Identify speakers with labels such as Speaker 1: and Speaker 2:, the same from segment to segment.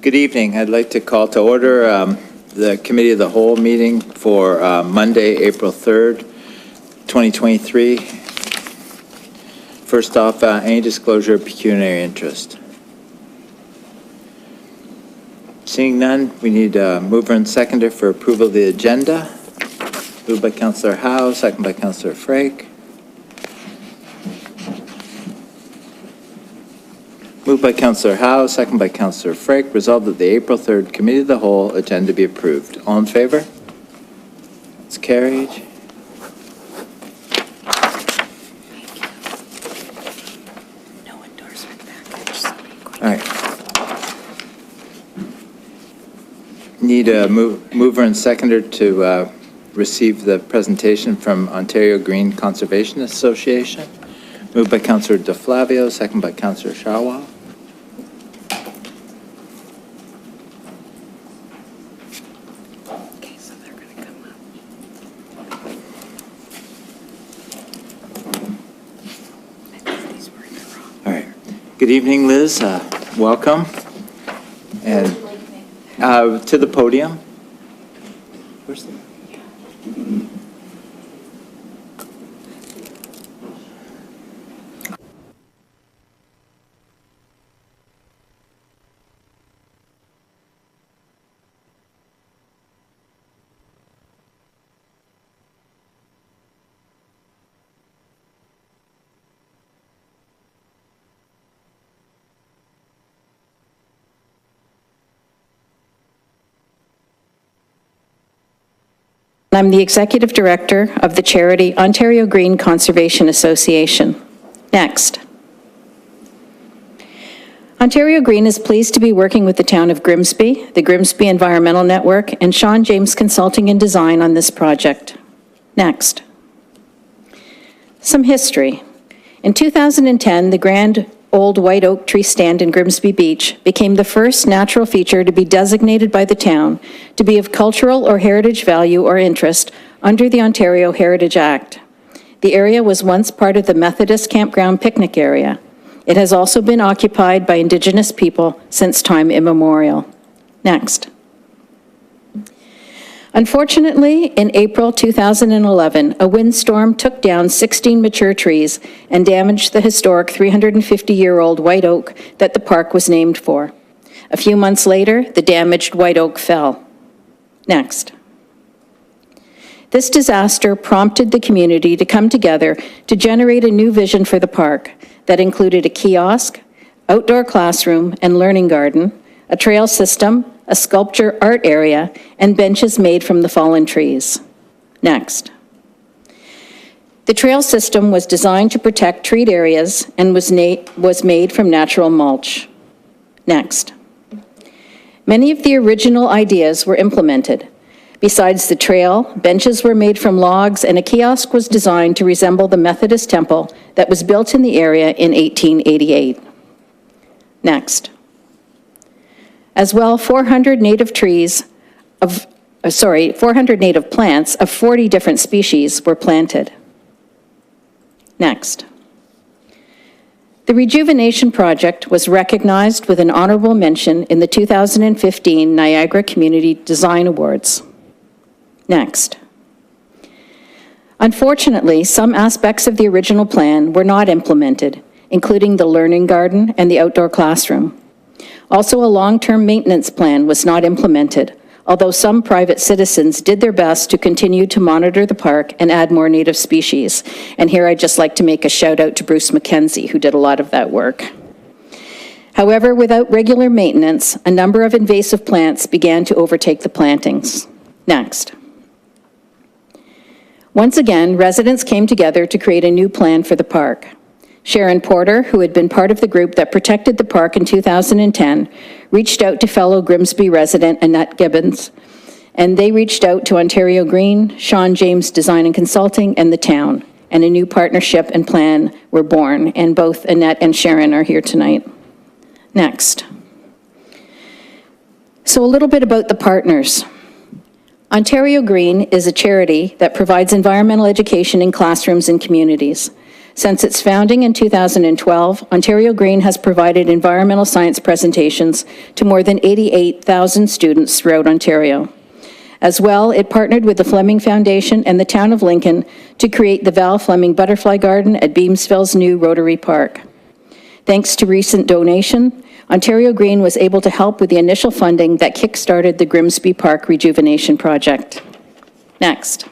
Speaker 1: Good evening. I'd like to call to order the Committee of the Whole meeting for Monday, April 3rd, 2023. First off, any disclosure of pecuniary interest? Seeing none, we need a mover and seconder for approval of the agenda. Moved by Councillor Howe, second by Councillor Frake. Moved by Councillor Howe, second by Councillor Frake. Resolved that the April 3rd Committee of the Whole agenda be approved. All in favor? It's carried.
Speaker 2: No endorsement package.
Speaker 1: All right. Need a mover and seconder to receive the presentation from Ontario Green Conservation Association. Moved by Councillor DeFlavio, second by Councillor Sharwal.
Speaker 2: Okay, so they're going to come up. I think these were in the wrong.
Speaker 1: All right. Good evening, Liz. Welcome. And to the podium. Where's the...
Speaker 3: I'm the Executive Director of the charity Ontario Green Conservation Association. Next. Ontario Green is pleased to be working with the town of Grimsby, the Grimsby Environmental Network, and Sean James Consulting and Design on this project. Next. Some history. In 2010, the grand old white oak tree stand in Grimsby Beach became the first natural feature to be designated by the town to be of cultural or heritage value or interest under the Ontario Heritage Act. The area was once part of the Methodist campground picnic area. It has also been occupied by Indigenous people since time immemorial. Next. Unfortunately, in April 2011, a windstorm took down 16 mature trees and damaged the historic 350-year-old white oak that the park was named for. A few months later, the damaged white oak fell. Next. This disaster prompted the community to come together to generate a new vision for the park that included a kiosk, outdoor classroom and learning garden, a trail system, a sculpture art area, and benches made from the fallen trees. Next. The trail system was designed to protect treed areas and was made from natural mulch. Next. Many of the original ideas were implemented. Besides the trail, benches were made from logs and a kiosk was designed to resemble the Methodist temple that was built in the area in 1888. Next. As well, 400 native plants of 40 different species were planted. Next. The Rejuvenation Project was recognized with an honorable mention in the 2015 Niagara Community Design Awards. Next. Unfortunately, some aspects of the original plan were not implemented, including the learning garden and the outdoor classroom. Also, a long-term maintenance plan was not implemented, although some private citizens did their best to continue to monitor the park and add more native species. And here I'd just like to make a shout out to Bruce McKenzie, who did a lot of that work. However, without regular maintenance, a number of invasive plants began to overtake the plantings. Next. Once again, residents came together to create a new plan for the park. Sharon Porter, who had been part of the group that protected the park in 2010, reached out to fellow Grimsby resident Annette Gibbons, and they reached out to Ontario Green, Sean James Design and Consulting, and the town, and a new partnership and plan were born, and both Annette and Sharon are here tonight. Next. So a little bit about the partners. Ontario Green is a charity that provides environmental education in classrooms and communities. Since its founding in 2012, Ontario Green has provided environmental science presentations to more than 88,000 students throughout Ontario. As well, it partnered with the Fleming Foundation and the Town of Lincoln to create the Val Fleming Butterfly Garden at Beamsville's new Rotary Park. Thanks to recent donation, Ontario Green was able to help with the initial funding that kick-started the Grimsby Park Rejuvenation Project. Next.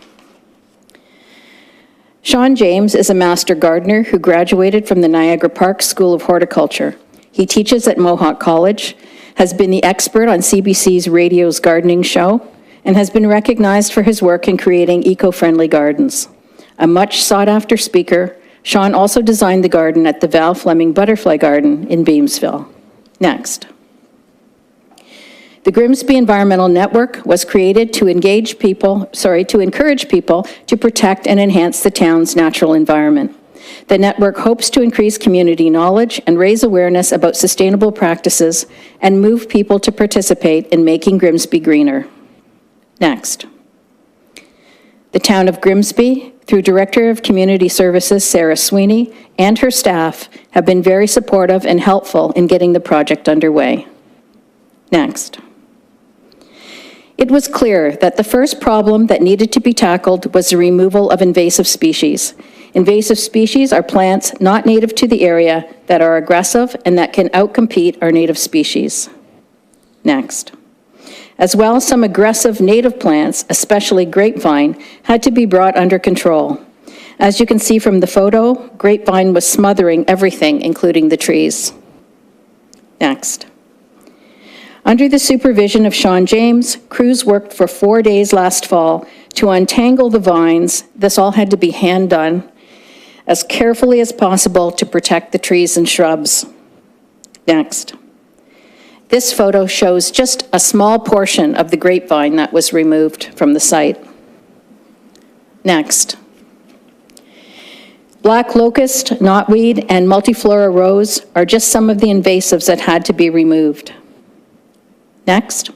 Speaker 3: Sean James is a master gardener who graduated from the Niagara Park School of Horticulture. He teaches at Mohawk College, has been the expert on CBC's Radio's Gardening Show, and has been recognized for his work in creating eco-friendly gardens. A much sought-after speaker, Sean also designed the garden at the Val Fleming Butterfly Garden in Beamsville. Next. The Grimsby Environmental Network was created to encourage people to protect and enhance the town's natural environment. The network hopes to increase community knowledge and raise awareness about sustainable practices and move people to participate in making Grimsby greener. Next. The Town of Grimsby, through Director of Community Services Sarah Sweeney and her staff, have been very supportive and helpful in getting the project underway. Next. It was clear that the first problem that needed to be tackled was the removal of invasive species. Invasive species are plants not native to the area that are aggressive and that can outcompete our native species. Next. As well, some aggressive native plants, especially grapevine, had to be brought under control. As you can see from the photo, grapevine was smothering everything, including the trees. Next. Under the supervision of Sean James, crews worked for 4 days last fall to untangle the vines. This all had to be hand done as carefully as possible to protect the trees and shrubs. Next. This photo shows just a small portion of the grapevine that was removed from the site. Next. Black locust, knotweed, and multiflora rose are just some of the invasives that had to be removed. Next.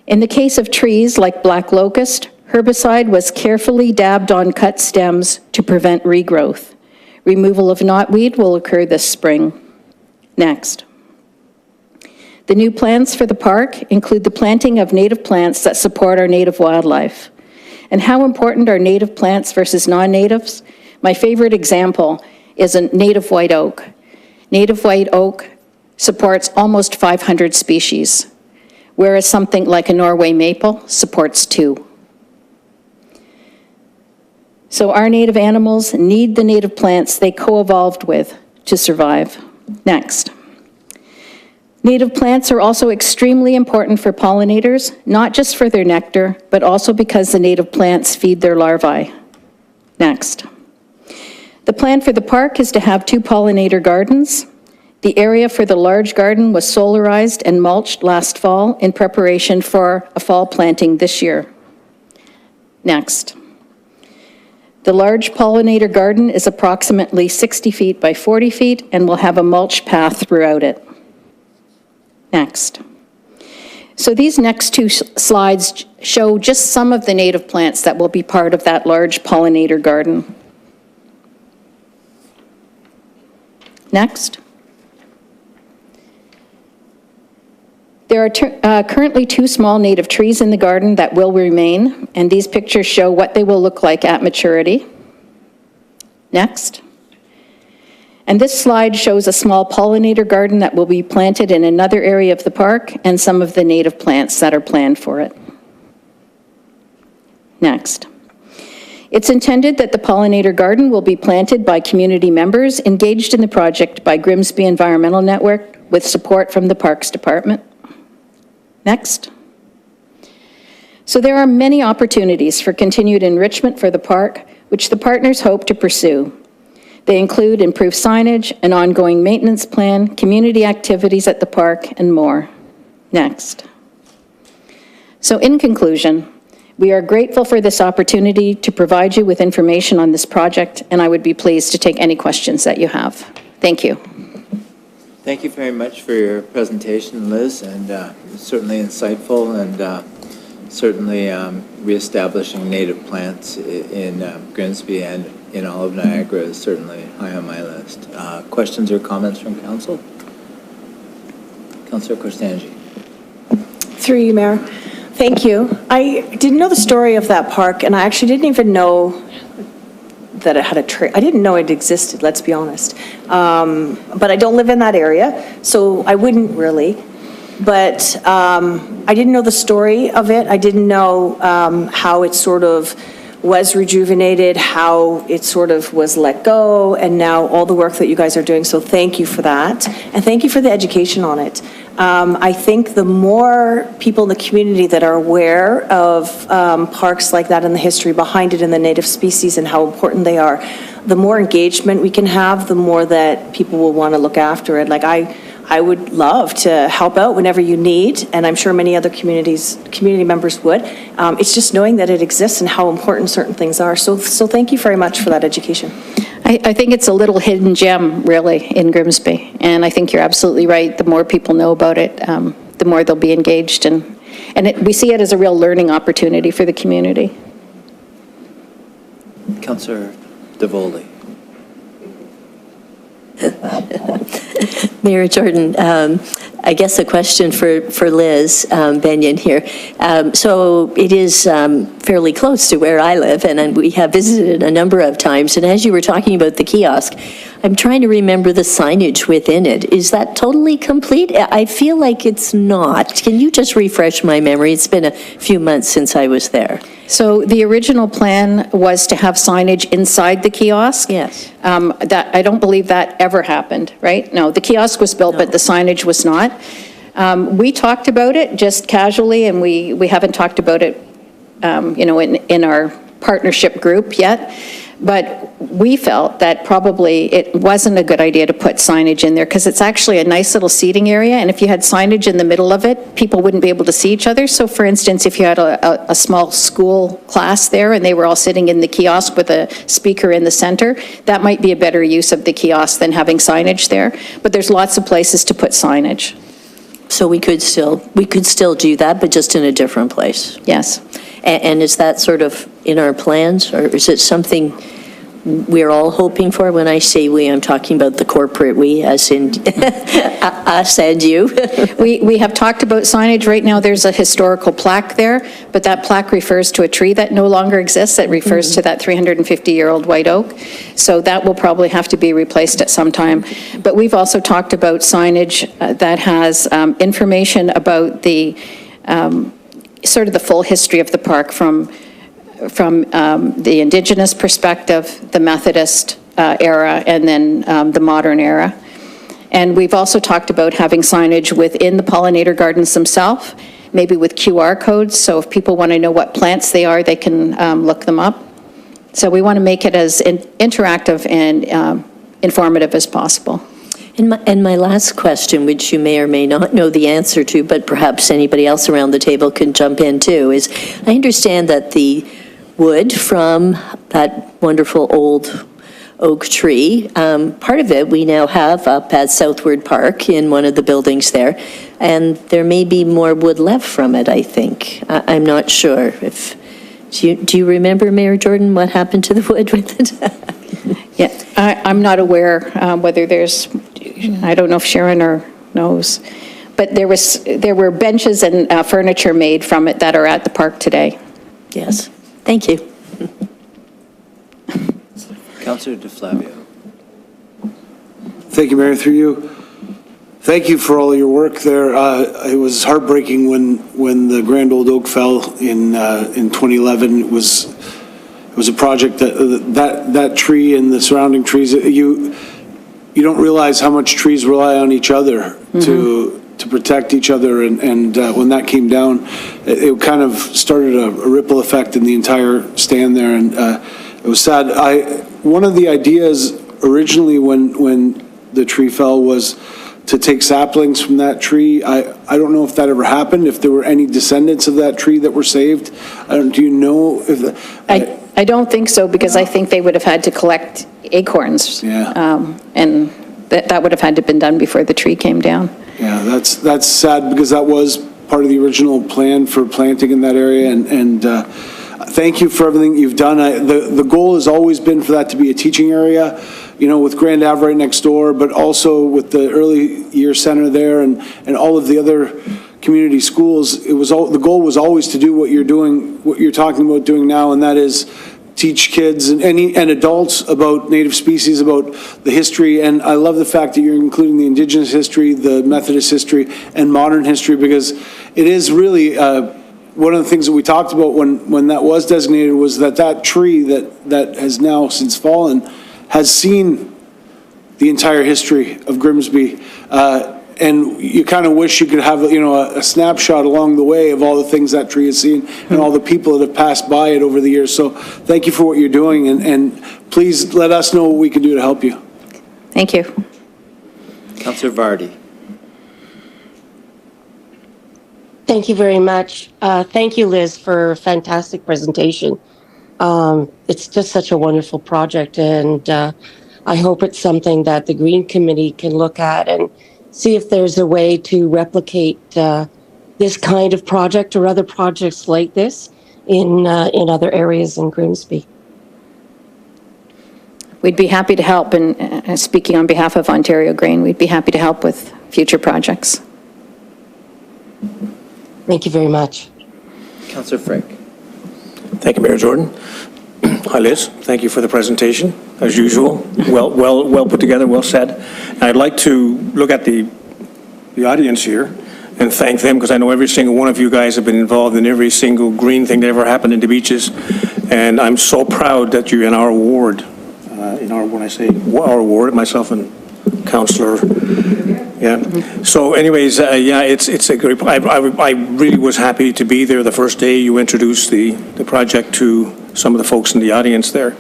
Speaker 3: In the case of trees like black locust, herbicide was carefully dabbed on cut stems to prevent regrowth. Removal of knotweed will occur this spring. Next. The new plans for the park include the planting of native plants that support our native wildlife. And how important are native plants versus non-natives? My favorite example is a native white oak. Native white oak supports almost 500 species, whereas something like a Norway maple supports 2. So our native animals need the native plants they co-evolved with to survive. Next. Native plants are also extremely important for pollinators, not just for their nectar, but also because the native plants feed their larvae. Next. The plan for the park is to have 2 pollinator gardens. The area for the large garden was solarized and mulched last fall in preparation for a fall planting this year. Next. The large pollinator garden is approximately 60 feet by 40 feet and will have a mulch path throughout it. Next. So these next 2 slides show just some of the native plants that will be part of that large pollinator garden. Next. There are currently 2 small native trees in the garden that will remain, and these pictures show what they will look like at maturity. Next. And this slide shows a small pollinator garden that will be planted in another area of the park and some of the native plants that are planned for it. Next. It's intended that the pollinator garden will be planted by community members engaged in the project by Grimsby Environmental Network with support from the Parks Department. Next. So there are many opportunities for continued enrichment for the park, which the partners hope to pursue. They include improved signage, an ongoing maintenance plan, community activities at the park, and more. Next. So in conclusion, we are grateful for this opportunity to provide you with information on this project, and I would be pleased to take any questions that you have. Thank you.
Speaker 1: Thank you very much for your presentation, Liz, and certainly insightful and certainly reestablishing native plants in Grimsby and in all of Niagara is certainly high on my list. Questions or comments from council? Councillor Korstanji.
Speaker 4: Through you, Mayor. Thank you. I didn't know the story of that park, and I actually didn't even know that it had a trail. I didn't know it existed, let's be honest. But I don't live in that area, so I wouldn't really. But I didn't know the story of it. I didn't know how it sort of was rejuvenated, how it sort of was let go, and now all the work that you guys are doing. So thank you for that. And thank you for the education on it. I think the more people in the community that are aware of parks like that and the history behind it and the native species and how important they are, the more engagement we can have, the more that people will want to look after it. Like I would love to help out whenever you need, and I'm sure many other community members would. It's just knowing that it exists and how important certain things are. So thank you very much for that education.
Speaker 3: I think it's a little hidden gem, really, in Grimsby. And I think you're absolutely right. The more people know about it, the more they'll be engaged. And we see it as a real learning opportunity for the community.
Speaker 1: Councillor DeVoley.
Speaker 5: Mayor Jordan, I guess a question for Liz Benyon here. So it is fairly close to where I live, and we have visited a number of times. And as you were talking about the kiosk, I'm trying to remember the signage within it. Is that totally complete? I feel like it's not. Can you just refresh my memory? It's been a few months since I was there.
Speaker 3: So the original plan was to have signage inside the kiosk.
Speaker 5: Yes.
Speaker 3: That, I don't believe that ever happened, right? No, the kiosk was built, but the signage was not. We talked about it just casually, and we haven't talked about it, in our partnership group yet. But we felt that probably it wasn't a good idea to put signage in there because it's actually a nice little seating area. And if you had signage in the middle of it, people wouldn't be able to see each other. So for instance, if you had a small school class there and they were all sitting in the kiosk with a speaker in the center, that might be a better use of the kiosk than having signage there. But there's lots of places to put signage.
Speaker 5: So we could still do that, but just in a different place.
Speaker 3: Yes.
Speaker 5: And is that sort of in our plans, or is it something we're all hoping for? When I say we, I'm talking about the corporate we, as in us and you.
Speaker 3: We have talked about signage. Right now, there's a historical plaque there, but that plaque refers to a tree that no longer exists. It refers to that 350-year-old white oak. So that will probably have to be replaced at some time. But we've also talked about signage that has information about the sort of the full history of the park from the Indigenous perspective, the Methodist era, and then the modern era. And we've also talked about having signage within the pollinator gardens themselves, maybe with QR codes, so if people want to know what plants they are, they can look them up. So we want to make it as interactive and informative as possible.
Speaker 5: And my last question, which you may or may not know the answer to, but perhaps anybody else around the table can jump in too, is I understand that the wood from that wonderful old oak tree, part of it we now have up at Southward Park in one of the buildings there, and there may be more wood left from it, I think. I'm not sure. Do you remember, Mayor Jordan, what happened to the wood with it?
Speaker 3: Yeah, I'm not aware whether there's, I don't know if Sharon knows, but there were benches and furniture made from it that are at the park today.
Speaker 5: Yes, thank you.
Speaker 1: Councillor DeFlavio.
Speaker 6: Thank you, Mayor, through you. Thank you for all your work there. It was heartbreaking when the Grand Old Oak fell in 2011. It was a project that tree and the surrounding trees, you don't realize how much trees rely on each other to protect each other, and when that came down, it kind of started a ripple effect in the entire stand there, and it was sad. One of the ideas originally when the tree fell was to take saplings from that tree. I don't know if that ever happened, if there were any descendants of that tree that were saved. Do you know if
Speaker 3: I don't think so, because I think they would have had to collect acorns.
Speaker 6: Yeah.
Speaker 3: And that would have had to have been done before the tree came down.
Speaker 6: Yeah, that's sad, because that was part of the original plan for planting in that area, and Thank you for everything you've done. The goal has always been for that to be a teaching area, you know, with Grand Ave right next door, but also with the early year center there and all of the other community schools. The goal was always to do what you're doing, what you're talking about doing now, and that is teach kids and adults about native species, about the history. And I love the fact that you're including the Indigenous history, the Methodist history, and modern history, because it is really one of the things that we talked about when that was designated was that tree that has now since fallen has seen the entire history of Grimsby. And you kind of wish you could have, you know, a snapshot along the way of all the things that tree has seen and all the people that have passed by it over the years. So thank you for what you're doing, and please let us know what we can do to help you.
Speaker 3: Thank you.
Speaker 1: Councillor Vardy.
Speaker 7: Thank you very much. Thank you, Liz, for a fantastic presentation. It's just such a wonderful project, and I hope it's something that the Green Committee can look at and see if there's a way to replicate this kind of project or other projects like this in other areas in Grimsby.
Speaker 3: We'd be happy to help, and speaking on behalf of Ontario Green, we'd be happy to help with future projects.
Speaker 7: Thank you very much.
Speaker 1: Councillor Frick.
Speaker 8: Thank you, Mayor Jordan. Hi, Liz. Thank you for the presentation, as usual. Well put together, well said. And I'd like to look at the audience here and thank them, because I know every single one of you guys have been involved in every single green thing that ever happened in the beaches. And I'm so proud that you're in our ward. When I say our ward, myself and Councillor. Yeah. So anyways, yeah, it's a great, I really was happy to be there the first day you introduced the project to some of the folks in the audience there.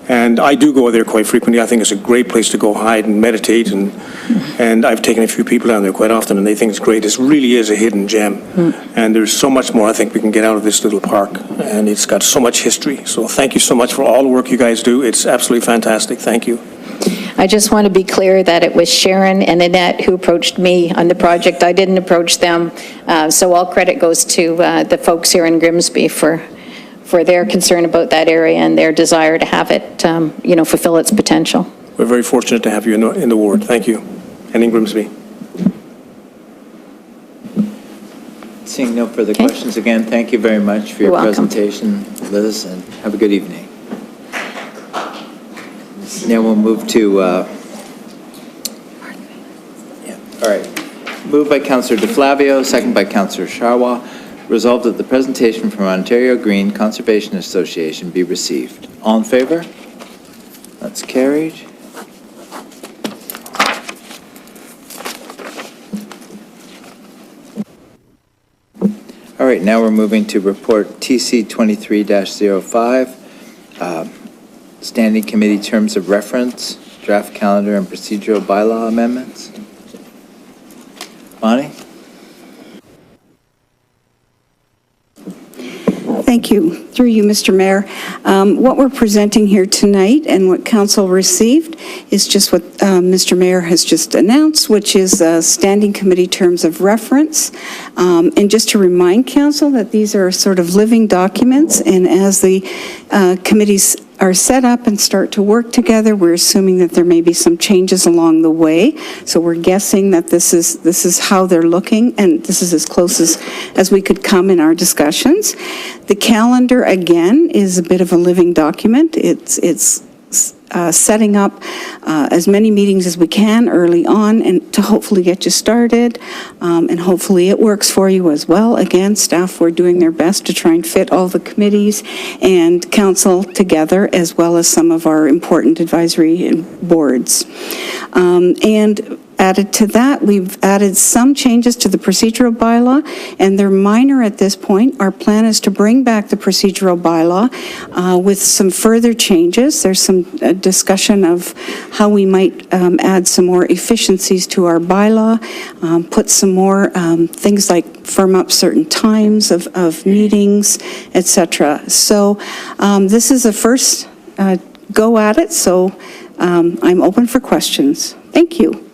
Speaker 8: And I do go there quite frequently. I think it's a great place to go hide and meditate, and I've taken a few people down there quite often, and they think it's great. It really is a hidden gem, and there's so much more I think we can get out of this little park, and it's got so much history. So thank you so much for all the work you guys do. It's absolutely fantastic. Thank you.
Speaker 3: I just want to be clear that it was Sharon and Annette who approached me on the project. I didn't approach them, so all credit goes to the folks here in Grimsby for their concern about that area and their desire to have it, you know, fulfill its potential.
Speaker 8: We're very fortunate to have you in the ward. Thank you. And in Grimsby.
Speaker 1: Seeing no further questions, again, thank you very much for your
Speaker 3: You're welcome.
Speaker 1: presentation, Liz, and have a good evening. Now we'll move to, all right. Moved by Councillor DeFlavio, second by Councillor Sharwa. Resolved that the presentation from Ontario Green Conservation Association be received. All in favor? That's carried. All right, now we're moving to report TC 23-05, Standing Committee Terms of Reference, Draft Calendar and Procedural Bylaw Amendments. Bonnie?
Speaker 9: Thank you. Through you, Mr. Mayor. What we're presenting here tonight and what Council received is just what Mr. Mayor has just announced, which is Standing Committee Terms of Reference. And just to remind Council that these are sort of living documents, and as the committees are set up and start to work together, we're assuming that there may be some changes along the way. So we're guessing that this is how they're looking, and this is as close as we could come in our discussions. The calendar, again, is a bit of a living document. It's setting up as many meetings as we can early on and to hopefully get you started, and hopefully it works for you as well. Again, staff were doing their best to try and fit all the committees and council together, as well as some of our important advisory boards. And added to that, we've added some changes to the procedural bylaw, and they're minor at this point. Our plan is to bring back the procedural bylaw with some further changes. There's some discussion of how we might add some more efficiencies to our bylaw, put some more things like firm up certain times of meetings, etc. So this is a first go at it, so I'm open for questions. Thank you.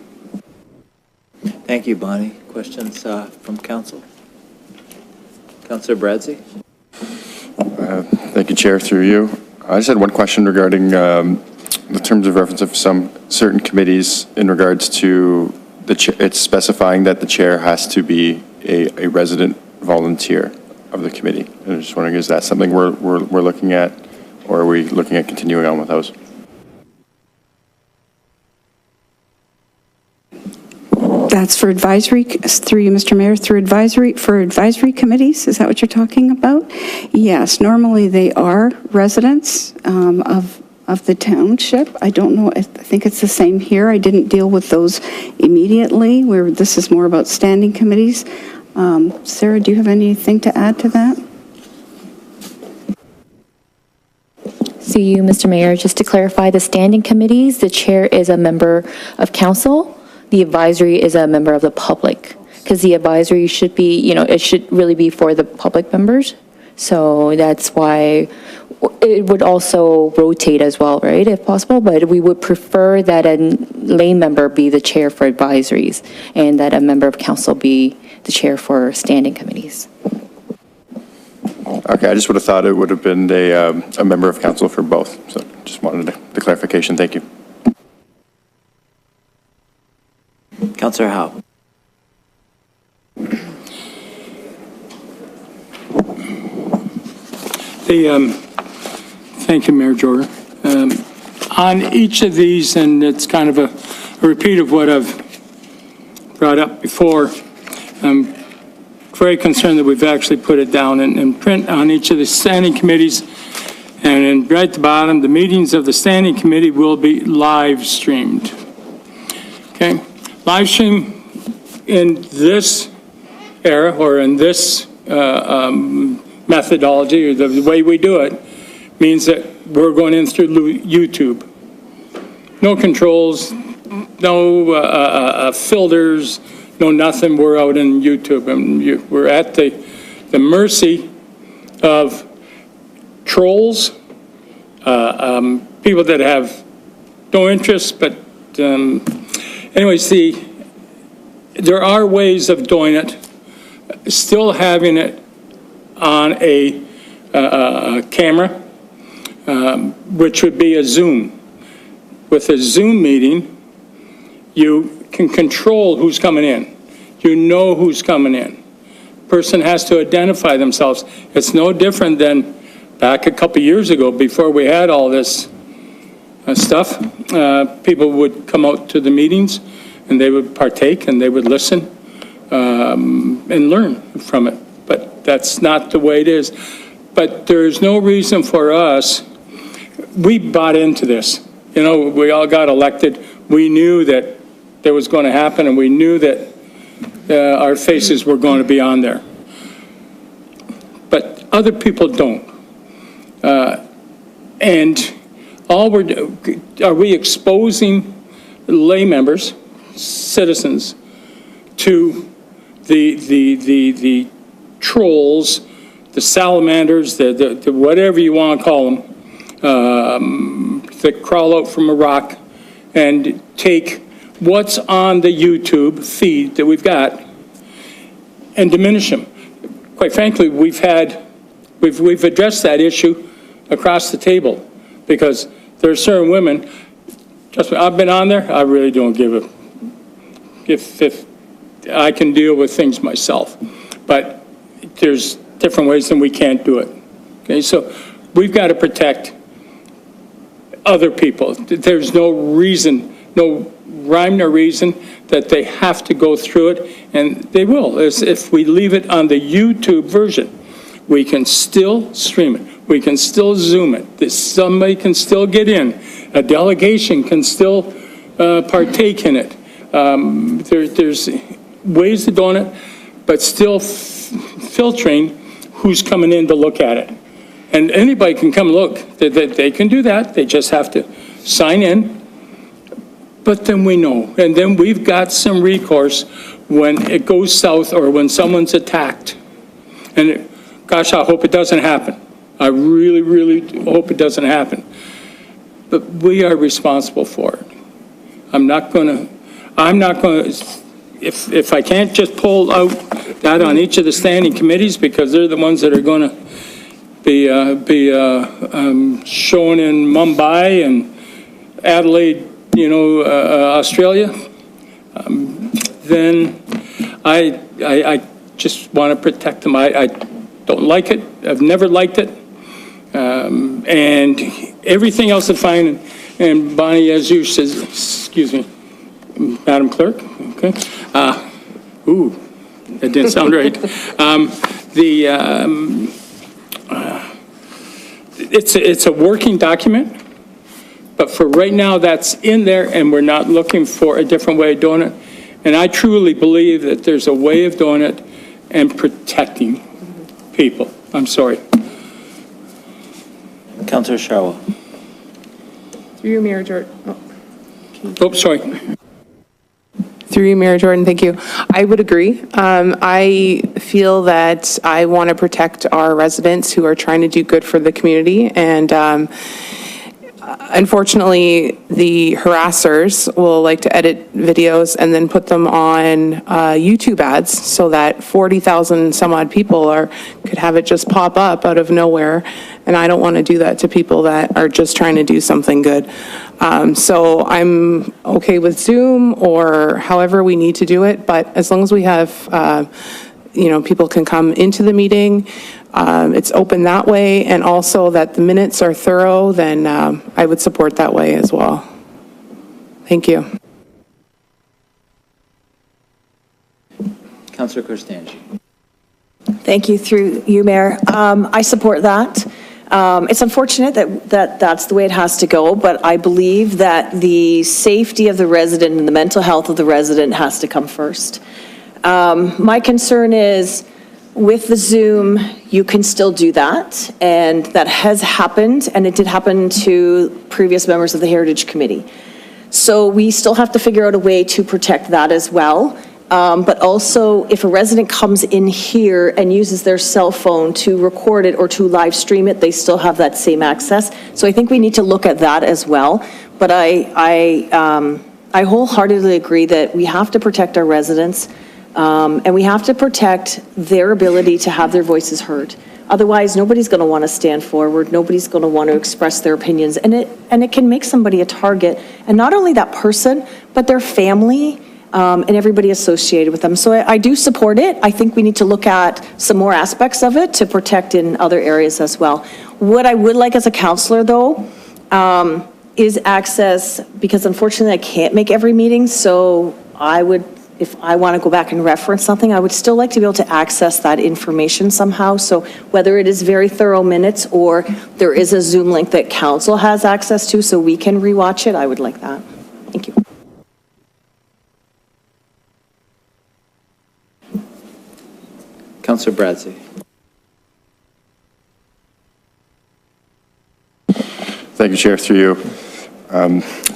Speaker 1: Thank you, Bonnie. Questions from council? Councillor Bradzi?
Speaker 10: Thank you, Chair, through you. I just had one question regarding the terms of reference of some certain committees in regards to it's specifying that the chair has to be a resident volunteer of the committee. And I'm just wondering, is that something we're looking at, or are we looking at continuing on with those?
Speaker 9: That's for advisory, through you, Mr. Mayor, for advisory committees? Is that what you're talking about? Yes, normally they are residents of the township. I don't know, I think it's the same here. I didn't deal with those immediately, where this is more about standing committees. Sarah, do you have anything to add to that?
Speaker 11: So you, Mr. Mayor, just to clarify, the standing committees, the chair is a member of council. The advisory is a member of the public, because the advisory should be, it should really be for the public members. So that's why it would also rotate as well, right, if possible, but we would prefer that a lay member be the chair for advisories and that a member of council be the chair for standing committees.
Speaker 10: Okay, I just would have thought it would have been a member of council for both, so just wanted the clarification. Thank you.
Speaker 1: Councillor Howe.
Speaker 12: Thank you, Mayor Jordan. On each of these, and it's kind of a repeat of what I've brought up before, I'm very concerned that we've actually put it down in print on each of the standing committees. And right at the bottom, the meetings of the standing committee will be live streamed. Okay? Live stream in this era, or in this methodology, or the way we do it, means that we're going in through YouTube. No controls, no filters, no nothing. We're out in YouTube, and we're at the mercy of trolls, people that have no interest, but anyways, there are ways of doing it, still having it on a camera, which would be a Zoom. With a Zoom meeting, you can control who's coming in. You know who's coming in. Person has to identify themselves. It's no different than back a couple years ago, before we had all this stuff. People would come out to the meetings, and they would partake, and they would listen and learn from it. But that's not the way it is. But there's no reason for us. We bought into this. We all got elected. We knew that that was going to happen, and we knew that our faces were going to be on there. But other people don't. And are we exposing lay members, citizens, to the trolls, the salamanders, the whatever you want to call them, that crawl out from a rock and take what's on the YouTube feed that we've got and diminish them? Quite frankly, we've addressed that issue across the table, because there are certain women, trust me, I've been on there, I really don't give a, if I can deal with things myself, but there's different ways and we can't do it. Okay, so we've got to protect other people. There's no reason, no rhyme nor reason that they have to go through it, and they will. If we leave it on the YouTube version, we can still stream it. We can still Zoom it. Somebody can still get in. A delegation can still partake in it. There's ways of doing it, but still filtering who's coming in to look at it. And anybody can come look. They can do that. They just have to sign in. But then we know. And then we've got some recourse when it goes south or when someone's attacked. And gosh, I hope it doesn't happen. I really, really hope it doesn't happen. But we are responsible for it. I'm not going to, if I can't just pull out that on each of the standing committees, because they're the ones that are going to shown in Mumbai and Adelaide, Australia, then I just want to protect them. I don't like it. I've never liked it. And everything else is fine. And Bonnie, as you says, excuse me, Madam Clerk, okay? That didn't sound right. It's a working document, but for right now, that's in there, and we're not looking for a different way of doing it. And I truly believe that there's a way of doing it and protecting people. I'm sorry.
Speaker 1: Councillor Sharwell.
Speaker 13: Through you, Mayor Jordan.
Speaker 12: Oh, sorry.
Speaker 13: Through you, Mayor Jordan, thank you. I would agree. I feel that I want to protect our residents who are trying to do good for the community, and unfortunately, the harassers will like to edit videos and then put them on YouTube ads so that 40,000 some odd people could have it just pop up out of nowhere. And I don't want to do that to people that are just trying to do something good. So I'm okay with Zoom or however we need to do it, but as long as we have, people can come into the meeting, it's open that way, and also that the minutes are thorough, then I would support that way as well. Thank you.
Speaker 1: Councillor Korstanji.
Speaker 4: Thank you, through you, Mayor. I support that. It's unfortunate that that's the way it has to go, but I believe that the safety of the resident and the mental health of the resident has to come first. My concern is with the Zoom, you can still do that, and that has happened, and it did happen to previous members of the Heritage Committee. So we still have to figure out a way to protect that as well. But also, if a resident comes in here and uses their cell phone to record it or to live stream it, they still have that same access. So I think we need to look at that as well. But I wholeheartedly agree that we have to protect our residents, and we have to protect their ability to have their voices heard. Otherwise, nobody's going to want to stand forward. Nobody's going to want to express their opinions, and it can make somebody a target. And not only that person, but their family. And everybody associated with them. So I do support it. I think we need to look at some more aspects of it to protect in other areas as well. What I would like as a counselor, though, is access, because unfortunately I can't make every meeting, so I would, if I want to go back and reference something, I would still like to be able to access that information somehow. So whether it is very thorough minutes or there is a Zoom link that council has access to so we can rewatch it, I would like that. Thank you.
Speaker 1: Councillor Bradzi.
Speaker 10: Thank you, Chair, through you.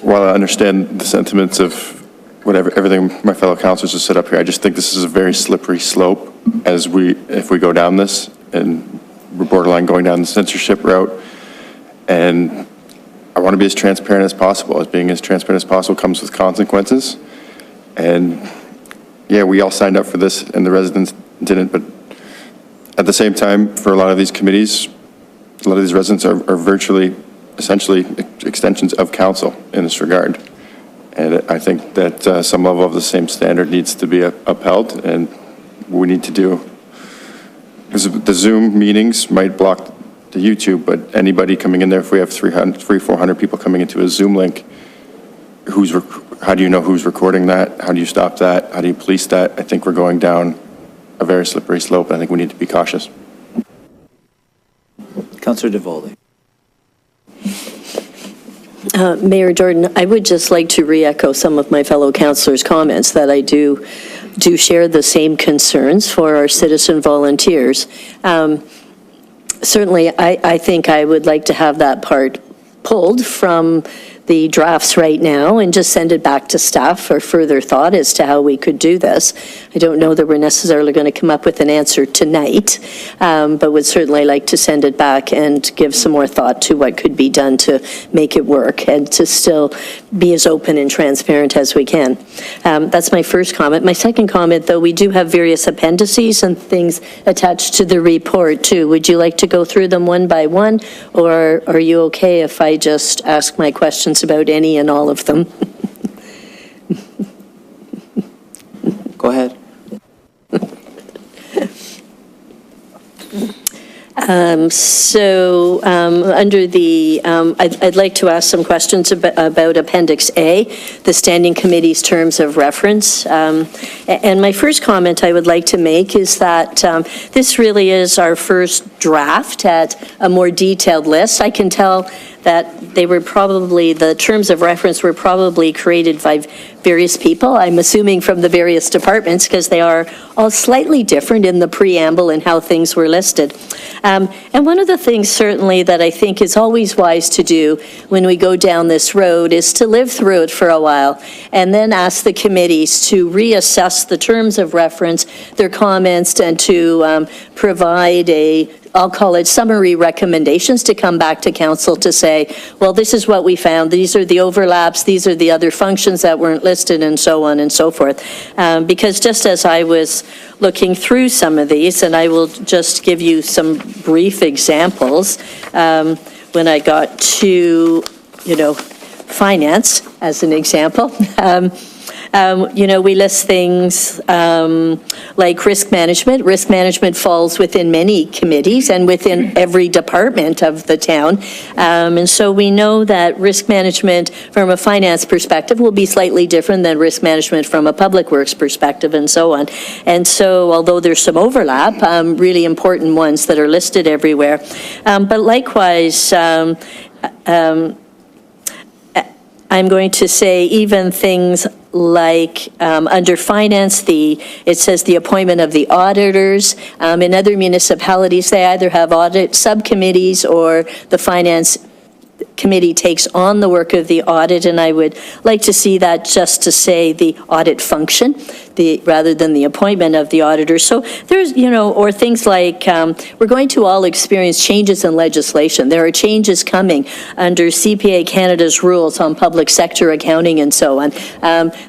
Speaker 10: While I understand the sentiments of everything my fellow councillors have set up here, I just think this is a very slippery slope if we go down this, and we're borderline going down the censorship route. And I want to be as transparent as possible. As being as transparent as possible comes with consequences. And yeah, we all signed up for this and the residents didn't, but at the same time, for a lot of these committees, a lot of these residents are virtually, essentially, extensions of council in this regard. And I think that some level of the same standard needs to be upheld, and we need to do, because the Zoom meetings might block the YouTube, but anybody coming in there, if we have 400 people coming into a Zoom link, how do you know who's recording that? How do you stop that? How do you police that? I think we're going down a very slippery slope, and I think we need to be cautious.
Speaker 1: Councillor DeVoldy.
Speaker 5: Mayor Jordan, I would just like to re-echo some of my fellow councillors' comments that I do share the same concerns for our citizen volunteers. Certainly, I think I would like to have that part pulled from the drafts right now and just send it back to staff for further thought as to how we could do this. I don't know that we're necessarily going to come up with an answer tonight, but would certainly like to send it back and give some more thought to what could be done to make it work and to still be as open and transparent as we can. That's my first comment. My second comment, though, we do have various appendices and things attached to the report, too. Would you like to go through them one by one, or are you okay if I just ask my questions about any and all of them?
Speaker 1: Go ahead.
Speaker 5: Under the, I'd like to ask some questions about Appendix A, the Standing Committee's terms of reference. And my first comment I would like to make is that this really is our first draft at a more detailed list. I can tell that they were probably, the terms of reference were probably created by various people, I'm assuming from the various departments, because they are all slightly different in the preamble and how things were listed. And one of the things certainly that I think is always wise to do when we go down this road is to live through it for a while and then ask the committees to reassess the terms of reference, their comments, and to provide I'll call it summary recommendations to come back to council to say, well, this is what we found. These are the overlaps. These are the other functions that weren't listed, and so on and so forth. Because just as I was looking through some of these, and I will just give you some brief examples, when I got to, finance as an example, we list things like risk management. Risk management falls within many committees and within every department of the town. And so we know that risk management from a finance perspective will be slightly different than risk management from a public works perspective, and so on. And so although there's some overlap, really important ones that are listed everywhere. But likewise, I'm going to say even things like under finance, it says the appointment of the auditors. In other municipalities, they either have audit subcommittees or the finance committee takes on the work of the audit, and I would like to see that just to say the audit function, rather than the appointment of the auditor. So there's, or things like we're going to all experience changes in legislation. There are changes coming under CPA Canada's rules on public sector accounting and so on.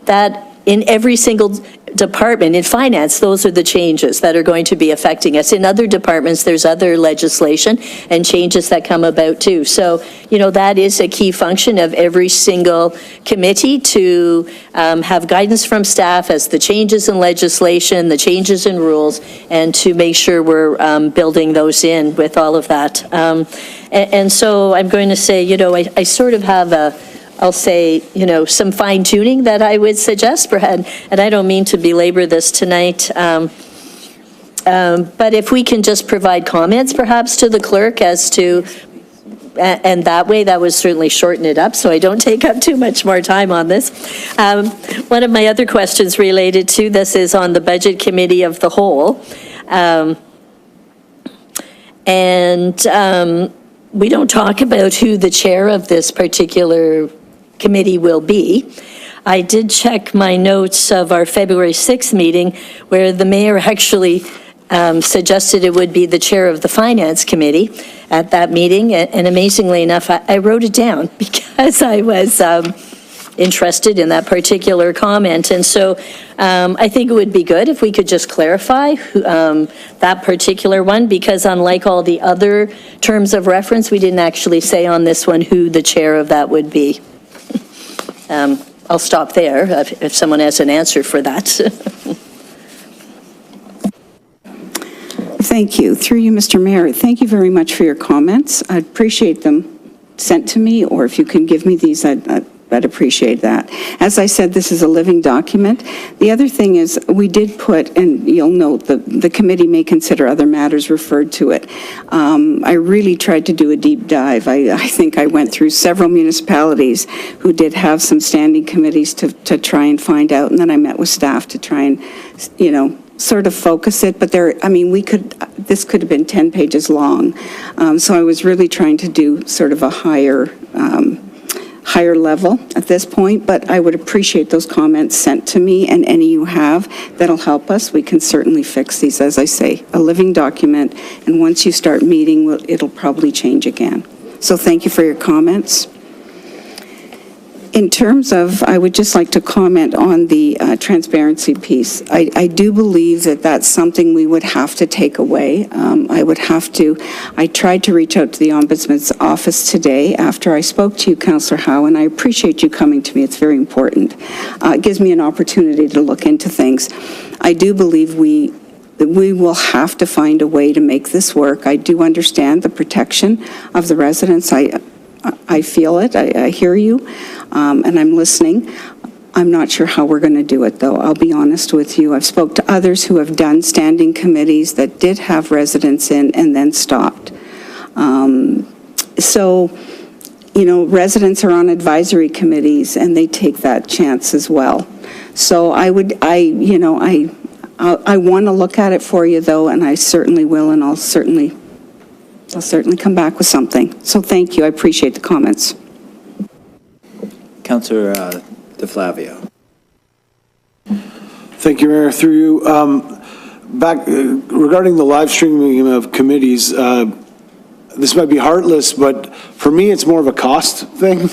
Speaker 5: That in every single department, in finance, those are the changes that are going to be affecting us. In other departments, there's other legislation and changes that come about too. So, that is a key function of every single committee to have guidance from staff as the changes in legislation, the changes in rules, and to make sure we're building those in with all of that. And so I'm going to say, I sort of have I'll say, some fine tuning that I would suggest, and I don't mean to belabor this tonight, but if we can just provide comments perhaps to the clerk as to, and that way that would certainly shorten it up so I don't take up too much more time on this. One of my other questions related to this is on the Budget Committee of the whole. We don't talk about who the chair of this particular committee will be. I did check my notes of our February 6th meeting where the mayor actually suggested it would be the chair of the finance committee at that meeting, and amazingly enough, I wrote it down because I was interested in that particular comment. And so I think it would be good if we could just clarify that particular one, because unlike all the other terms of reference, we didn't actually say on this one who the chair of that would be. I'll stop there if someone has an answer for that.
Speaker 9: Thank you. Through you, Mr. Mayor, thank you very much for your comments. I'd appreciate them sent to me, or if you can give me these, I'd appreciate that. As I said, this is a living document. The other thing is we did put, and you'll note, the committee may consider other matters referred to it. I really tried to do a deep dive. I think I went through several municipalities who did have some standing committees to try and find out, and then I met with staff to try and, sort of focus it, but this could have been 10 pages long. So I was really trying to do sort of a higher higher level at this point, but I would appreciate those comments sent to me, and any you have that'll help us. We can certainly fix these, as I say, a living document, and once you start meeting, it'll probably change again. So thank you for your comments. In terms of, I would just like to comment on the transparency piece. I do believe that that's something we would have to take away. I tried to reach out to the Ombudsman's office today after I spoke to you, Councillor Howe, and I appreciate you coming to me. It's very important. It gives me an opportunity to look into things. I do believe we will have to find a way to make this work. I do understand the protection of the residents. I feel it. I hear you. And I'm listening. I'm not sure how we're going to do it, though. I'll be honest with you. I've spoke to others who have done standing committees that did have residents in and then stopped. So, you know, residents are on advisory committees and they take that chance as well. So I want to look at it for you, though, and I certainly will, and I'll certainly come back with something. So thank you. I appreciate the comments.
Speaker 1: Councillor DeFlavio.
Speaker 6: Thank you, Mayor. Through you, regarding the live streaming of committees, this might be heartless, but for me, it's more of a cost thing.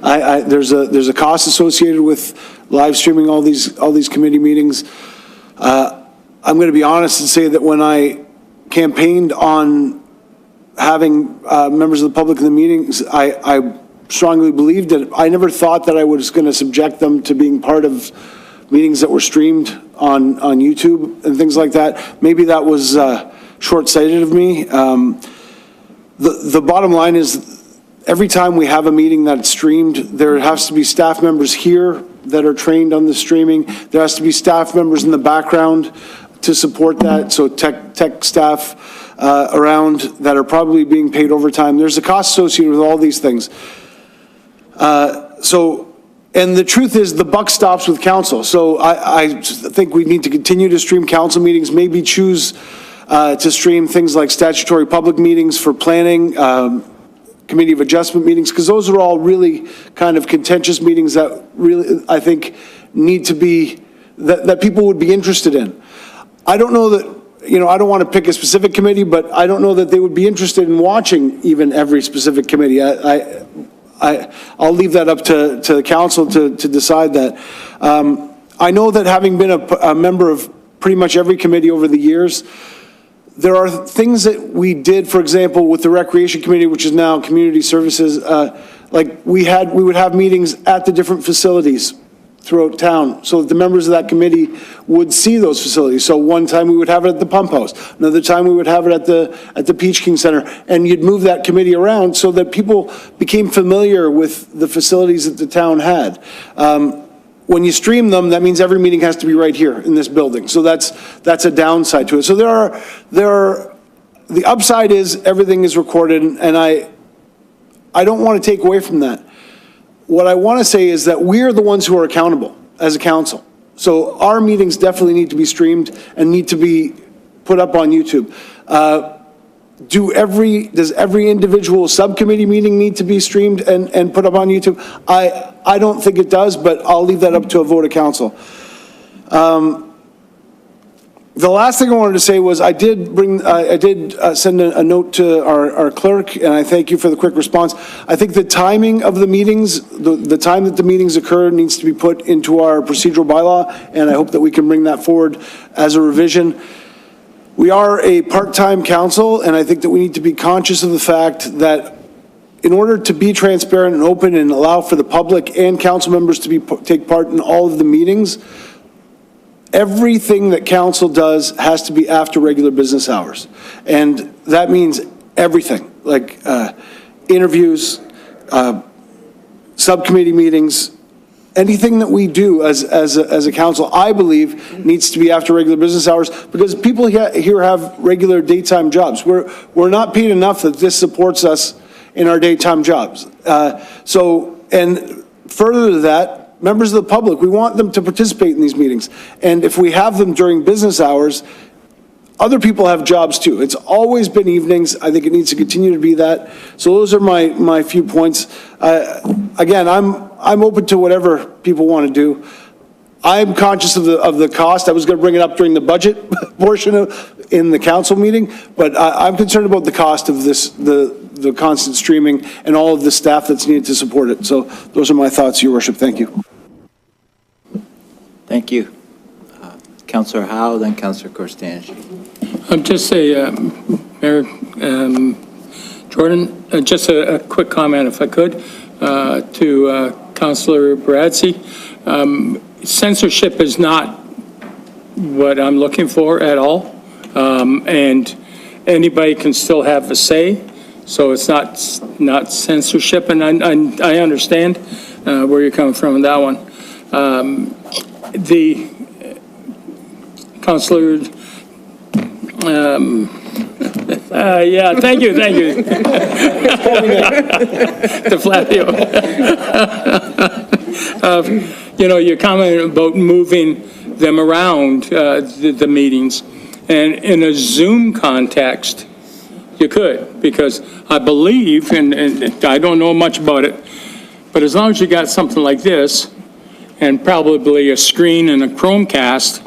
Speaker 6: There's a cost associated with live streaming all these committee meetings. I'm going to be honest and say that when I campaigned on having members of the public in the meetings, I strongly believed that I never thought that I was going to subject them to being part of meetings that were streamed on YouTube and things like that. Maybe that was short-sighted of me. The bottom line is every time we have a meeting that's streamed, there has to be staff members here that are trained on the streaming. There has to be staff members in the background to support that, so tech staff around that are probably being paid overtime. There's a cost associated with all these things. And the truth is, the buck stops with council. So I think we need to continue to stream council meetings, maybe choose to stream things like statutory public meetings for planning, committee of adjustment meetings, because those are all really kind of contentious meetings that really, I think, need to be, that people would be interested in. I don't know that, I don't want to pick a specific committee, but I don't know that they would be interested in watching even every specific committee. I'll leave that up to the council to decide that. I know that having been a member of pretty much every committee over the years, there are things that we did, for example, with the Recreation Committee, which is now Community Services, like we would have meetings at the different facilities throughout town so that the members of that committee would see those facilities. So one time we would have it at the pump house, another time we would have it at the Peach King Center, and you'd move that committee around so that people became familiar with the facilities that the town had. When you stream them, that means every meeting has to be right here in this building. So that's a downside to it. So the upside is everything is recorded, and I don't want to take away from that. What I want to say is that we're the ones who are accountable as a council. So our meetings definitely need to be streamed and need to be put up on YouTube. Does every individual subcommittee meeting need to be streamed and put up on YouTube? I don't think it does, but I'll leave that up to a vote of council. The last thing I wanted to say was I did send a note to our clerk, and I thank you for the quick response. I think the timing of the meetings, the time that the meetings occur needs to be put into our procedural bylaw, and I hope that we can bring that forward as a revision. We are a part-time council, and I think that we need to be conscious of the fact that in order to be transparent and open and allow for the public and council members to take part in all of the meetings, everything that council does has to be after regular business hours. And that means everything, like interviews, subcommittee meetings, anything that we do as a council, I believe, needs to be after regular business hours, because people here have regular daytime jobs. We're not paid enough that this supports us in our daytime jobs. And further to that, members of the public, we want them to participate in these meetings. And if we have them during business hours, other people have jobs too. It's always been evenings. I think it needs to continue to be that. So those are my few points. Again, I'm open to whatever people want to do. I'm conscious of the cost. I was going to bring it up during the budget portion in the council meeting, but I'm concerned about the cost of this, the constant streaming and all of the staff that's needed to support it. So those are my thoughts, Your Worship. Thank you.
Speaker 1: Thank you. Councillor Howe, then Councillor Korstanji.
Speaker 12: Just say, Mayor Jordan, just a quick comment, if I could, to Councillor Baradzi. Censorship is not what I'm looking for at all, and anybody can still have a say, so it's not censorship, and I understand where you're coming from on that one. The Councillor, yeah, thank you. DeFlavio. You're commenting about moving them around the meetings. And in a Zoom context, you could, because I believe, and I don't know much about it, but as long as you got something like this, and probably a screen and a Chromecast,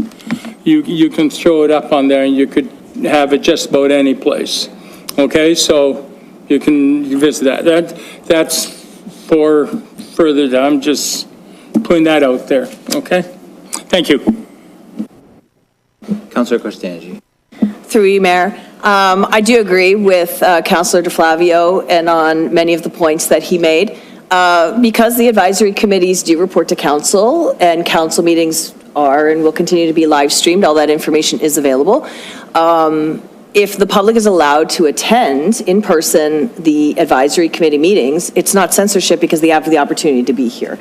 Speaker 12: you can throw it up on there and you could have it just about any place. Okay, so you can visit that. That's for further, I'm just putting that out there, okay? Thank you.
Speaker 1: Councillor Korstanji.
Speaker 4: Through you, Mayor. I do agree with Councillor DeFlavio and on many of the points that he made. Because the advisory committees do report to council and council meetings are and will continue to be live streamed, all that information is available. If the public is allowed to attend in person the advisory committee meetings, it's not censorship because they have the opportunity to be here.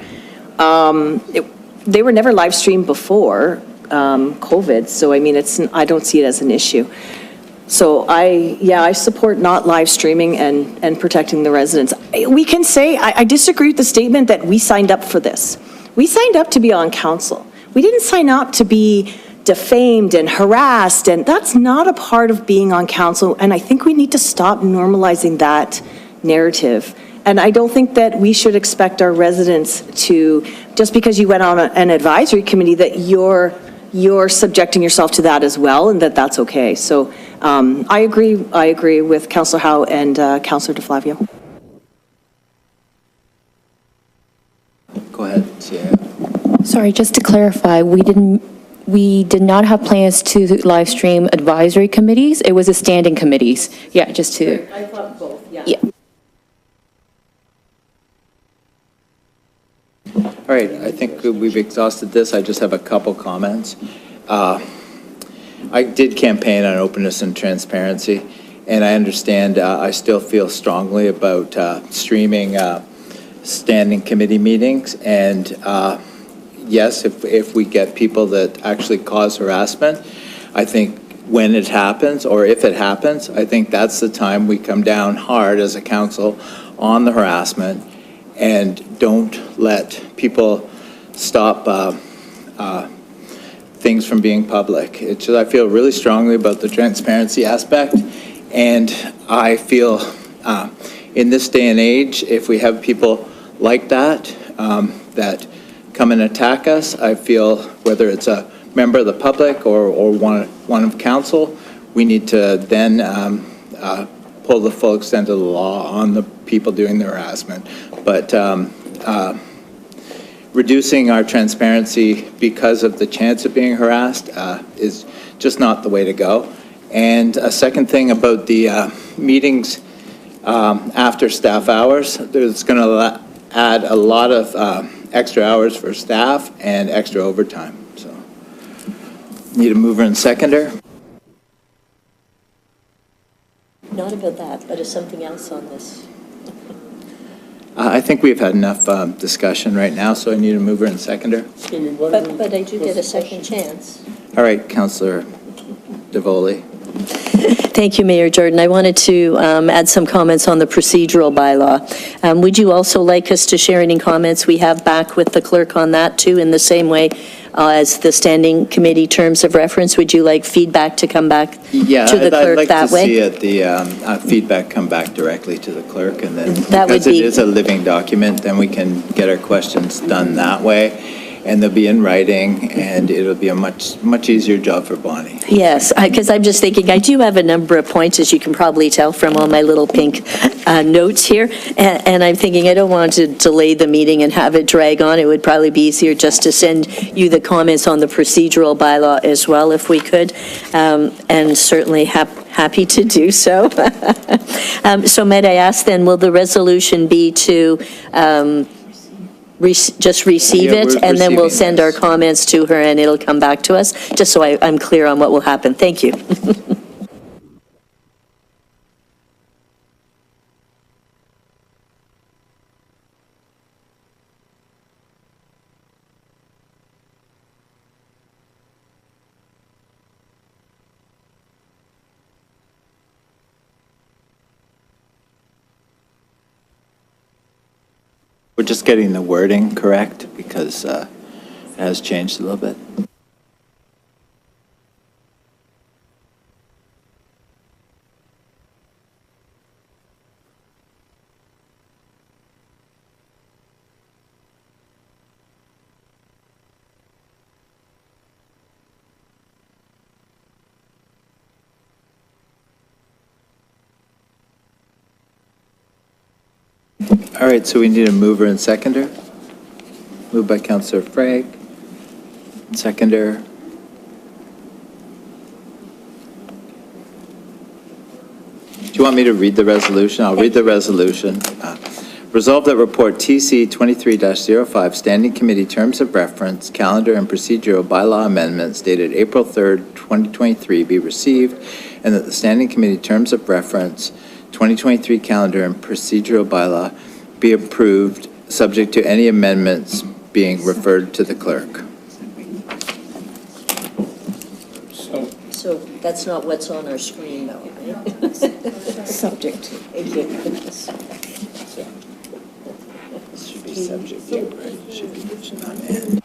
Speaker 4: They were never live streamed before COVID, so I mean, I don't see it as an issue. So I support not live streaming and protecting the residents. We can say, I disagree with the statement that we signed up for this. We signed up to be on council. We didn't sign up to be defamed and harassed, and that's not a part of being on council, and I think we need to stop normalizing that narrative. And I don't think that we should expect our residents to, just because you went on an advisory committee, that you're subjecting yourself to that as well, and that's okay. So I agree with Councillor Howe and Councillor DeFlavio.
Speaker 1: Go ahead, Sierra.
Speaker 11: Sorry, just to clarify, we did not have plans to live stream advisory committees. It was a standing committees. Yeah, just to.
Speaker 4: I thought both, yeah.
Speaker 11: Yeah.
Speaker 1: All right, I think we've exhausted this. I just have a couple comments. I did campaign on openness and transparency, and I understand I still feel strongly about streaming standing committee meetings. And yes, if we get people that actually cause harassment, I think when it happens, or if it happens, I think that's the time we come down hard as a council on the harassment and don't let people stop things from being public. It's just, I feel really strongly about the transparency aspect, and I feel in this day and age, if we have people like that, that come and attack us, I feel whether it's a member of the public or one of council, we need to then pull the full extent of the law on the people doing the harassment. But reducing our transparency because of the chance of being harassed is just not the way to go. And a second thing about the meetings after staff hours, there's going to add a lot of extra hours for staff and extra overtime. So need a mover and seconder.
Speaker 5: Not about that, but is something else on this?
Speaker 1: I think we've had enough discussion right now, so I need a mover and seconder.
Speaker 5: But I do get a second chance.
Speaker 1: All right, Councillor DeVoley.
Speaker 5: Thank you, Mayor Jordan. I wanted to add some comments on the procedural bylaw. Would you also like us to share any comments we have back with the clerk on that too, in the same way as the standing committee terms of reference? Would you like feedback to come back
Speaker 1: Yeah,
Speaker 5: to the
Speaker 1: I'd
Speaker 5: clerk
Speaker 1: like
Speaker 5: that
Speaker 1: to
Speaker 5: way?
Speaker 1: see the feedback come back directly to the clerk, and then,
Speaker 5: That would
Speaker 1: because it
Speaker 5: be-
Speaker 1: is a living document, then we can get our questions done that way, and they'll be in writing, and it'll be a much easier job for Bonnie.
Speaker 5: Yes, because I'm just thinking, I do have a number of points, as you can probably tell from all my little pink notes here, and I'm thinking I don't want to delay the meeting and have it drag on. It would probably be easier just to send you the comments on the procedural bylaw as well, if we could, and certainly happy to do so. So might I ask then, will the resolution be to just receive
Speaker 1: Yeah,
Speaker 5: it,
Speaker 1: we're
Speaker 5: and then we'll
Speaker 1: receiving
Speaker 5: send our
Speaker 1: this.
Speaker 5: comments to her, and it'll come back to us, just so I'm clear on what will happen. Thank you.
Speaker 1: We're just getting the wording correct, because it has changed a little bit. All right, so we need a mover and seconder. Moved by Councillor Frag. Seconder. Do you want me to read the resolution? I'll read the resolution. Resolved that report TC 23-05, Standing Committee Terms of Reference, Calendar and Procedural Bylaw Amendments dated April 3rd, 2023 be received, and that the Standing Committee Terms of Reference 2023 Calendar and Procedural Bylaw be approved, subject to any amendments being referred to the clerk.
Speaker 5: So that's not what's on our screen, though, right?
Speaker 3: Subject to.
Speaker 1: This should be subject to, right? Should be not and.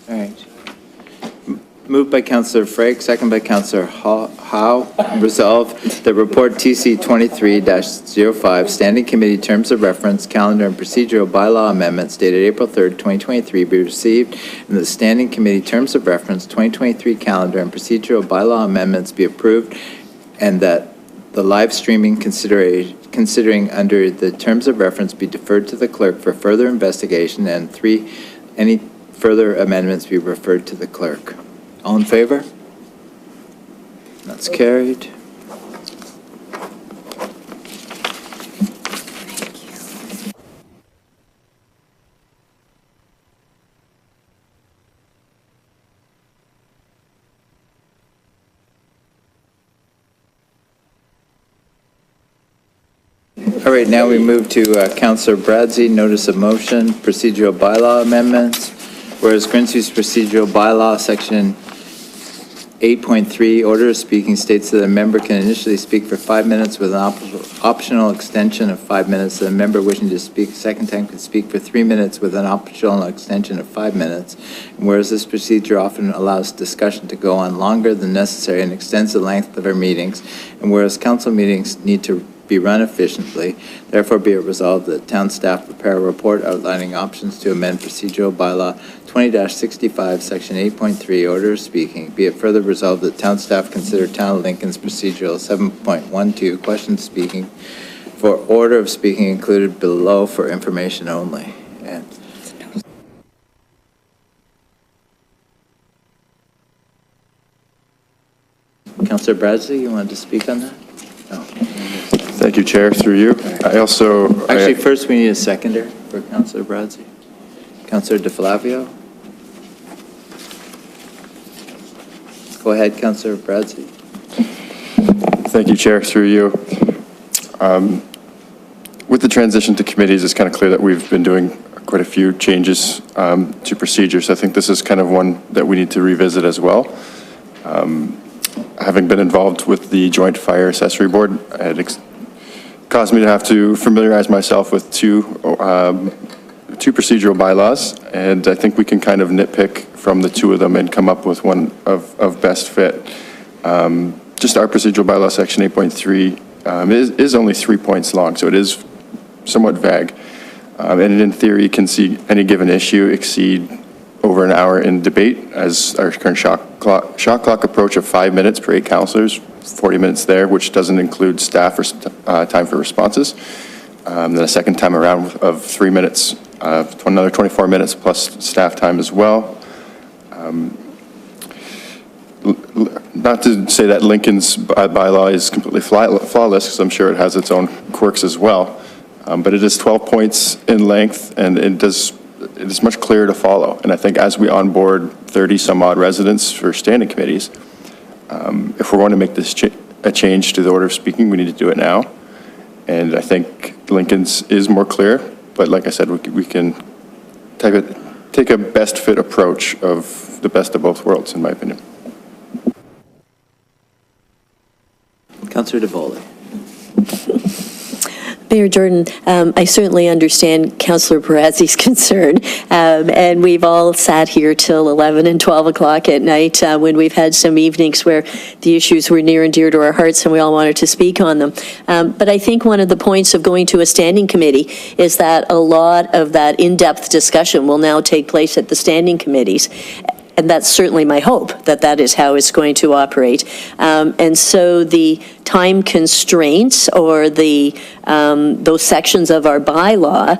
Speaker 1: All right. Moved by Councillor Frake, second by Councillor Howe. Resolve that report TC 23-05, Standing Committee Terms of Reference, Calendar, and Procedural Bylaw Amendments dated April 3rd, 2023 be received, and the Standing Committee Terms of Reference 2023 Calendar and Procedural Bylaw Amendments be approved, and that the live streaming considering under the Terms of Reference be deferred to the clerk for further investigation, and 3, any further amendments be referred to the clerk. All in favor? That's carried. All right, now we move to Councillor Bradzi, notice of motion, procedural bylaw amendments. Whereas Grimsby's procedural bylaw, section 8.3, order of speaking states that a member can initially speak for 5 minutes with an optional extension of 5 minutes. The member wishing to speak a second time can speak for 3 minutes with an optional extension of 5 minutes. And whereas this procedure often allows discussion to go on longer than necessary and extends the length of our meetings, and whereas council meetings need to be run efficiently, therefore be it resolved that town staff prepare a report outlining options to amend procedural bylaw 20-65, section 8.3, order of speaking. Be it further resolved that town staff consider town of Lincoln's procedural 7.12, question speaking for order of speaking included below for information only. And Councillor Bradley, you wanted to speak on that? No.
Speaker 10: Thank you, Chair, through you. I also...
Speaker 1: Actually, first we need a seconder for Councillor Bradzi. Councillor DeFlavio. Go ahead, Councillor Bradzi.
Speaker 10: Thank you, Chair, through you. With the transition to committees, it's kind of clear that we've been doing quite a few changes to procedures. I think this is kind of one that we need to revisit as well. Having been involved with the Joint Fire Accessory Board, it caused me to have to familiarize myself with two procedural bylaws, and I think we can kind of nitpick from the two of them and come up with one of best fit. Just our procedural bylaw, section 8.3, is only 3 points long, so it is somewhat vague. And in theory, can see any given issue exceed over an hour in debate, as our current shot clock approach of 5 minutes per 8 councillors, 40 minutes there, which doesn't include staff or time for responses. Then a second time around of 3 minutes, another 24 minutes plus staff time as well. Not to say that Lincoln's bylaw is completely flawless, because I'm sure it has its own quirks as well. But it is 12 points in length, and it is much clearer to follow. And I think as we onboard 30 some odd residents for standing committees, if we're going to make this a change to the order of speaking, we need to do it now. And I think Lincoln's is more clear, but like I said, we can take a best fit approach of the best of both worlds, in my opinion.
Speaker 1: Councillor DeVoley.
Speaker 5: Mayor Jordan, I certainly understand Councillor Perazzi's concern, and we've all sat here till 11 and 12 o'clock at night when we've had some evenings where the issues were near and dear to our hearts and we all wanted to speak on them. But I think one of the points of going to a standing committee is that a lot of that in-depth discussion will now take place at the standing committees. And that's certainly my hope, that that is how it's going to operate. And so the time constraints or the those sections of our bylaw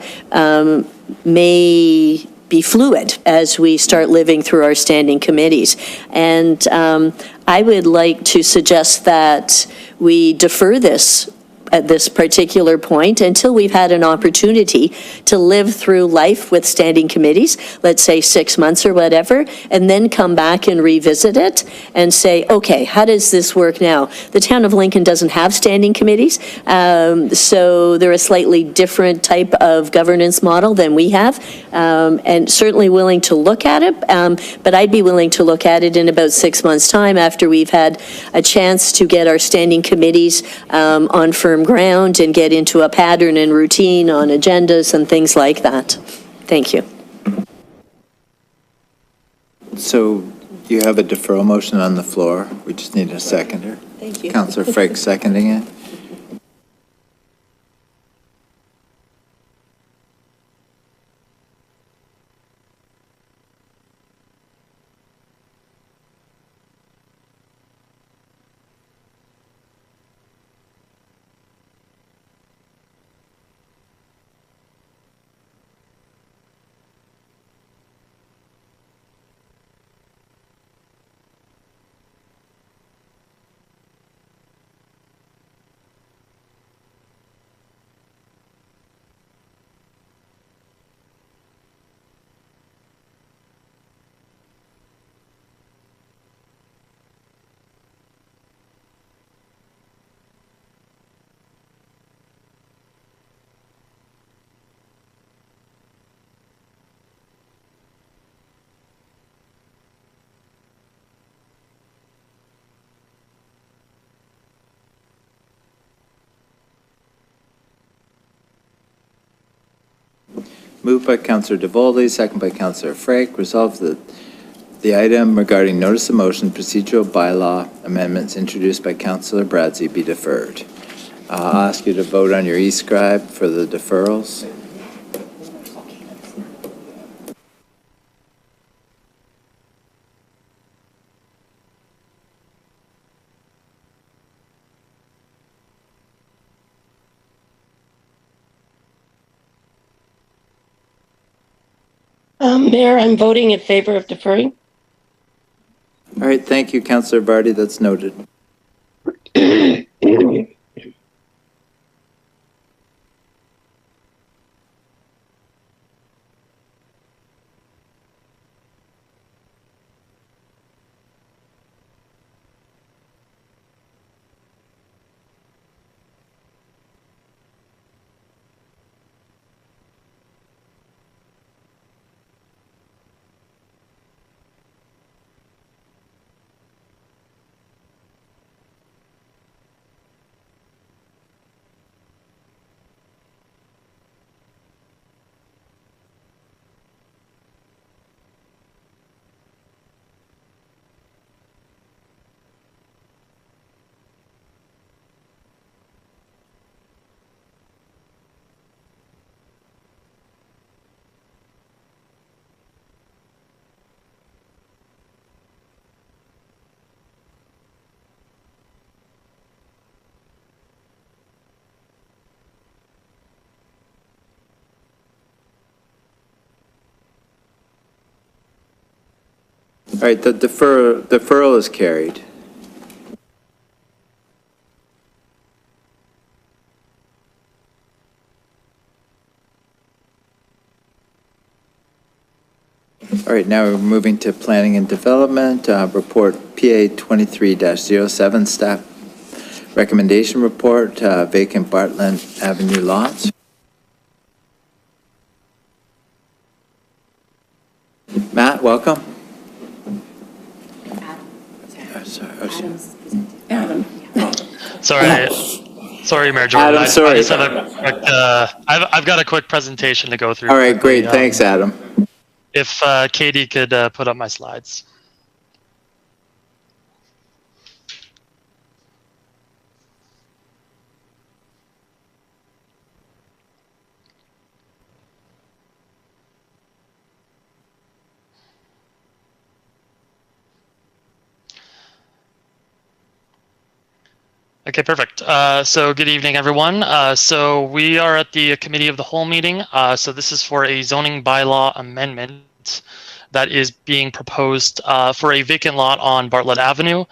Speaker 5: may be fluid as we start living through our standing committees. And I would like to suggest that we defer this at this particular point until we've had an opportunity to live through life with standing committees, let's say 6 months or whatever, and then come back and revisit it and say, okay, how does this work now? The town of Lincoln doesn't have standing committees, so they're a slightly different type of governance model than we have, and certainly willing to look at it, but I'd be willing to look at it in about 6 months' time after we've had a chance to get our standing committees on firm ground and get into a pattern and routine on agendas and things like that. Thank you.
Speaker 1: So you have a deferral motion on the floor. We just need a seconder.
Speaker 5: Thank you.
Speaker 1: Councillor Frakes seconding it. Moved by Councillor DeVoldy, second by Councillor Frake. Resolved that the item regarding notice of motion procedural bylaw amendments introduced by Councillor Bradzi be deferred. I'll ask you to vote on your e-scribe for the deferrals.
Speaker 7: Mayor, I'm voting in favor of deferring.
Speaker 1: All right, thank you, Councillor Vardy. That's noted. All right, the deferral is carried. All right, now we're moving to planning and development, report PA 23-07, staff recommendation report, vacant Bartlett Avenue lots. Matt, welcome.
Speaker 14: Sorry, Mayor Jordan.
Speaker 1: Adam, sorry.
Speaker 14: I just have a quick, I've got a quick presentation to go through.
Speaker 1: All right, great. Thanks, Adam.
Speaker 14: If Katie could put up my slides. Okay, perfect. So good evening, everyone. So we are at the Committee of the Whole meeting. So this is for a zoning bylaw amendment that is being proposed for a vacant lot on Bartlett Avenue.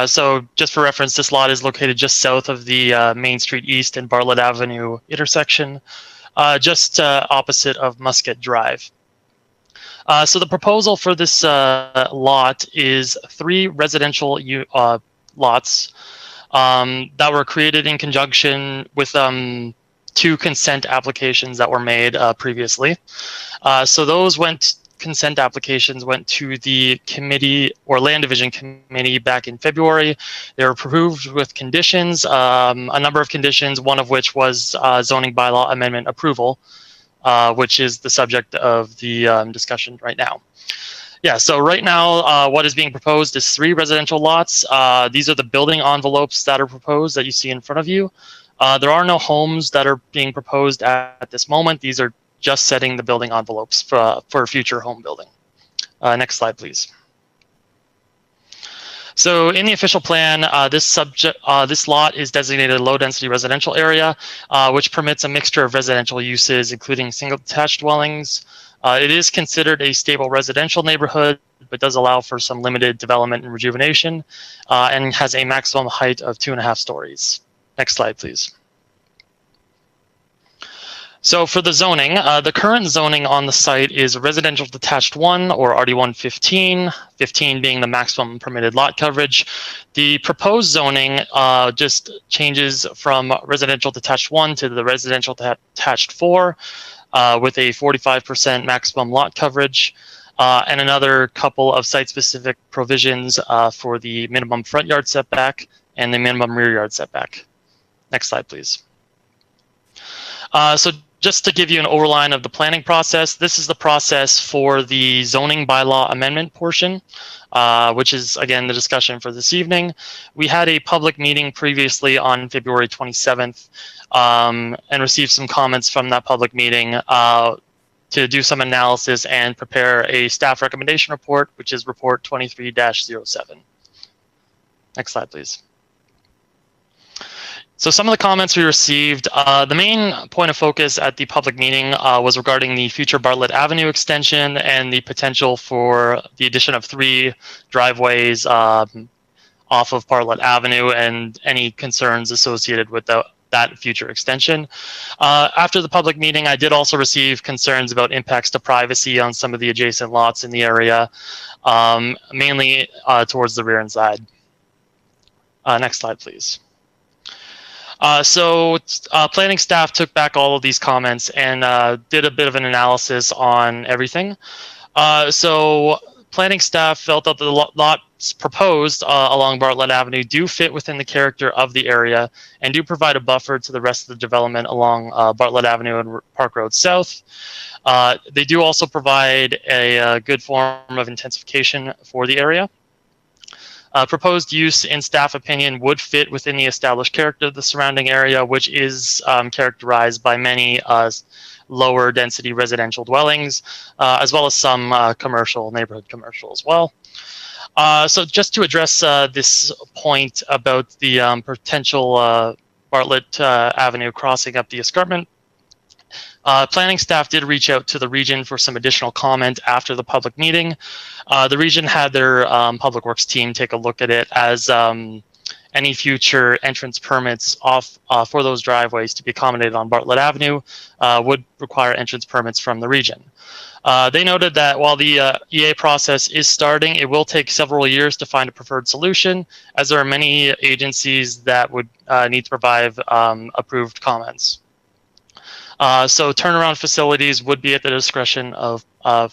Speaker 14: So just for reference, this lot is located just south of the Main Street East and Bartlett Avenue intersection, just opposite of Musket Drive. So the proposal for this lot is 3 residential lots that were created in conjunction with 2 consent applications that were made previously. So those consent applications went to the committee or land division committee back in February. They were approved with conditions, a number of conditions, one of which was zoning bylaw amendment approval, which is the subject of the discussion right now. Yeah, so right now, what is being proposed is 3 residential lots. These are the building envelopes that are proposed that you see in front of you. There are no homes that are being proposed at this moment. These are just setting the building envelopes for future home building. Next slide, please. So in the official plan, this lot is designated a low-density residential area, which permits a mixture of residential uses, including single detached dwellings. It is considered a stable residential neighborhood, but does allow for some limited development and rejuvenation, and has a maximum height of 2.5 stories. Next slide, please. So for the zoning, the current zoning on the site is residential detached 1 or RD1 15, 15 being the maximum permitted lot coverage. The proposed zoning just changes from residential detached 1 to the residential detached 4 with a 45% maximum lot coverage and another couple of site-specific provisions for the minimum front yard setback and the minimum rear yard setback. Next slide, please. So just to give you an overline of the planning process, this is the process for the zoning bylaw amendment portion, which is, again, the discussion for this evening. We had a public meeting previously on February 27th and received some comments from that public meeting to do some analysis and prepare a staff recommendation report, which is report 23-07. Next slide, please. So some of the comments we received, the main point of focus at the public meeting was regarding the future Bartlett Avenue extension and the potential for the addition of 3 driveways off of Bartlett Avenue and any concerns associated with that future extension. After the public meeting, I did also receive concerns about impacts to privacy on some of the adjacent lots in the area, mainly towards the rear and side. Next slide, please. So planning staff took back all of these comments and did a bit of an analysis on everything. So planning staff felt that the lots proposed along Bartlett Avenue do fit within the character of the area and do provide a buffer to the rest of the development along Bartlett Avenue and Park Road South. They do also provide a good form of intensification for the area. Proposed use, in staff opinion, would fit within the established character of the surrounding area, which is characterized by many lower density residential dwellings, as well as some neighborhood commercial as well. So just to address this point about the potential Bartlett Avenue crossing up the escarpment, planning staff did reach out to the region for some additional comment after the public meeting. The region had their public works team take a look at it, as any future entrance permits for those driveways to be accommodated on Bartlett Avenue would require entrance permits from the region. They noted that while the EA process is starting, it will take several years to find a preferred solution, as there are many agencies that would need to provide approved comments. So turnaround facilities would be at the discretion of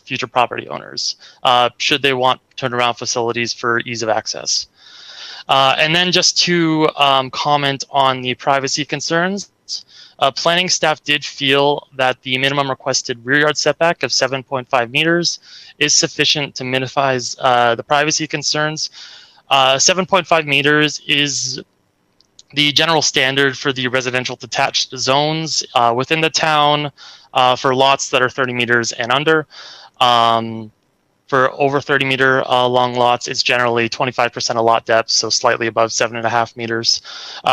Speaker 14: future property owners, should they want turnaround facilities for ease of access. And then just to comment on the privacy concerns, planning staff did feel that the minimum requested rear yard setback of 7.5 meters is sufficient to minimize the privacy concerns. 7.5 meters is the general standard for the residential detached zones within the town for lots that are 30 meters and under. For over 30 meter long lots, it's generally 25% of lot depth, so slightly above 7.5 meters.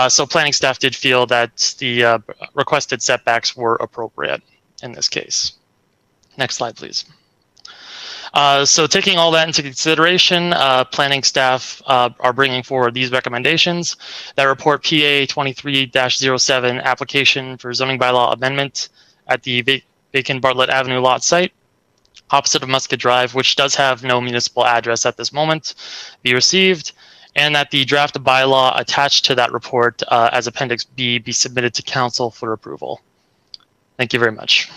Speaker 14: So planning staff did feel that the requested setbacks were appropriate in this case. Next slide, please. So taking all that into consideration, planning staff are bringing forward these recommendations. That report PA 23-07 application for zoning bylaw amendment at the vacant Bartlett Avenue lot site, opposite of Musket Drive, which does have no municipal address at this moment, be received, and that the draft bylaw attached to that report as Appendix B be submitted to council for approval. Thank you very much.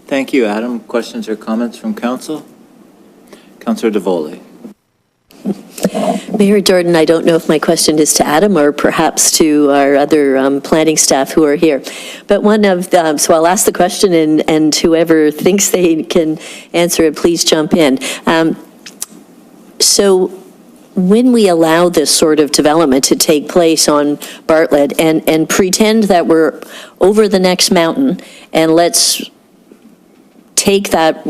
Speaker 1: Thank you, Adam. Questions or comments from council? Councillor DeVoley.
Speaker 5: Mayor Jordan, I don't know if my question is to Adam or perhaps to our other planning staff who are here. But one of the, so I'll ask the question and whoever thinks they can answer it, please jump in. So when we allow this sort of development to take place on Bartlett and pretend that we're over the next mountain, and let's take that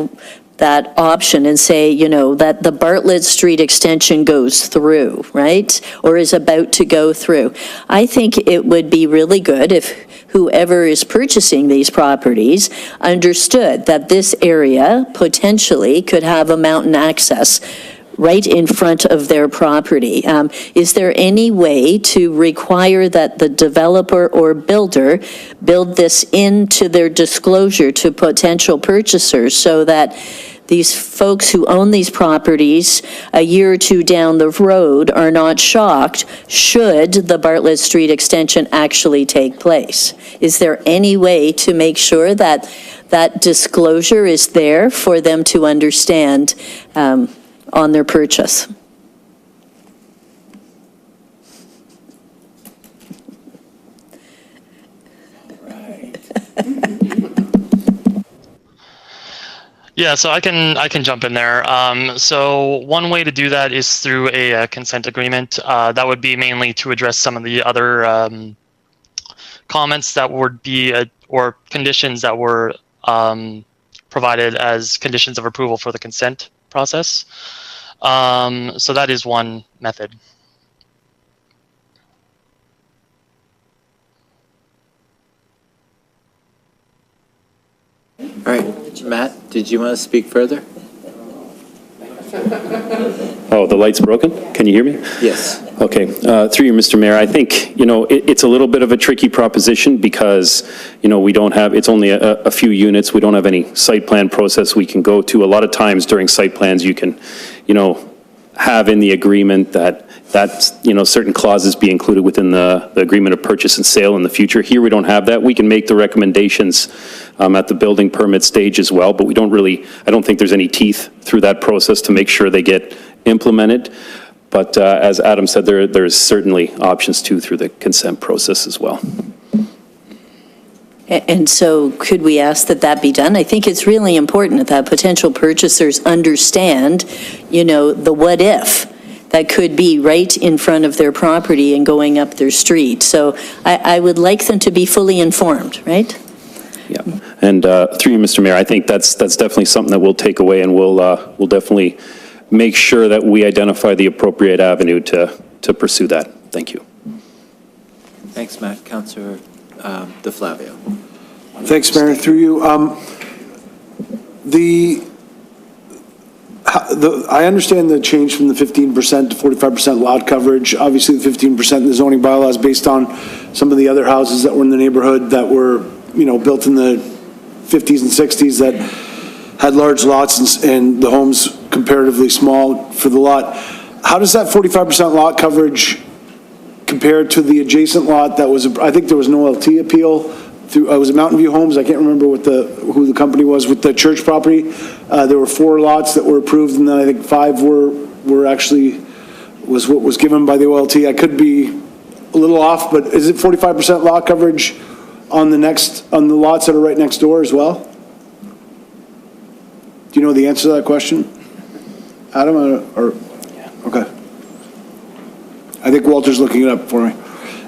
Speaker 5: option and say, you know, that the Bartlett Street extension goes through, right? Or is about to go through. I think it would be really good if whoever is purchasing these properties understood that this area potentially could have a mountain access right in front of their property. Is there any way to require that the developer or builder build this into their disclosure to potential purchasers so that these folks who own these properties a year or two down the road are not shocked should the Bartlett Street extension actually take place? Is there any way to make sure that that disclosure is there for them to understand on their purchase?
Speaker 14: Yeah, so I can jump in there. So one way to do that is through a consent agreement. That would be mainly to address some of the other comments that would be or conditions that were provided as conditions of approval for the consent process. So that is one method.
Speaker 1: All right, Matt, did you want to speak further?
Speaker 15: Oh, the light's broken? Can you hear me?
Speaker 1: Yes.
Speaker 15: Okay, through you, Mr. Mayor, I think, you know, it's a little bit of a tricky proposition because, you know, we don't have, it's only a few units. We don't have any site plan process we can go to. A lot of times during site plans, you can, you know, have in the agreement that, you know, certain clauses be included within the agreement of purchase and sale in the future. Here, we don't have that. We can make the recommendations at the building permit stage as well, but we don't really, I don't think there's any teeth through that process to make sure they get implemented. But as Adam said, there's certainly options too through the consent process as well.
Speaker 5: And so could we ask that that be done? I think it's really important that potential purchasers understand, you know, the what if that could be right in front of their property and going up their street. So I would like them to be fully informed, right?
Speaker 15: Yeah, and through you, Mr. Mayor, I think that's definitely something that we'll take away, and we'll definitely make sure that we identify the appropriate avenue to pursue that. Thank you.
Speaker 1: Thanks, Matt. Councillor DeFlavio.
Speaker 6: Thanks, Mayor. Through you. I understand the change from the 15% to 45% lot coverage. Obviously, the 15% in the zoning bylaws based on some of the other houses that were in the neighborhood that were, you know, built in the 50s and 60s that had large lots and the homes comparatively small for the lot. How does that 45% lot coverage compare to the adjacent lot that was, I think there was an OLT appeal through, was it Mountain View Homes? I can't remember who the company was with the church property. There were 4 lots that were approved, and then I think 5 were actually, was what was given by the OLT. I could be a little off, but is it 45% lot coverage on the lots that are right next door as well? Do you know the answer to that question, Adam, or okay. I think Walter's looking it up for me.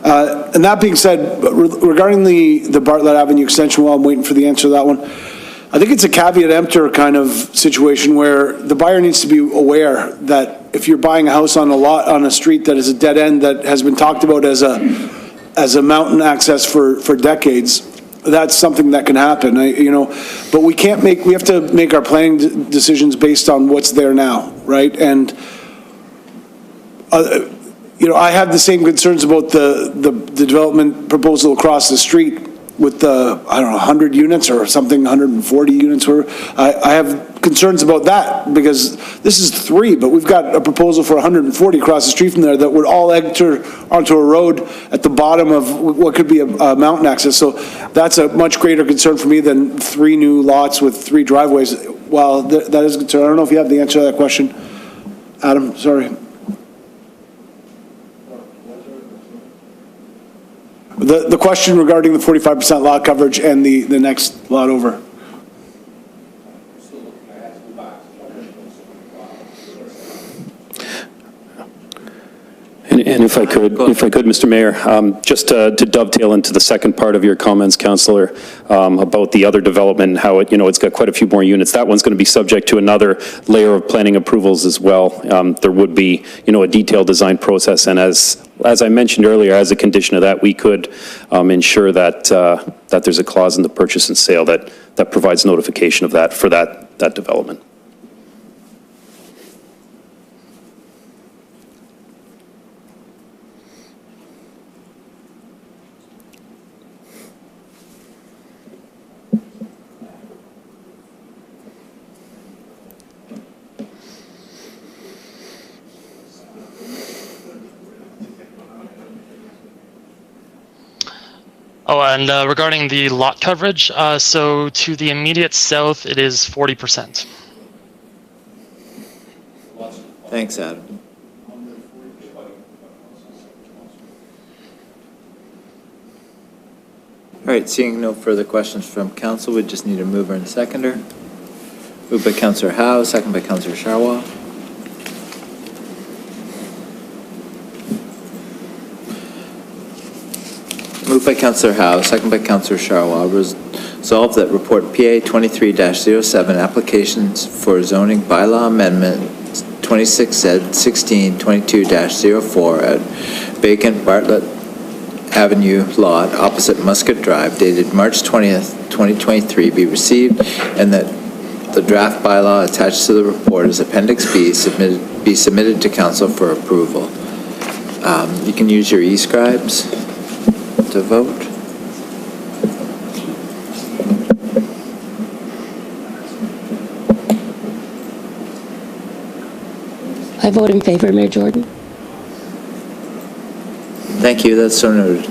Speaker 6: And that being said, regarding the Bartlett Avenue extension, while I'm waiting for the answer to that one, I think it's a caveat emptor kind of situation where the buyer needs to be aware that if you're buying a house on a lot, on a street that is a dead end that has been talked about as a mountain access for decades, that's something that can happen, you know, but we have to make our planning decisions based on what's there now, right? And, you know, I have the same concerns about the development proposal across the street with the, I don't know, 100 units or something, 140 units. I have concerns about that because this is 3, but we've got a proposal for 140 across the street from there that would all enter onto a road at the bottom of what could be a mountain access. So that's a much greater concern for me than 3 new lots with 3 driveways. Well, that is a concern. I don't know if you have the answer to that question. Adam, sorry. The question regarding the 45% lot coverage and the next lot over.
Speaker 15: And if I could, Mr. Mayor, just to dovetail into the second part of your comments, Councillor, about the other development and how it's got quite a few more units. That one's going to be subject to another layer of planning approvals as well. There would be, a detailed design process, and as I mentioned earlier, as a condition of that, we could ensure that that there's a clause in the purchase and sale that provides notification of that for that development.
Speaker 14: Oh, and regarding the lot coverage, so to the immediate south, it is 40%.
Speaker 1: Thanks, Adam. All right, seeing no further questions from council, we just need a mover and seconder. Moved by Councillor Howe, second by Councillor Sharwal. Moved by Councillor Howe, second by Councillor Sharwal. Resolved that report PA 23-07 applications for zoning bylaw amendment 26Z 1622-04 at vacant Bartlett Avenue lot opposite Musket Drive dated March 20th, 2023 be received, and that the draft bylaw attached to the report as Appendix B be submitted to council for approval. You can use your e-scribes to vote.
Speaker 7: I vote in favor, Mayor Jordan.
Speaker 1: Thank you, that's so noted.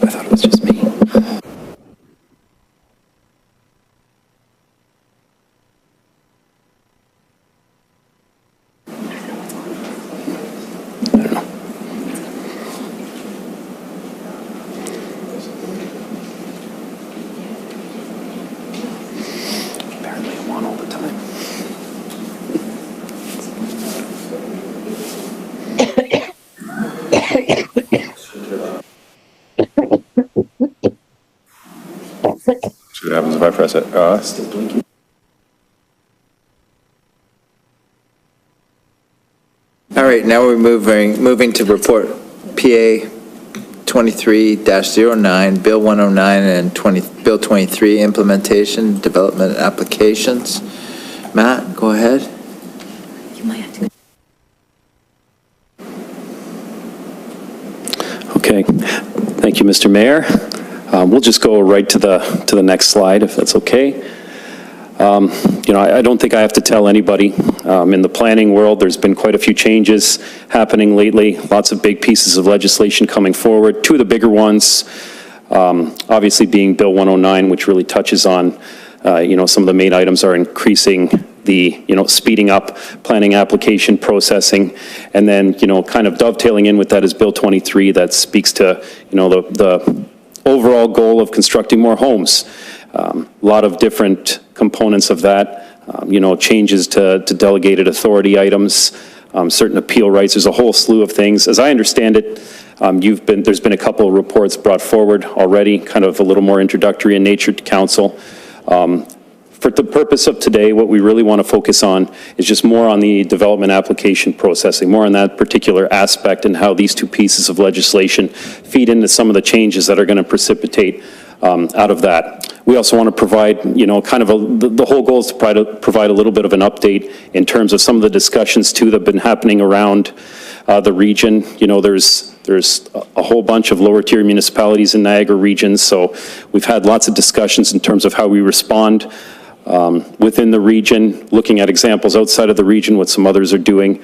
Speaker 15: I thought it was just me. Apparently I'm on all the time.
Speaker 10: See what happens if I press it.
Speaker 1: All right, now we're moving to report PA 23-09, Bill 109 and Bill 23 implementation development applications. Matt, go ahead.
Speaker 2: You might have to go.
Speaker 15: Okay, thank you, Mr. Mayor. We'll just go right to the next slide, if that's okay. I don't think I have to tell anybody. In the planning world, there's been quite a few changes happening lately, lots of big pieces of legislation coming forward. Two of the bigger ones, obviously being Bill 109, which really touches on, some of the main items are increasing the, speeding up planning application processing. And then, kind of dovetailing in with that is Bill 23 that speaks to, the overall goal of constructing more homes. A lot of different components of that, changes to delegated authority items, certain appeal rights. There's a whole slew of things. As I understand it, there's been a couple of reports brought forward already, kind of a little more introductory in nature to council. For the purpose of today, what we really want to focus on is just more on the development application processing, more on that particular aspect and how these two pieces of legislation feed into some of the changes that are going to precipitate out of that. We also want to provide, kind of the whole goal is to provide a little bit of an update in terms of some of the discussions too that have been happening around the region. There's a whole bunch of lower tier municipalities in Niagara region, so we've had lots of discussions in terms of how we respond within the region, looking at examples outside of the region, what some others are doing.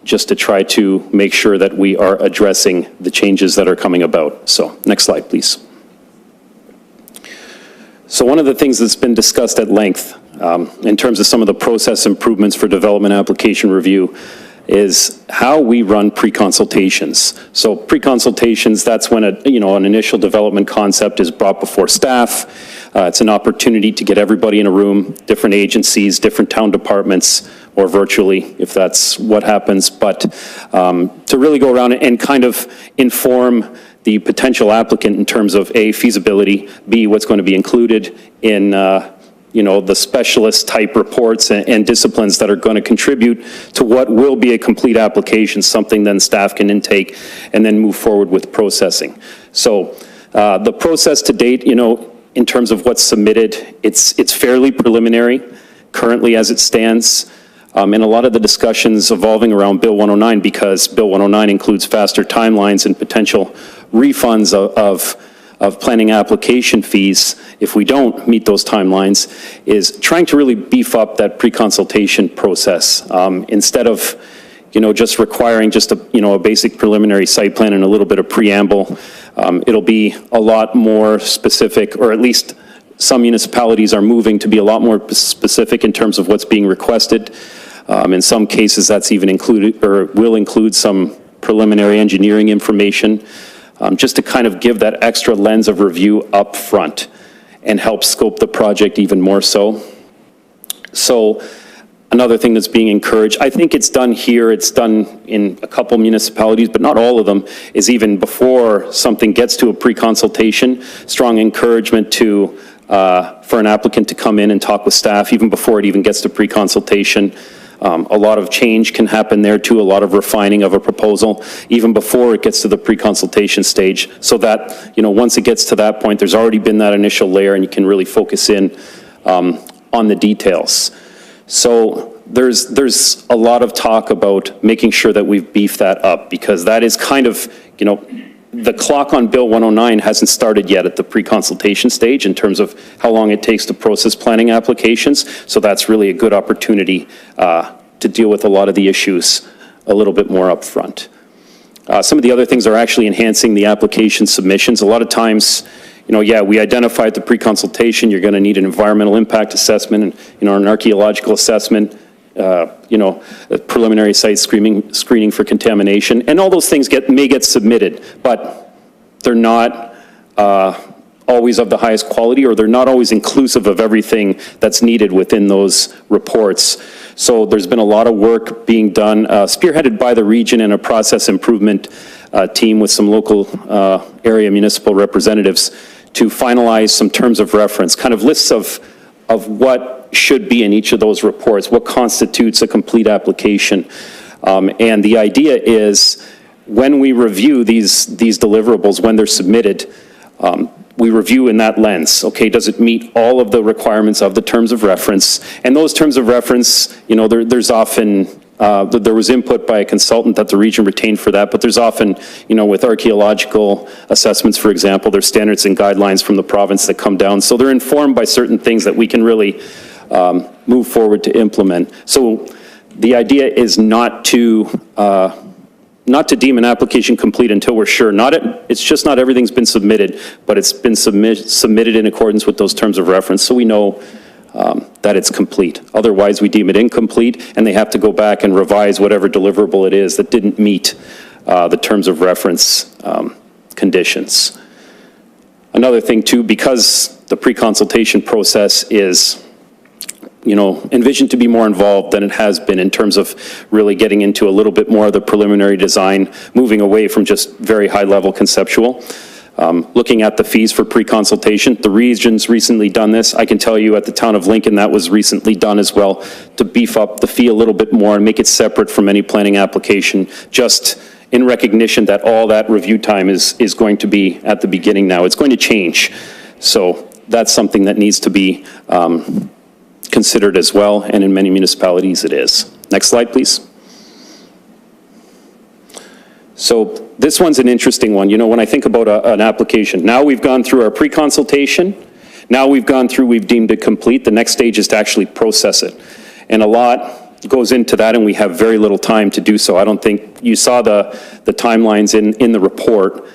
Speaker 15: just to try to make sure that we are addressing the changes that are coming about. So, next slide, please. So one of the things that's been discussed at length in terms of some of the process improvements for development application review is how we run pre-consultations. So pre-consultations, that's when an initial development concept is brought before staff. It's an opportunity to get everybody in a room, different agencies, different town departments, or virtually, if that's what happens, but to really go around and kind of inform the potential applicant in terms of A, feasibility, B, what's going to be included in the specialist type reports and disciplines that are going to contribute to what will be a complete application, something then staff can intake and then move forward with processing. So the process to date, in terms of what's submitted, it's fairly preliminary currently as it stands. And a lot of the discussions evolving around Bill 109, because Bill 109 includes faster timelines and potential refunds of planning application fees if we don't meet those timelines, is trying to really beef up that pre-consultation process. Instead of, just requiring just a basic preliminary site plan and a little bit of preamble, it'll be a lot more specific, or at least some municipalities are moving to be a lot more specific in terms of what's being requested. In some cases, that's even included, or will include, some preliminary engineering information, just to kind of give that extra lens of review up front and help scope the project even more so. So another thing that's being encouraged, I think it's done here, it's done in a couple municipalities, but not all of them, is even before something gets to a pre-consultation, strong encouragement to for an applicant to come in and talk with staff even before it even gets to pre-consultation. A lot of change can happen there too, a lot of refining of a proposal, even before it gets to the pre-consultation stage, so that, once it gets to that point, there's already been that initial layer and you can really focus in on the details. So there's a lot of talk about making sure that we've beefed that up, because that is kind of, the clock on Bill 109 hasn't started yet at the pre-consultation stage in terms of how long it takes to process planning applications. So that's really a good opportunity to deal with a lot of the issues a little bit more upfront. Some of the other things are actually enhancing the application submissions. A lot of times, we identify at the pre-consultation, you're going to need an environmental impact assessment and, an archaeological assessment, a preliminary site screening for contamination, and all those things may get submitted, but they're not always of the highest quality, or they're not always inclusive of everything that's needed within those reports. So there's been a lot of work being done, spearheaded by the region and a process improvement team with some local area municipal representatives, to finalize some terms of reference, kind of lists of what should be in each of those reports, what constitutes a complete application. And the idea is, when we review these deliverables, when they're submitted, we review in that lens. Okay, does it meet all of the requirements of the terms of reference? And those terms of reference, there's often, there was input by a consultant that the region retained for that, but there's often, with archaeological assessments, for example, there's standards and guidelines from the province that come down. So they're informed by certain things that we can really move forward to implement. So the idea is not to deem an application complete until we're sure. It's just not everything's been submitted, but it's been submitted in accordance with those terms of reference, so we know that it's complete. Otherwise, we deem it incomplete, and they have to go back and revise whatever deliverable it is that didn't meet the terms of reference conditions. Another thing too, because the pre-consultation process is envisioned to be more involved than it has been in terms of really getting into a little bit more of the preliminary design, moving away from just very high-level conceptual. Looking at the fees for pre-consultation, the region's recently done this. I can tell you at the town of Lincoln, that was recently done as well, to beef up the fee a little bit more and make it separate from any planning application, just in recognition that all that review time is going to be at the beginning now. It's going to change. So that's something that needs to be considered as well, and in many municipalities it is. Next slide, please. So this one's an interesting one. When I think about an application, now we've gone through our pre-consultation, now we've deemed it complete. The next stage is to actually process it. And a lot goes into that, and we have very little time to do so. I don't think, you saw the timelines in the report.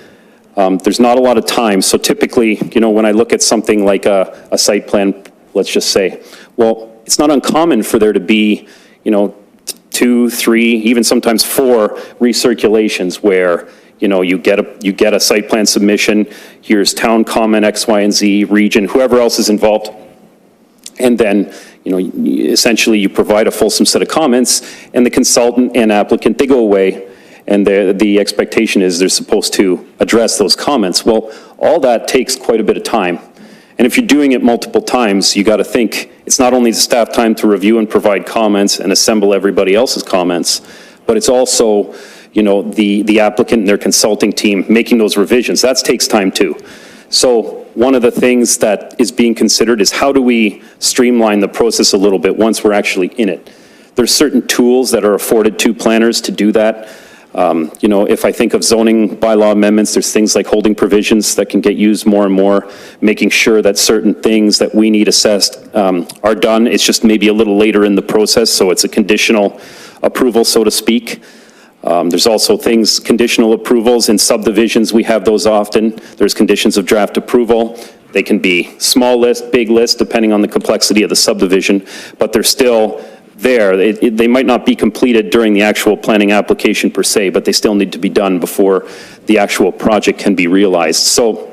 Speaker 15: There's not a lot of time, so typically, when I look at something like a site plan, let's just say, well, it's not uncommon for there to be, 2, 3, even sometimes 4 recirculations where, you get a site plan submission, here's town comment, X, Y, and Z, region, whoever else is involved, and then, essentially you provide a fulsome set of comments, and the consultant and applicant, they go away, and the expectation is they're supposed to address those comments. Well, all that takes quite a bit of time. And if you're doing it multiple times, you got to think it's not only the staff time to review and provide comments and assemble everybody else's comments, but it's also, the applicant and their consulting team making those revisions. That takes time too. So one of the things that is being considered is how do we streamline the process a little bit once we're actually in it? There's certain tools that are afforded to planners to do that. If I think of zoning bylaw amendments, there's things like holding provisions that can get used more and more, making sure that certain things that we need assessed are done. It's just maybe a little later in the process, so it's a conditional approval, so to speak. There's also things, conditional approvals in subdivisions, we have those often. There's conditions of draft approval. They can be small list, big list, depending on the complexity of the subdivision, but they're still there. They might not be completed during the actual planning application per se, but they still need to be done before the actual project can be realized. So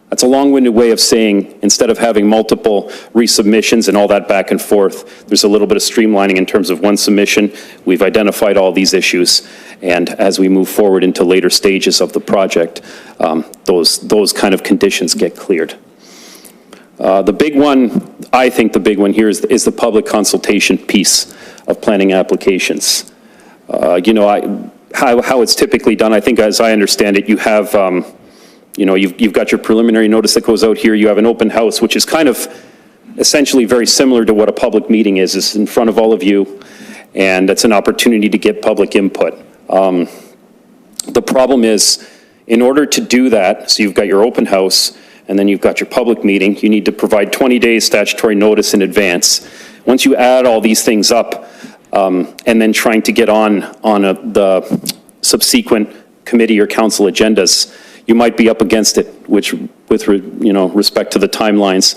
Speaker 15: that's a long-winded way of saying, instead of having multiple resubmissions and all that back and forth, there's a little bit of streamlining in terms of one submission. We've identified all these issues, and as we move forward into later stages of the project, those kind of conditions get cleared. The big one, I think the big one here is the public consultation piece of planning applications. How it's typically done, I think as I understand it, you have, you've got your preliminary notice that goes out here, you have an open house, which is kind of essentially very similar to what a public meeting is. It's in front of all of you, and it's an opportunity to get public input. The problem is, in order to do that, so you've got your open house, and then you've got your public meeting, you need to provide 20 days statutory notice in advance. Once you add all these things up, and then trying to get on the subsequent committee or council agendas, you might be up against it, which with respect to the timelines.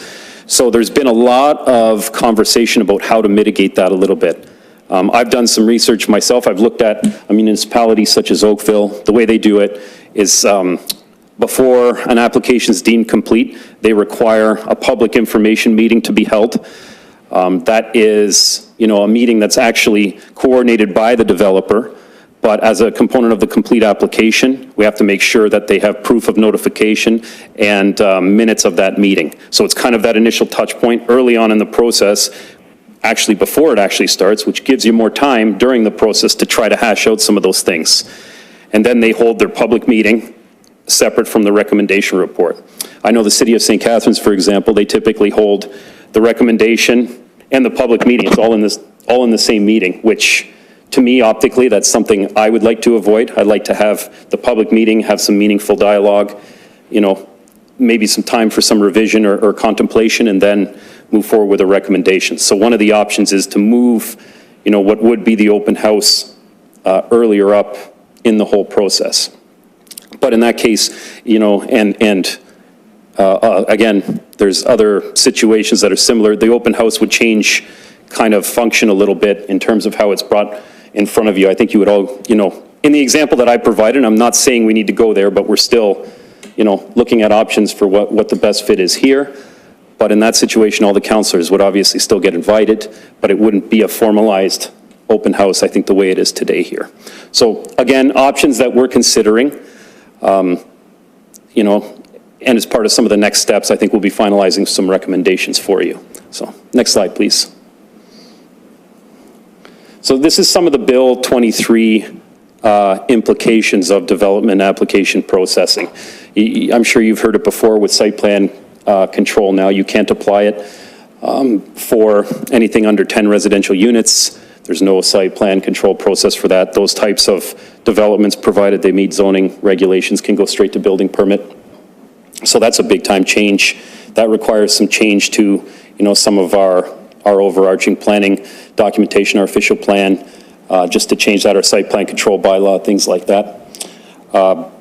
Speaker 15: So there's been a lot of conversation about how to mitigate that a little bit. I've done some research myself. I've looked at a municipality such as Oakville. The way they do it is before an application is deemed complete, they require a public information meeting to be held. That is, a meeting that's actually coordinated by the developer, but as a component of the complete application, we have to make sure that they have proof of notification and minutes of that meeting. So it's kind of that initial touch point early on in the process, actually before it actually starts, which gives you more time during the process to try to hash out some of those things. And then they hold their public meeting separate from the recommendation report. I know the city of St. Catharines, for example, they typically hold the recommendation and the public meeting. It's all in the same meeting, which to me, optically, that's something I would like to avoid. I'd like to have the public meeting, have some meaningful dialogue, maybe some time for some revision or contemplation, and then move forward with a recommendation. So one of the options is to move, what would be the open house earlier up in the whole process. But in that case, again, there's other situations that are similar. The open house would change kind of function a little bit in terms of how it's brought in front of you. I think you would all, in the example that I provided, I'm not saying we need to go there, but we're still, looking at options for what the best fit is here. But in that situation, all the councillors would obviously still get invited, but it wouldn't be a formalized open house, I think, the way it is today here. So again, options that we're considering, and as part of some of the next steps, I think we'll be finalizing some recommendations for you. So next slide, please. So this is some of the Bill 23 implications of development application processing. I'm sure you've heard it before with site plan control now. You can't apply it for anything under 10 residential units. There's no site plan control process for that. Those types of developments, provided they meet zoning regulations, can go straight to building permit. So that's a big time change. That requires some change to, some of our our overarching planning documentation, our official plan, just to change that, our site plan control bylaw, things like that.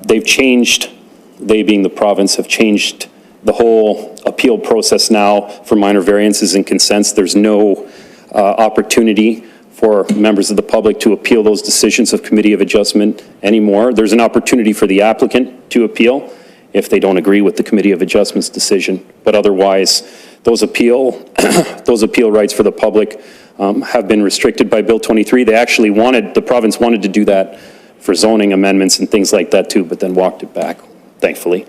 Speaker 15: They've changed, they being the province, have changed the whole appeal process now for minor variances and consents. There's no opportunity for members of the public to appeal those decisions of Committee of Adjustment anymore. There's an opportunity for the applicant to appeal if they don't agree with the Committee of Adjustment's decision, but otherwise, those appeal rights for the public have been restricted by Bill 23. They actually the province wanted to do that for zoning amendments and things like that too, but then walked it back, thankfully.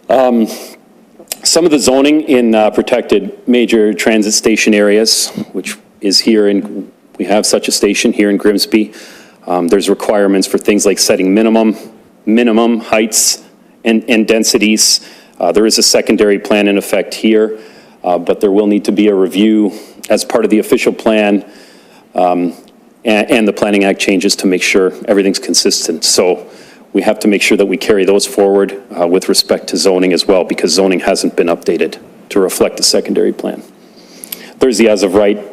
Speaker 15: Some of the zoning in protected major transit station areas, which is here we have such a station here in Grimsby. There's requirements for things like setting minimum heights and densities. There is a secondary plan in effect here, but there will need to be a review as part of the official plan and the Planning Act changes to make sure everything's consistent. So we have to make sure that we carry those forward with respect to zoning as well, because zoning hasn't been updated to reflect the secondary plan. There's the as of right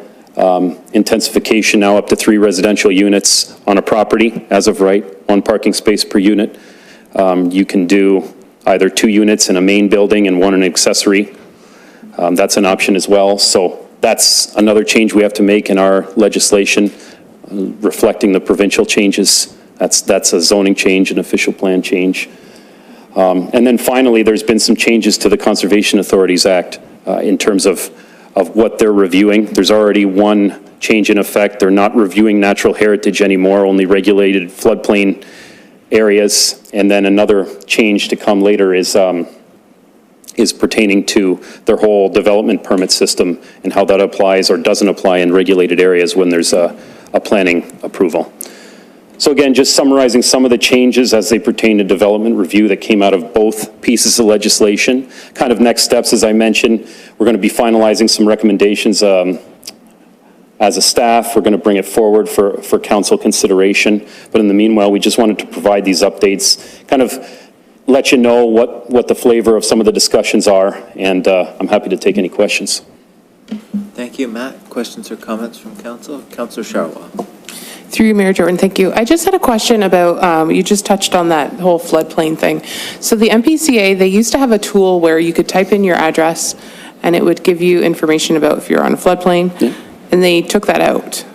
Speaker 15: intensification now up to 3 residential units on a property as of right, 1 parking space per unit. You can do either 2 units in a main building and 1 in an accessory. That's an option as well. So that's another change we have to make in our legislation, reflecting the provincial changes. That's a zoning change, an official plan change. And then finally, there's been some changes to the Conservation Authorities Act in terms of what they're reviewing. There's already 1 change in effect. They're not reviewing natural heritage anymore, only regulated floodplain areas. And then another change to come later is pertaining to their whole development permit system and how that applies or doesn't apply in regulated areas when there's a planning approval. So again, just summarizing some of the changes as they pertain to development review that came out of both pieces of legislation. Kind of next steps, as I mentioned, we're going to be finalizing some recommendations as a staff. We're going to bring it forward for council consideration. But in the meanwhile, we just wanted to provide these updates, kind of let you know what the flavor of some of the discussions are, and I'm happy to take any questions.
Speaker 1: Thank you, Matt. Questions or comments from council? Councillor Sharwa.
Speaker 13: Through you, Mayor Jordan, thank you. I just had a question about, you just touched on that whole floodplain thing. So the MPCA, they used to have a tool where you could type in your address and it would give you information about if you're on a floodplain. Yeah. And they took that out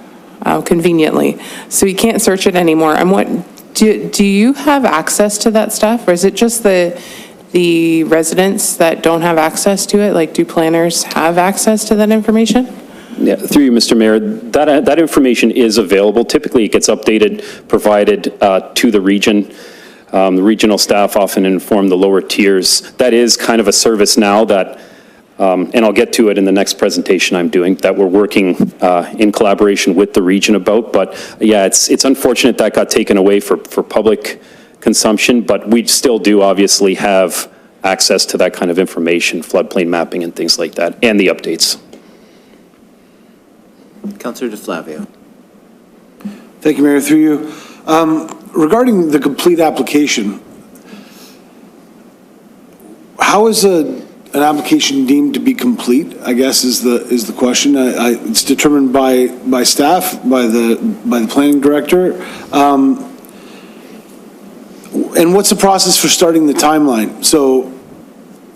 Speaker 13: conveniently. So you can't search it anymore. And do you have access to that stuff, or is it just the residents that don't have access to it? Like, do planners have access to that information?
Speaker 15: Yeah, through you, Mr. Mayor, that information is available. Typically, it gets updated, provided to the region. The regional staff often inform the lower tiers. That is kind of a service now that, and I'll get to it in the next presentation I'm doing, that we're working in collaboration with the region about. But yeah, it's unfortunate that got taken away for public consumption, but we still do obviously have access to that kind of information, floodplain mapping and things like that, and the updates.
Speaker 1: Councillor DeFlavio.
Speaker 6: Thank you, Mayor. Through you. Regarding the complete application, how is an application deemed to be complete, I guess is the question. It's determined by staff, by the planning director. And what's the process for starting the timeline? So,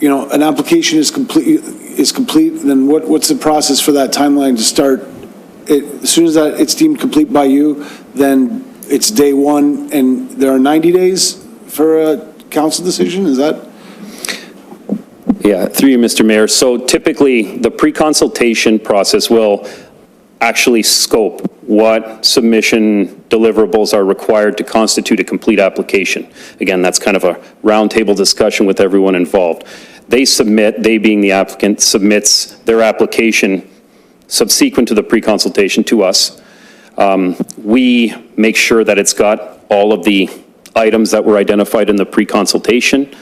Speaker 6: an application is complete, then what's the process for that timeline to start? As soon as it's deemed complete by you, then it's day 1, and there are 90 days for a council decision, is that?
Speaker 15: Yeah, through you, Mr. Mayor. So typically, the pre-consultation process will actually scope what submission deliverables are required to constitute a complete application. Again, that's kind of a roundtable discussion with everyone involved. They being the applicant, submits their application subsequent to the pre-consultation to us. We make sure that it's got all of the items that were identified in the pre-consultation.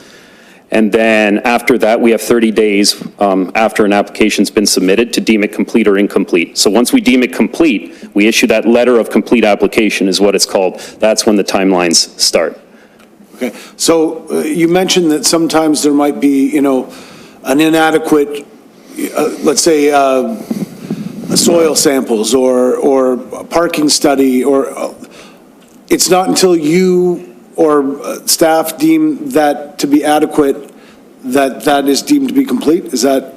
Speaker 15: And then after that, we have 30 days after an application's been submitted to deem it complete or incomplete. So once we deem it complete, we issue that letter of complete application is what it's called. That's when the timelines start.
Speaker 6: Okay, so you mentioned that sometimes there might be, an inadequate, let's say, soil samples or a parking study, or it's not until you or staff deem that to be adequate that that is deemed to be complete? Is that?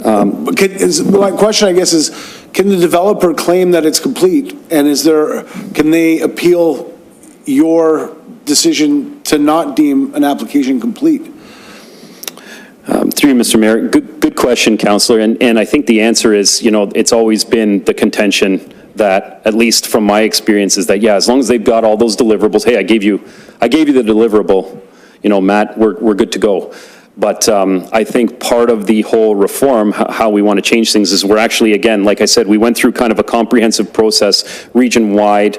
Speaker 6: My question, I guess, is can the developer claim that it's complete? And can they appeal your decision to not deem an application complete?
Speaker 15: Through you, Mr. Mayor, good question, Councillor, and I think the answer is, it's always been the contention that, at least from my experience, is that, yeah, as long as they've got all those deliverables, hey, I gave you the deliverable, Matt, we're good to go. But I think part of the whole reform, how we want to change things, is we're actually, again, like I said, we went through kind of a comprehensive process, region-wide,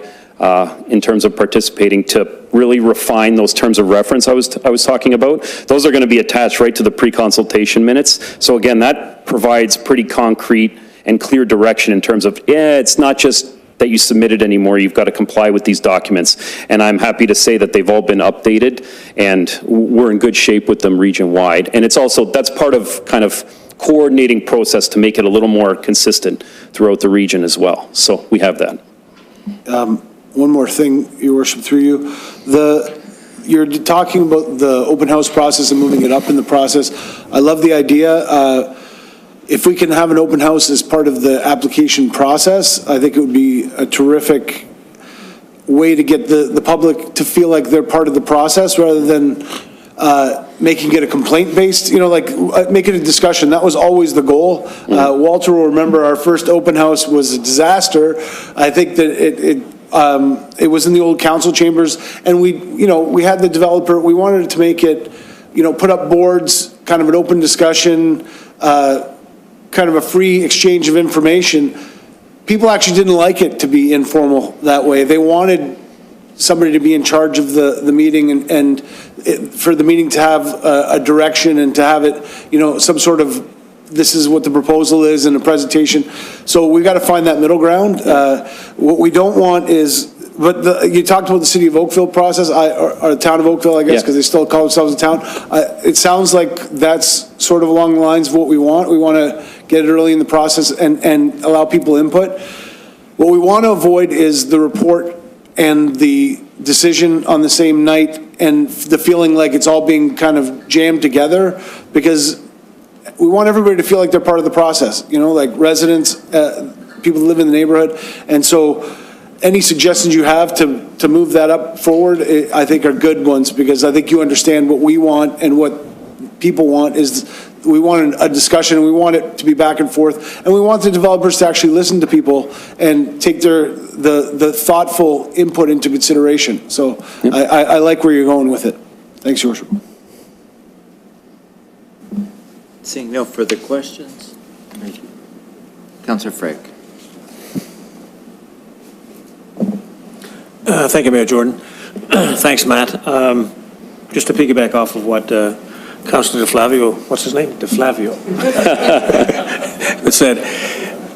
Speaker 15: in terms of participating to really refine those terms of reference I was talking about. Those are going to be attached right to the pre-consultation minutes. So again, that provides pretty concrete and clear direction in terms of, it's not just that you submitted anymore, you've got to comply with these documents. And I'm happy to say that they've all been updated and we're in good shape with them region-wide. And it's also, that's part of kind of coordinating process to make it a little more consistent throughout the region as well. So we have that.
Speaker 6: One more thing, Your Worship, through you. You're talking about the open house process and moving it up in the process. I love the idea. If we can have an open house as part of the application process, I think it would be a terrific way to get the public to feel like they're part of the process rather than making it a complaint-based, make it a discussion. That was always the goal. Walter will remember our first open house was a disaster. I think that it was in the old council chambers, and we had the developer, we wanted to make it, put up boards, kind of an open discussion, kind of a free exchange of information. People actually didn't like it to be informal that way. They wanted somebody to be in charge of the meeting and for the meeting to have a direction and to have it, some sort of, this is what the proposal is in a presentation. So we've got to find that middle ground. What we don't want is, you talked about the City of Oakville process, or the Town of Oakville, I guess, because they still call themselves a town. It sounds like that's sort of along the lines of what we want. We want to get it early in the process and allow people input. What we want to avoid is the report and the decision on the same night and the feeling like it's all being kind of jammed together, because we want everybody to feel like they're part of the process, like residents, people who live in the neighborhood. And so any suggestions you have to move that up forward, I think are good ones, because I think you understand what we want and what people want is we want a discussion, and we want it to be back and forth, and we want the developers to actually listen to people and take the thoughtful input into consideration. So I like where you're going with it. Thanks, Your Worship.
Speaker 1: Seeing no further questions, Councillor Frick.
Speaker 8: Thank you, Mayor Jordan. Thanks, Matt. Just to piggyback off of what Councillor DeFlavio, what's his name? DeFlavio, said,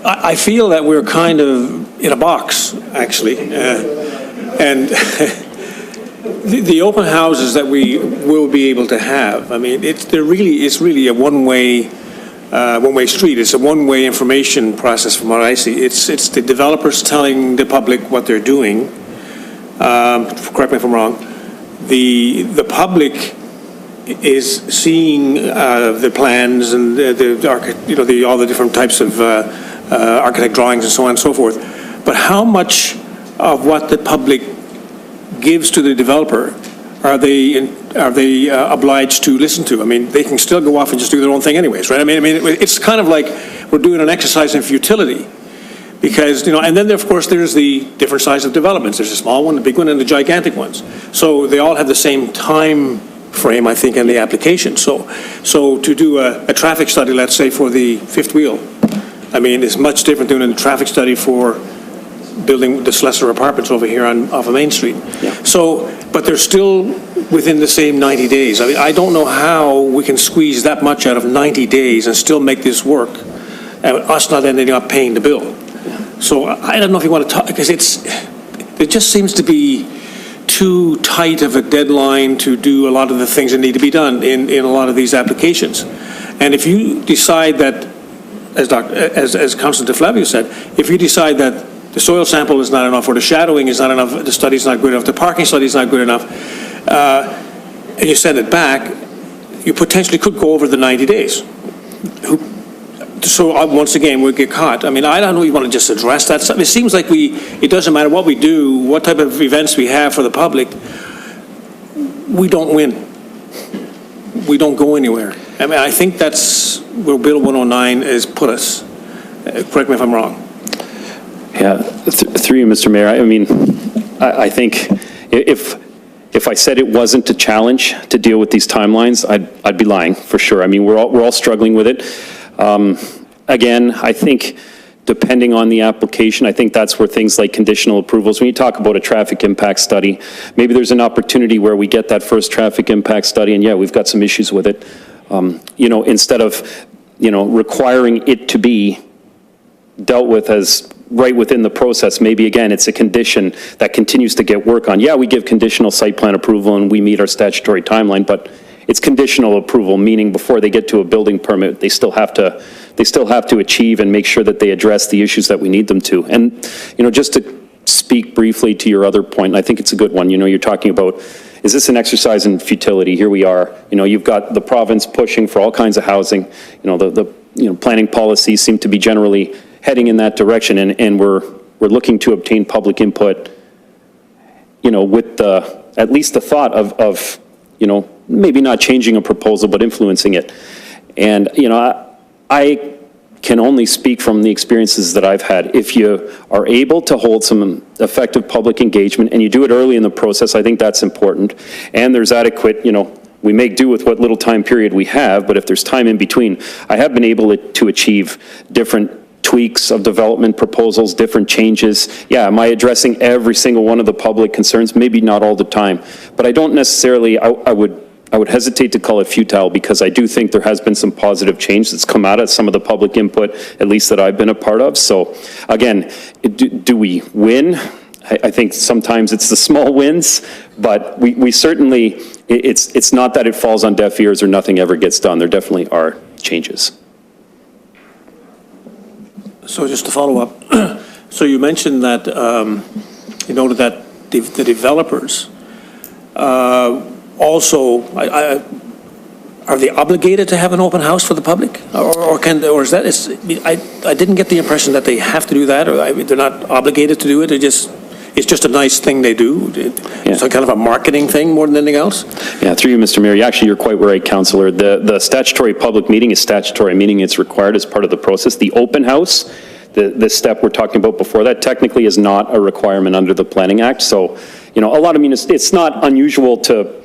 Speaker 8: I feel that we're kind of in a box, actually. And the open houses that we will be able to have, I mean, it's really a one-way street. It's a one-way information process from what I see. It's the developers telling the public what they're doing. Correct me if I'm wrong. The public is seeing the plans and all the different types of architect drawings and so on and so forth. But how much of what the public gives to the developer are they obliged to listen to? I mean, they can still go off and just do their own thing anyways, right? I mean, it's kind of like we're doing an exercise in futility. Because, and then of course there's the different size of developments. There's a small one, a big one, and the gigantic ones. So they all have the same time frame, I think, in the application. So to do a traffic study, let's say, for the fifth wheel, I mean, it's much different than a traffic study for building the Slessor Apartments over here off of Main Street. Yeah. So, but they're still within the same 90 days. I mean, I don't know how we can squeeze that much out of 90 days and still make this work, and us not ending up paying the bill. So I don't know if you want to talk, because it just seems to be too tight of a deadline to do a lot of the things that need to be done in a lot of these applications. And if you decide that as Councilor DeFlavio said, if you decide that the soil sample is not enough, or the shadowing is not enough, the study's not good enough, the parking study's not good enough, and you send it back, you potentially could go over the 90 days. So once again, we'll get caught. I mean, I don't know, you want to just address that stuff. It seems like it doesn't matter what we do, what type of events we have for the public, we don't win. We don't go anywhere. I mean, I think that's where Bill 109 has put us. Correct me if I'm wrong.
Speaker 15: Yeah, through you, Mr. Mayor, I mean, I think if I said it wasn't a challenge to deal with these timelines, I'd be lying, for sure. I mean, we're all struggling with it. Again, I think depending on the application, I think that's where things like conditional approvals, when you talk about a traffic impact study, maybe there's an opportunity where we get that first traffic impact study, and yeah, we've got some issues with it. You know, instead of, you know, requiring it to be dealt with as right within the process, maybe again, it's a condition that continues to get work on. Yeah, we give conditional site plan approval and we meet our statutory timeline, but it's conditional approval, meaning before they get to a building permit, they still have to achieve and make sure that they address the issues that we need them to. And, you know, just to speak briefly to your other point, and I think it's a good one, you know, you're talking about, is this an exercise in futility? Here we are, you know, you've got the province pushing for all kinds of housing, you know, the planning policies seem to be generally heading in that direction, and we're looking to obtain public input, you know, with at least the thought of, you know, maybe not changing a proposal, but influencing it. And, you know, I can only speak from the experiences that I've had. If you are able to hold some effective public engagement and you do it early in the process, I think that's important. And there's adequate, you know, we make do with what little time period we have, but if there's time in between, I have been able to achieve different tweaks of development proposals, different changes. Yeah, am I addressing every single one of the public concerns? Maybe not all the time, but I don't necessarily, I would hesitate to call it futile, because I do think there has been some positive change that's come out of some of the public input, at least that I've been a part of. So again, do we win? I think sometimes it's the small wins, but we certainly, it's not that it falls on deaf ears or nothing ever gets done. There definitely are changes.
Speaker 8: So just to follow up, so you mentioned that, you know, that the developers also, are they obligated to have an open house for the public? Or is that, I didn't get the impression that they have to do that, or they're not obligated to do it, it's just a nice thing they do? It's kind of a marketing thing more than anything else?
Speaker 15: Yeah, through you, Mr. Mayor, actually, you're quite right, Councillor. The statutory public meeting is statutory, meaning it's required as part of the process. The open house, the step we're talking about before that, technically is not a requirement under the Planning Act. So, you know, a lot of it's not unusual to,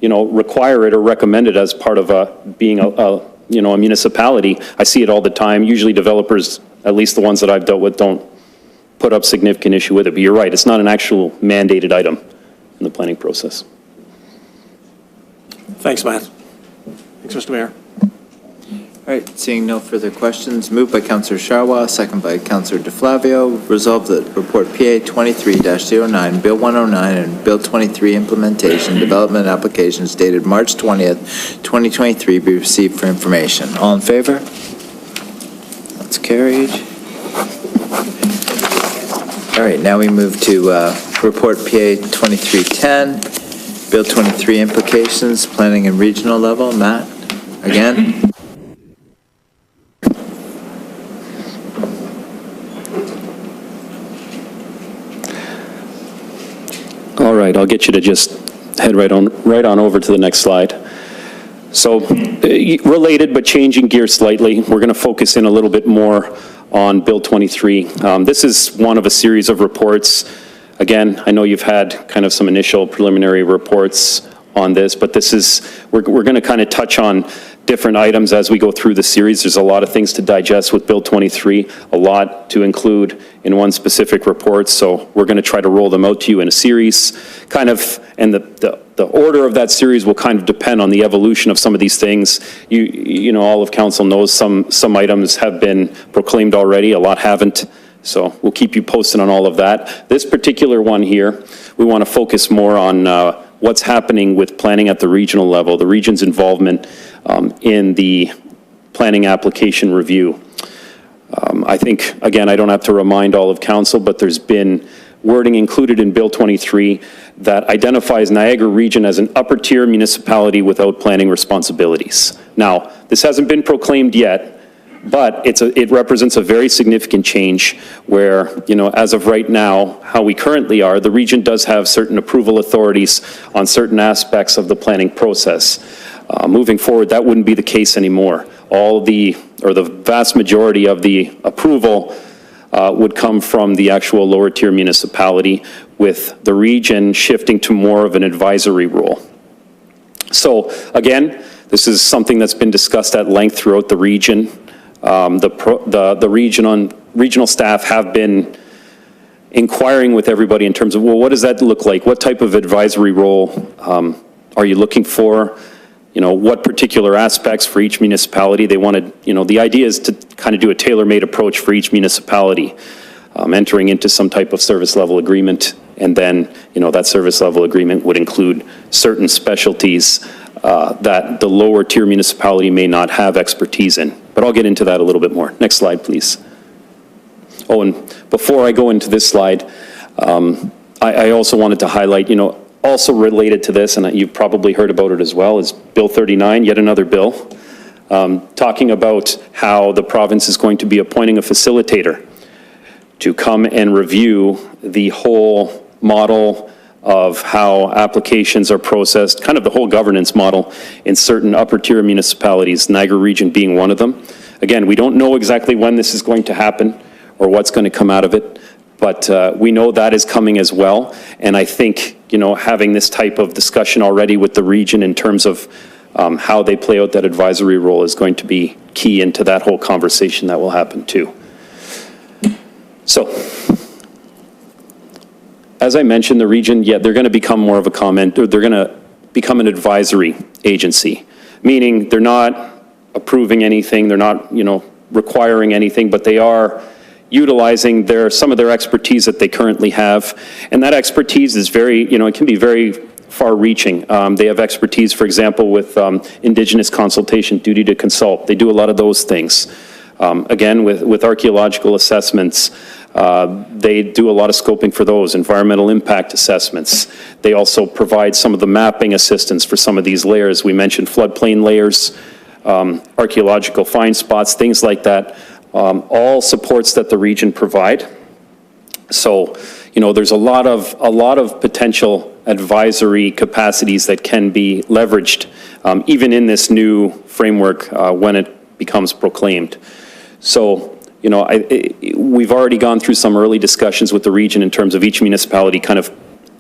Speaker 15: you know, require it or recommend it as part of being you know, a municipality. I see it all the time. Usually developers, at least the ones that I've dealt with, don't put up significant issue with it. But you're right, it's not an actual mandated item in the planning process.
Speaker 8: Thanks, Matt. Thanks, Mr. Mayor.
Speaker 1: All right, seeing no further questions, moved by Councillor Sharwa, second by Councillor DeFlavio. Resolved that report PA 23-09, Bill 109, and Bill 23 implementation development applications dated March 20th, 2023 be received for information. All in favor? That's carried. All right, now we move to report PA 2310, Bill 23 implications, planning and regional level. Matt, again?
Speaker 15: All right, I'll get you to just head right on over to the next slide. So, related but changing gears slightly, we're going to focus in a little bit more on Bill 23. This is one of a series of reports. Again, I know you've had kind of some initial preliminary reports on this, but this is, we're going to kind of touch on different items as we go through the series. There's a lot of things to digest with Bill 23, a lot to include in one specific report, so we're going to try to roll them out to you in a series, kind of, and the order of that series will kind of depend on the evolution of some of these things. You know, all of council knows some items have been proclaimed already, a lot haven't, so we'll keep you posted on all of that. This particular one here, we want to focus more on what's happening with planning at the regional level, the region's involvement in the planning application review. I think, again, I don't have to remind all of council, but there's been wording included in Bill 23 that identifies Niagara Region as an upper-tier municipality without planning responsibilities. Now, this hasn't been proclaimed yet, but it represents a very significant change where, as of right now, how we currently are, the region does have certain approval authorities on certain aspects of the planning process. Moving forward, that wouldn't be the case anymore. The vast majority of the approval would come from the actual lower tier municipality, with the region shifting to more of an advisory role. So again, this is something that's been discussed at length throughout the region. The regional staff have been inquiring with everybody in terms of, well, what does that look like? What type of advisory role are you looking for? What particular aspects for each municipality they wanted. The idea is to kind of do a tailor-made approach for each municipality, entering into some type of service level agreement, and then, that service level agreement would include certain specialties that the lower tier municipality may not have expertise in. But I'll get into that a little bit more. Next slide, please. Oh, and before I go into this slide, I also wanted to highlight, also related to this, and you've probably heard about it as well, is Bill 39, yet another bill, talking about how the province is going to be appointing a facilitator to come and review the whole model of how applications are processed, kind of the whole governance model in certain upper-tier municipalities, Niagara Region being one of them. Again, we don't know exactly when this is going to happen or what's going to come out of it, but we know that is coming as well. And I think, having this type of discussion already with the region in terms of how they play out that advisory role is going to be key into that whole conversation that will happen too. So, as I mentioned, the region, they're going to become more of a they're going to become an advisory agency, meaning they're not approving anything, they're not, requiring anything, but they are utilizing some of their expertise that they currently have. And that expertise is very, it can be very far-reaching. They have expertise, for example, with Indigenous consultation, duty to consult. They do a lot of those things. Again, with archaeological assessments, they do a lot of scoping for those, environmental impact assessments. They also provide some of the mapping assistance for some of these layers. We mentioned floodplain layers, archaeological find spots, things like that. All supports that the region provide. So, there's a lot of potential advisory capacities that can be leveraged, even in this new framework when it becomes proclaimed. So, we've already gone through some early discussions with the region in terms of each municipality kind of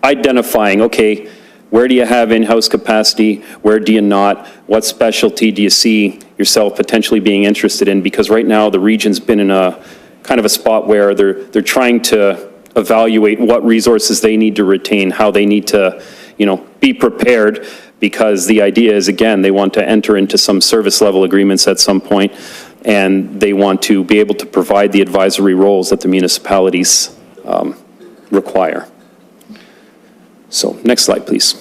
Speaker 15: identifying, okay, where do you have in-house capacity? Where do you not? What specialty do you see yourself potentially being interested in? Because right now the region's been in a kind of a spot where they're trying to evaluate what resources they need to retain, how they need to, be prepared, because the idea is, again, they want to enter into some service level agreements at some point, and they want to be able to provide the advisory roles that the municipalities require. So, next slide, please.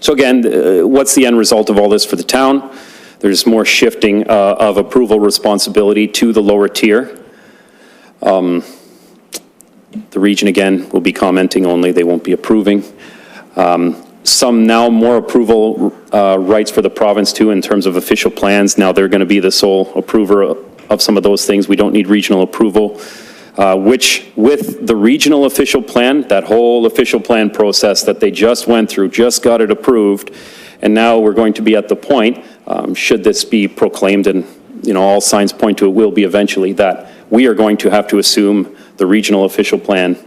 Speaker 15: So again, what's the end result of all this for the town? There's more shifting of approval responsibility to the lower tier. The region, again, will be commenting only. They won't be approving. Some now more approval rights for the province too in terms of official plans. Now they're going to be the sole approver of some of those things. We don't need regional approval. Which with the regional official plan, that whole official plan process that they just went through, just got it approved, and now we're going to be at the point, should this be proclaimed, and all signs point to it will be eventually, that we are going to have to assume the regional official plan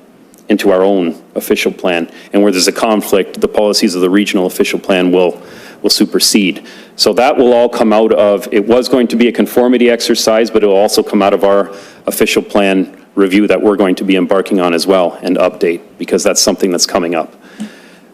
Speaker 15: into our own official plan. And where there's a conflict, the policies of the regional official plan will supersede. So that will all come out of, it was going to be a conformity exercise, but it will also come out of our official plan review that we're going to be embarking on as well, and update, because that's something that's coming up.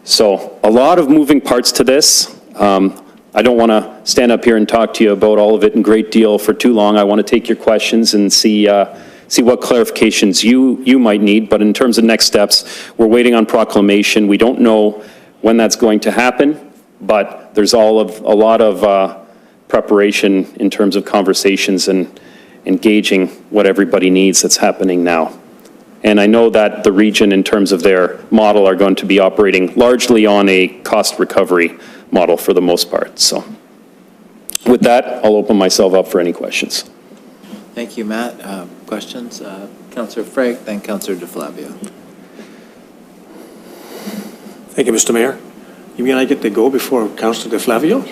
Speaker 15: So a lot of moving parts to this. I don't want to stand up here and talk to you about all of it in great deal for too long. I want to take your questions and see what clarifications you might need. But in terms of next steps, we're waiting on proclamation. We don't know when that's going to happen, but there's a lot of preparation in terms of conversations and engaging what everybody needs that's happening now. And I know that the region, in terms of their model, are going to be operating largely on a cost recovery model for the most part. So with that, I'll open myself up for any questions.
Speaker 1: Thank you, Matt. Questions? Councillor Frake, then Councillor DeFlavio.
Speaker 8: Thank you, Mr. Mayor. You mean I get to go before Councillor DeFlavio?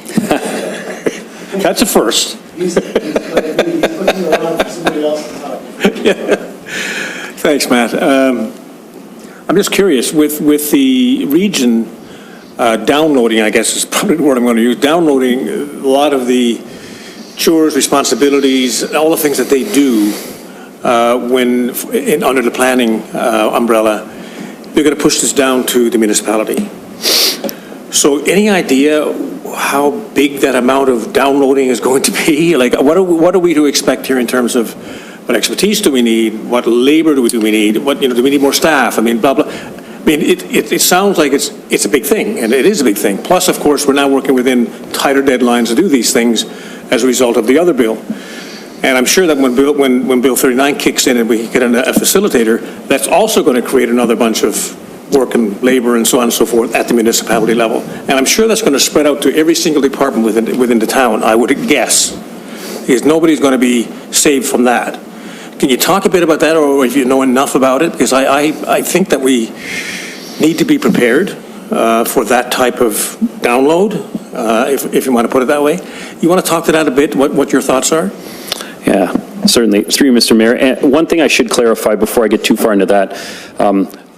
Speaker 8: That's a first.
Speaker 6: He's putting you around for somebody else to talk.
Speaker 8: Thanks, Matt. I'm just curious, with the region downloading, I guess is probably the word I'm going to use, downloading a lot of the chores, responsibilities, all the things that they do under the planning umbrella, they're going to push this down to the municipality. So any idea how big that amount of downloading is going to be? Like, what are we to expect here in terms of what expertise do we need? What labor do we need? What, do we need more staff? I mean, blah, blah. I mean, it sounds like it's a big thing, and it is a big thing. Plus, of course, we're now working within tighter deadlines to do these things as a result of the other bill. And I'm sure that when Bill 39 kicks in and we get a facilitator, that's also going to create another bunch of work and labor and so on and so forth at the municipality level. And I'm sure that's going to spread out to every single department within the town, I would guess, because nobody's going to be saved from that. Can you talk a bit about that, or if you know enough about it? Because I think that we need to be prepared for that type of download, if you want to put it that way. You want to talk to that a bit, what your thoughts are?
Speaker 15: Yeah, certainly. Through you, Mr. Mayor. And one thing I should clarify before I get too far into that,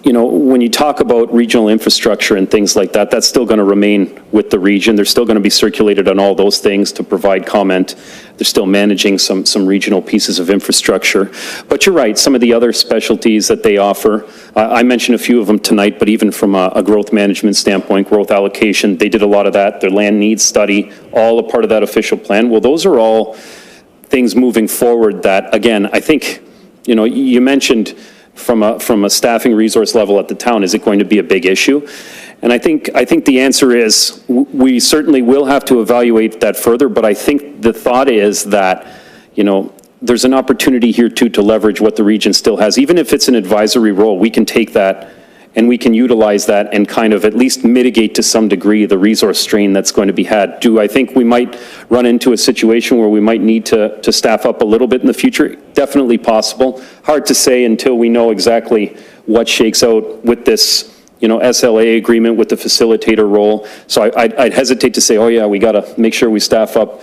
Speaker 15: when you talk about regional infrastructure and things like that, that's still going to remain with the region. They're still going to be circulated on all those things to provide comment. They're still managing some regional pieces of infrastructure. But you're right, some of the other specialties that they offer, I mentioned a few of them tonight, but even from a growth management standpoint, growth allocation, they did a lot of that. Their land needs study, all a part of that official plan. Well, those are all things moving forward that, again, I think, you mentioned from a staffing resource level at the town, is it going to be a big issue? And I think the answer is we certainly will have to evaluate that further, but I think the thought is that, there's an opportunity here too to leverage what the region still has. Even if it's an advisory role, we can take that and we can utilize that and kind of at least mitigate to some degree the resource strain that's going to be had. Do I think we might run into a situation where we might need to staff up a little bit in the future? Definitely possible. Hard to say until we know exactly what shakes out with this, SLA agreement with the facilitator role. So I'd hesitate to say, oh yeah, we got to make sure we staff up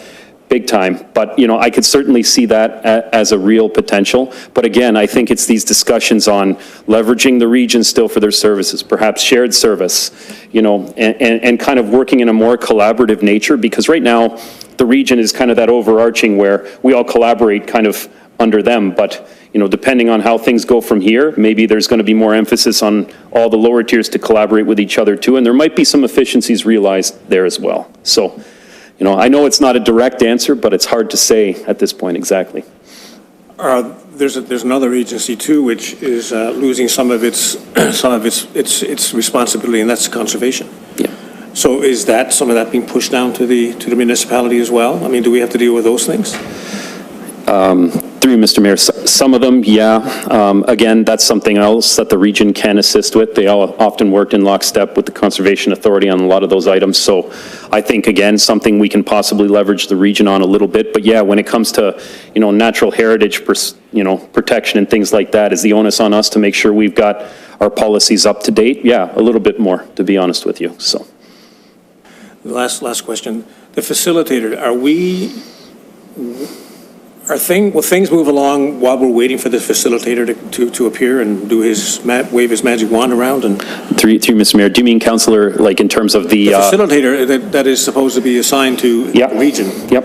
Speaker 15: big time. But, I could certainly see that as a real potential. But again, I think it's these discussions on leveraging the region still for their services, perhaps shared service, and kind of working in a more collaborative nature, because right now the region is kind of that overarching where we all collaborate kind of under them. But, depending on how things go from here, maybe there's going to be more emphasis on all the lower tiers to collaborate with each other too. And there might be some efficiencies realized there as well. So, I know it's not a direct answer, but it's hard to say at this point exactly.
Speaker 8: There's another agency too, which is losing some of its responsibility, and that's conservation.
Speaker 15: Yeah.
Speaker 8: So is that some of that being pushed down to the municipality as well? I mean, do we have to deal with those things?
Speaker 15: Through you, Mr. Mayor, some of them, yeah. Again, that's something else that the region can assist with. They all often worked in lockstep with the Conservation Authority on a lot of those items. So I think, again, something we can possibly leverage the region on a little bit. But yeah, when it comes to, natural heritage, protection and things like that, is the onus on us to make sure we've got our policies up to date? Yeah, a little bit more, to be honest with you, so.
Speaker 8: Last question. The facilitator, will things move along while we're waiting for the facilitator to appear and do wave his magic wand around? And
Speaker 15: through you, Mr. Mayor, do you mean, Councillor, like in terms of the
Speaker 8: facilitator that is supposed to be assigned to the region?
Speaker 15: Yep.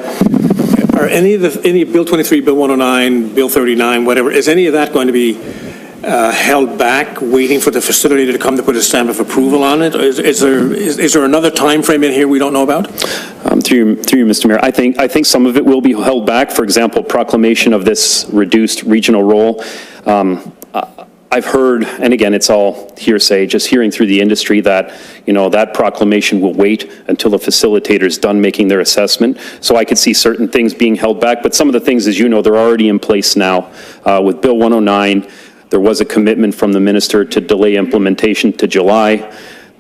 Speaker 8: Are any Bill 23, Bill 109, Bill 39, whatever, is any of that going to be held back, waiting for the facilitator to come to put a stamp of approval on it? Is there another time frame in here we don't know about?
Speaker 15: Through you, Mr. Mayor, I think some of it will be held back. For example, proclamation of this reduced regional role. I've heard, and again, it's all hearsay, just hearing through the industry that, that proclamation will wait until the facilitator's done making their assessment. So I could see certain things being held back, but some of the things, as you know, they're already in place now. With Bill 109, there was a commitment from the minister to delay implementation to July.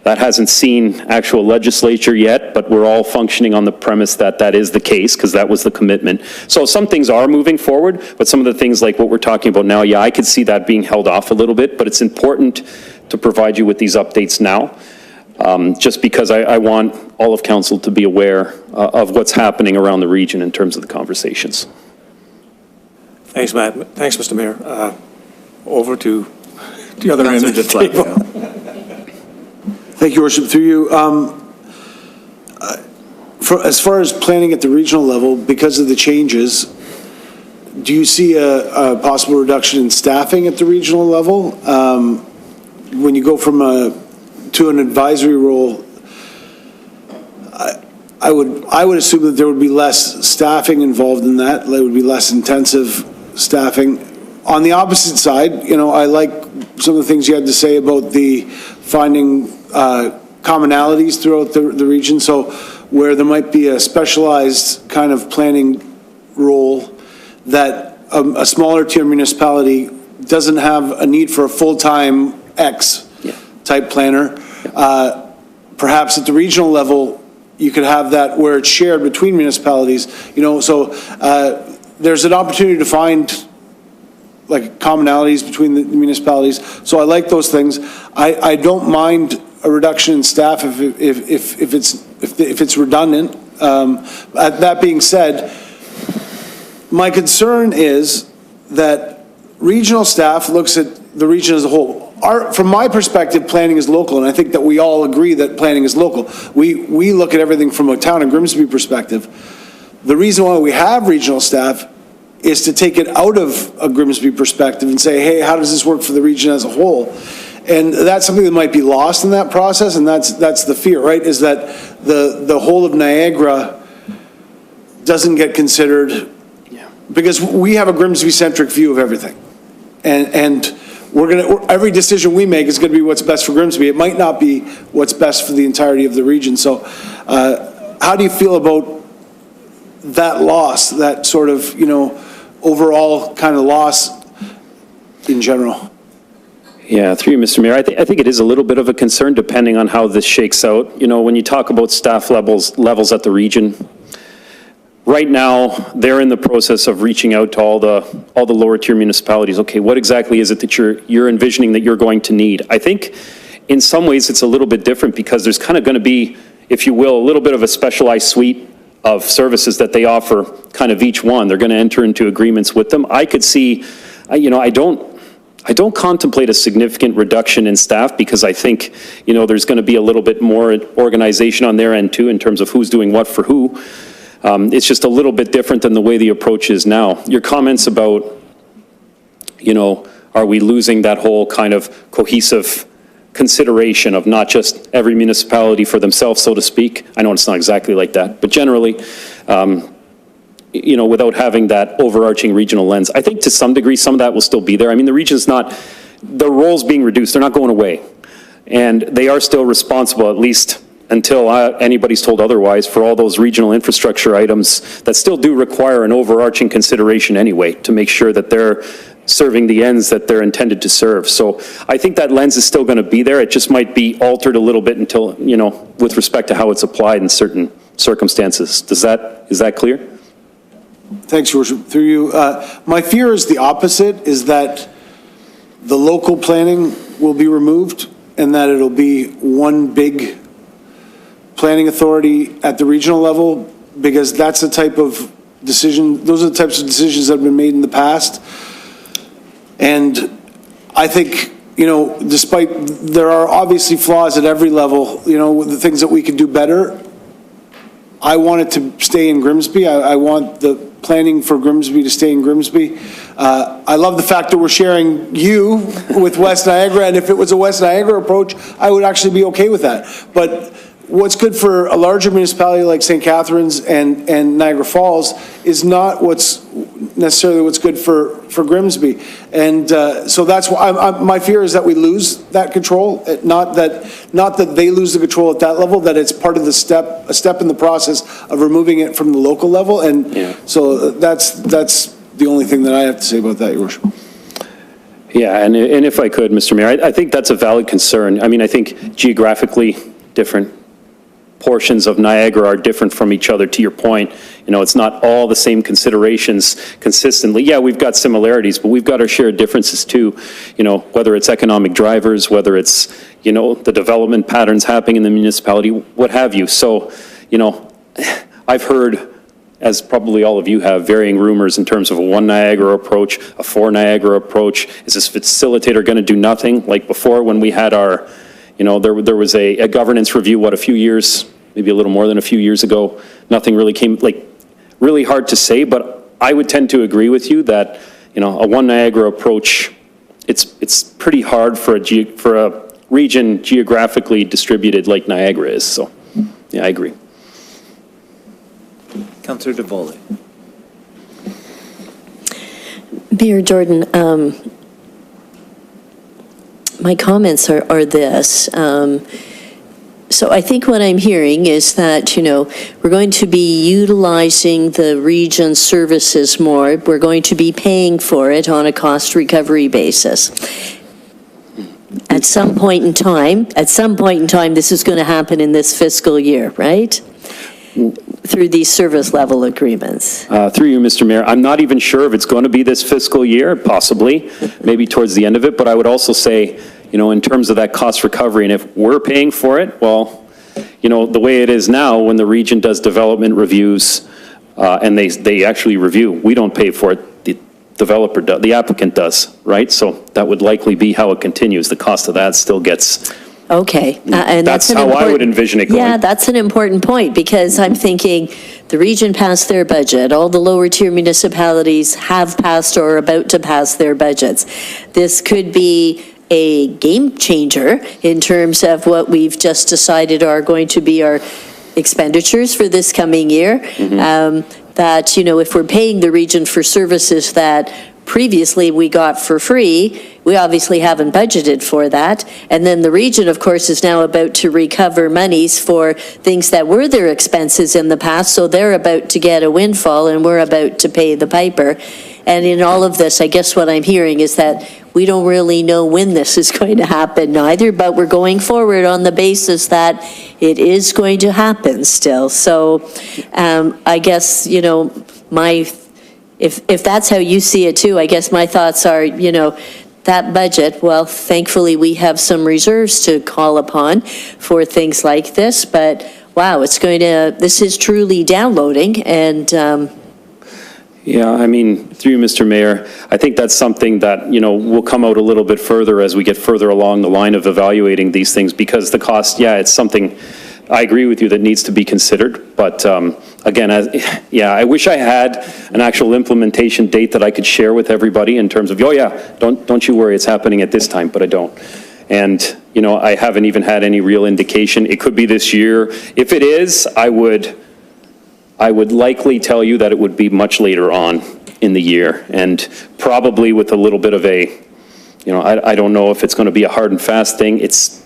Speaker 15: That hasn't seen actual legislature yet, but we're all functioning on the premise that that is the case, because that was the commitment. So some things are moving forward, but some of the things like what we're talking about now, yeah, I could see that being held off a little bit, but it's important to provide you with these updates now, just because I want all of council to be aware of what's happening around the region in terms of the conversations.
Speaker 8: Thanks, Matt. Thanks, Mr. Mayor. Over to the other end of the table.
Speaker 6: Thank you, Worship. Through you, as far as planning at the regional level, because of the changes, do you see a possible reduction in staffing at the regional level? When you go from to an advisory role, I would assume that there would be less staffing involved in that. There would be less intensive staffing. On the opposite side, I like some of the things you had to say about the finding commonalities throughout the region. So where there might be a specialized kind of planning role that a smaller tier municipality doesn't have a need for a full-time X type planner. Perhaps at the regional level, you could have that where it's shared between municipalities, so there's an opportunity to find like commonalities between the municipalities. So I like those things. I don't mind a reduction in staff if it's redundant. That being said, my concern is that regional staff looks at the region as a whole. From my perspective, planning is local, and I think that we all agree that planning is local. We look at everything from a town of Grimsby perspective. The reason why we have regional staff is to take it out of a Grimsby perspective and say, hey, how does this work for the region as a whole? And that's something that might be lost in that process, and that's the fear, right? Is that the whole of Niagara doesn't get considered, because we have a Grimsby-centric view of everything. And every decision we make is gonna be what's best for Grimsby. It might not be what's best for the entirety of the region. So how do you feel about that loss, that sort of, overall kind of loss in general?
Speaker 15: Yeah, through you, Mr. Mayor, I think it is a little bit of a concern depending on how this shakes out. When you talk about staff levels at the region, right now, they're in the process of reaching out to all the lower tier municipalities. Okay, what exactly is it that you're envisioning that you're going to need? I think in some ways it's a little bit different because there's kind of going to be, if you will, a little bit of a specialized suite of services that they offer, kind of each one. They're going to enter into agreements with them. I could see, I don't contemplate a significant reduction in staff because I think, there's going to be a little bit more organization on their end too in terms of who's doing what for who. It's just a little bit different than the way the approach is now. Your comments about, are we losing that whole kind of cohesive consideration of not just every municipality for themselves, so to speak. I know it's not exactly like that, but generally, without having that overarching regional lens, I think to some degree, some of that will still be there. I mean, the region's not, the roles being reduced, they're not going away. And they are still responsible, at least until anybody's told otherwise, for all those regional infrastructure items that still do require an overarching consideration anyway, to make sure that they're serving the ends that they're intended to serve. So I think that lens is still going to be there. It just might be altered a little bit until, with respect to how it's applied in certain circumstances. Is that clear?
Speaker 6: Thanks, Your Worship. Through you. My fear is the opposite, is that the local planning will be removed and that it'll be one big planning authority at the regional level, because that's the type of decision, those are the types of decisions that have been made in the past. And I think, despite there are obviously flaws at every level, with the things that we could do better, I want it to stay in Grimsby. I want the planning for Grimsby to stay in Grimsby. I love the fact that we're sharing with West Niagara, and if it was a West Niagara approach, I would actually be okay with that. But what's good for a larger municipality like St. Catharines and Niagara Falls is not necessarily what's good for Grimsby. And so that's why my fear is that we lose that control, not that they lose the control at that level, that it's part of a step in the process of removing it from the local level. And so that's the only thing that I have to say about that, Your Worship.
Speaker 15: Yeah, and if I could, Mr. Mayor, I think that's a valid concern. I mean, I think geographically different portions of Niagara are different from each other, to your point. You know, it's not all the same considerations consistently. Yeah, we've got similarities, but we've got our share of differences too. You know, whether it's economic drivers, whether it's, you know, the development patterns happening in the municipality, what have you. So, you know, I've heard, as probably all of you have, varying rumors in terms of a one Niagara approach, a four Niagara approach. Is this facilitator going to do nothing? Like before, when we had our, you know, there was a governance review, a few years, maybe a little more than a few years ago. Nothing really came, like, really hard to say, but I would tend to agree with you that, you know, a one Niagara approach, it's pretty hard for a region geographically distributed like Niagara is. So, yeah, I agree.
Speaker 1: Councillor DeVoley.
Speaker 5: Mayor Jordan, my comments are this. So I think what I'm hearing is that, you know, we're going to be utilizing the region's services more. We're going to be paying for it on a cost recovery basis. At some point in time, this is going to happen in this fiscal year, right? Through these service level agreements.
Speaker 15: Through you, Mr. Mayor, I'm not even sure if it's going to be this fiscal year, possibly, maybe towards the end of it, but I would also say, you know, in terms of that cost recovery, and if we're paying for it, well, you know, the way it is now, when the region does development reviews, and they actually review, we don't pay for it, the developer does, the applicant does, right? So that would likely be how it continues. The cost of that still gets...
Speaker 5: Okay, and
Speaker 15: that's how I would envision it going.
Speaker 5: Yeah, that's an important point, because I'm thinking the region passed their budget. All the lower tier municipalities have passed or are about to pass their budgets. This could be a game changer in terms of what we've just decided are going to be our expenditures for this coming year. That, you know, if we're paying the region for services that previously we got for free, we obviously haven't budgeted for that. And then the region, of course, is now about to recover monies for things that were their expenses in the past. So they're about to get a windfall and we're about to pay the piper. And in all of this, I guess what I'm hearing is that we don't really know when this is going to happen either, but we're going forward on the basis that it is going to happen still. So I guess, you know, if that's how you see it too, I guess my thoughts are, you know, that budget, well, thankfully we have some reserves to call upon for things like this, but wow, this is truly downloading. And
Speaker 15: yeah, I mean, through you, Mr. Mayor, I think that's something that, you know, will come out a little bit further as we get further along the line of evaluating these things, because the cost, yeah, it's something, I agree with you, that needs to be considered. But again, I wish I had an actual implementation date that I could share with everybody in terms of, oh yeah, don't you worry, it's happening at this time, but I don't. And, you know, I haven't even had any real indication. It could be this year. If it is, I would likely tell you that it would be much later on in the year, and probably with a little bit of a, you know, I don't know if it's going to be a hard and fast thing. It's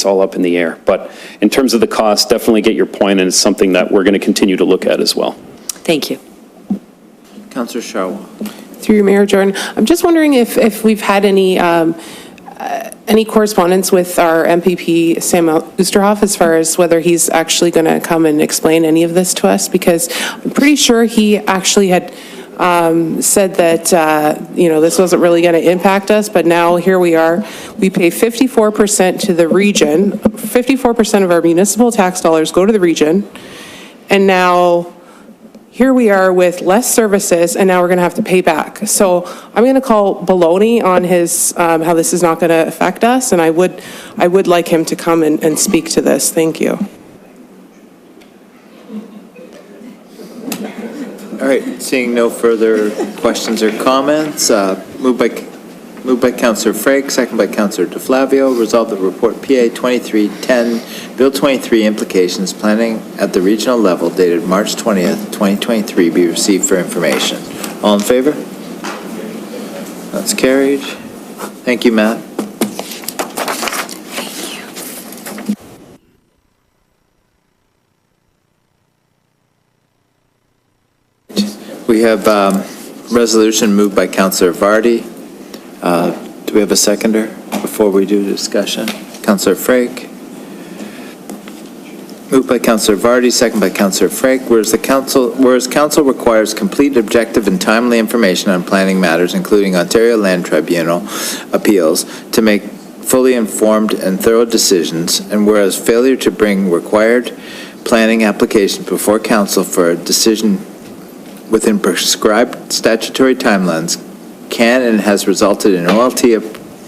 Speaker 15: all up in the air. But in terms of the cost, definitely get your point, and it's something that we're going to continue to look at as well.
Speaker 5: Thank you.
Speaker 1: Councillor Sharwa.
Speaker 13: Through you, Mayor Jordan, I'm just wondering if we've had any correspondence with our MPP, Sam Oosterhoff, as far as whether he's actually going to come and explain any of this to us, because I'm pretty sure he actually had said that, you know, this wasn't really going to impact us, but now here we are. We pay 54% to the region. 54% of our municipal tax dollars go to the region. And now here we are with less services, and now we're going to have to pay back. So I'm going to call baloney on his, how this is not going to affect us, and I would like him to come and speak to this. Thank you.
Speaker 1: All right, seeing no further questions or comments, moved by Moved by Councillor Frake, second by Councillor DeFlavio. Resolve the report PA 2310, Bill 23 implications planning at the regional level dated March 20th, 2023 be received for information. All in favor? That's carried. Thank you, Matt. We have resolution moved by Councillor Vardy. Do we have a seconder before we do discussion? Councillor Frake. Moved by Councillor Vardy, second by Councillor Frake. Whereas council requires complete, objective, and timely information on planning matters, including Ontario Land Tribunal appeals, to make fully informed and thorough decisions, and whereas failure to bring required planning applications before council for a decision within prescribed statutory timelines can and has resulted in OLT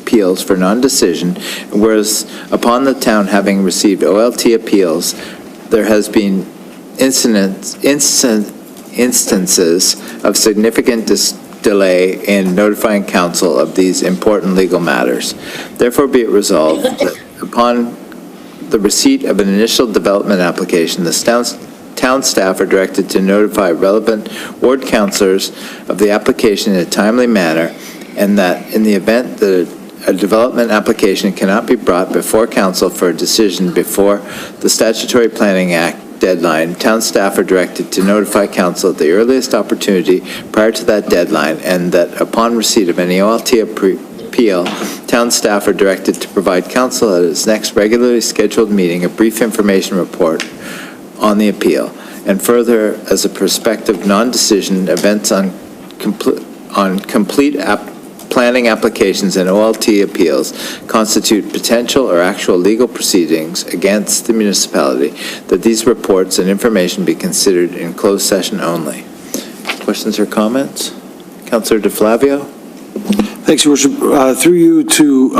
Speaker 1: appeals for non-decision, and whereas upon the town having received OLT appeals, there has been instances of significant delay in notifying council of these important legal matters. Therefore be it resolved that upon the receipt of an initial development application, the town staff are directed to notify relevant ward councillors of the application in a timely manner, and that in the event that a development application cannot be brought before council for a decision before the Statutory Planning Act deadline, town staff are directed to notify council at the earliest opportunity prior to that deadline, and that upon receipt of any OLT appeal, town staff are directed to provide council at its next regularly scheduled meeting a brief information report on the appeal, and further, as a prospective non-decision, events on complete planning applications and OLT appeals constitute potential or actual legal proceedings against the municipality, that these reports and information be considered in closed session only. Questions or comments? Councillor DeFlavio?
Speaker 6: Thanks, Your Worship. Through you to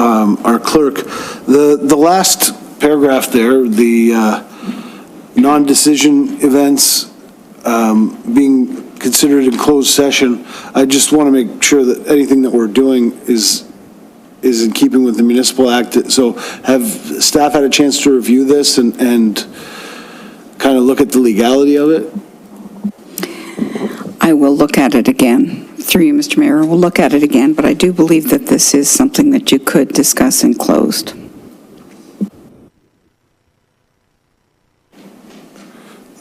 Speaker 6: our clerk, the last paragraph there, the non-decision events being considered in closed session, I just want to make sure that anything that we're doing is in keeping with the Municipal Act. So have staff had a chance to review this and kind of look at the legality of it?
Speaker 9: I will look at it again. Through you, Mr. Mayor, we'll look at it again, but I do believe that this is something that you could discuss in closed.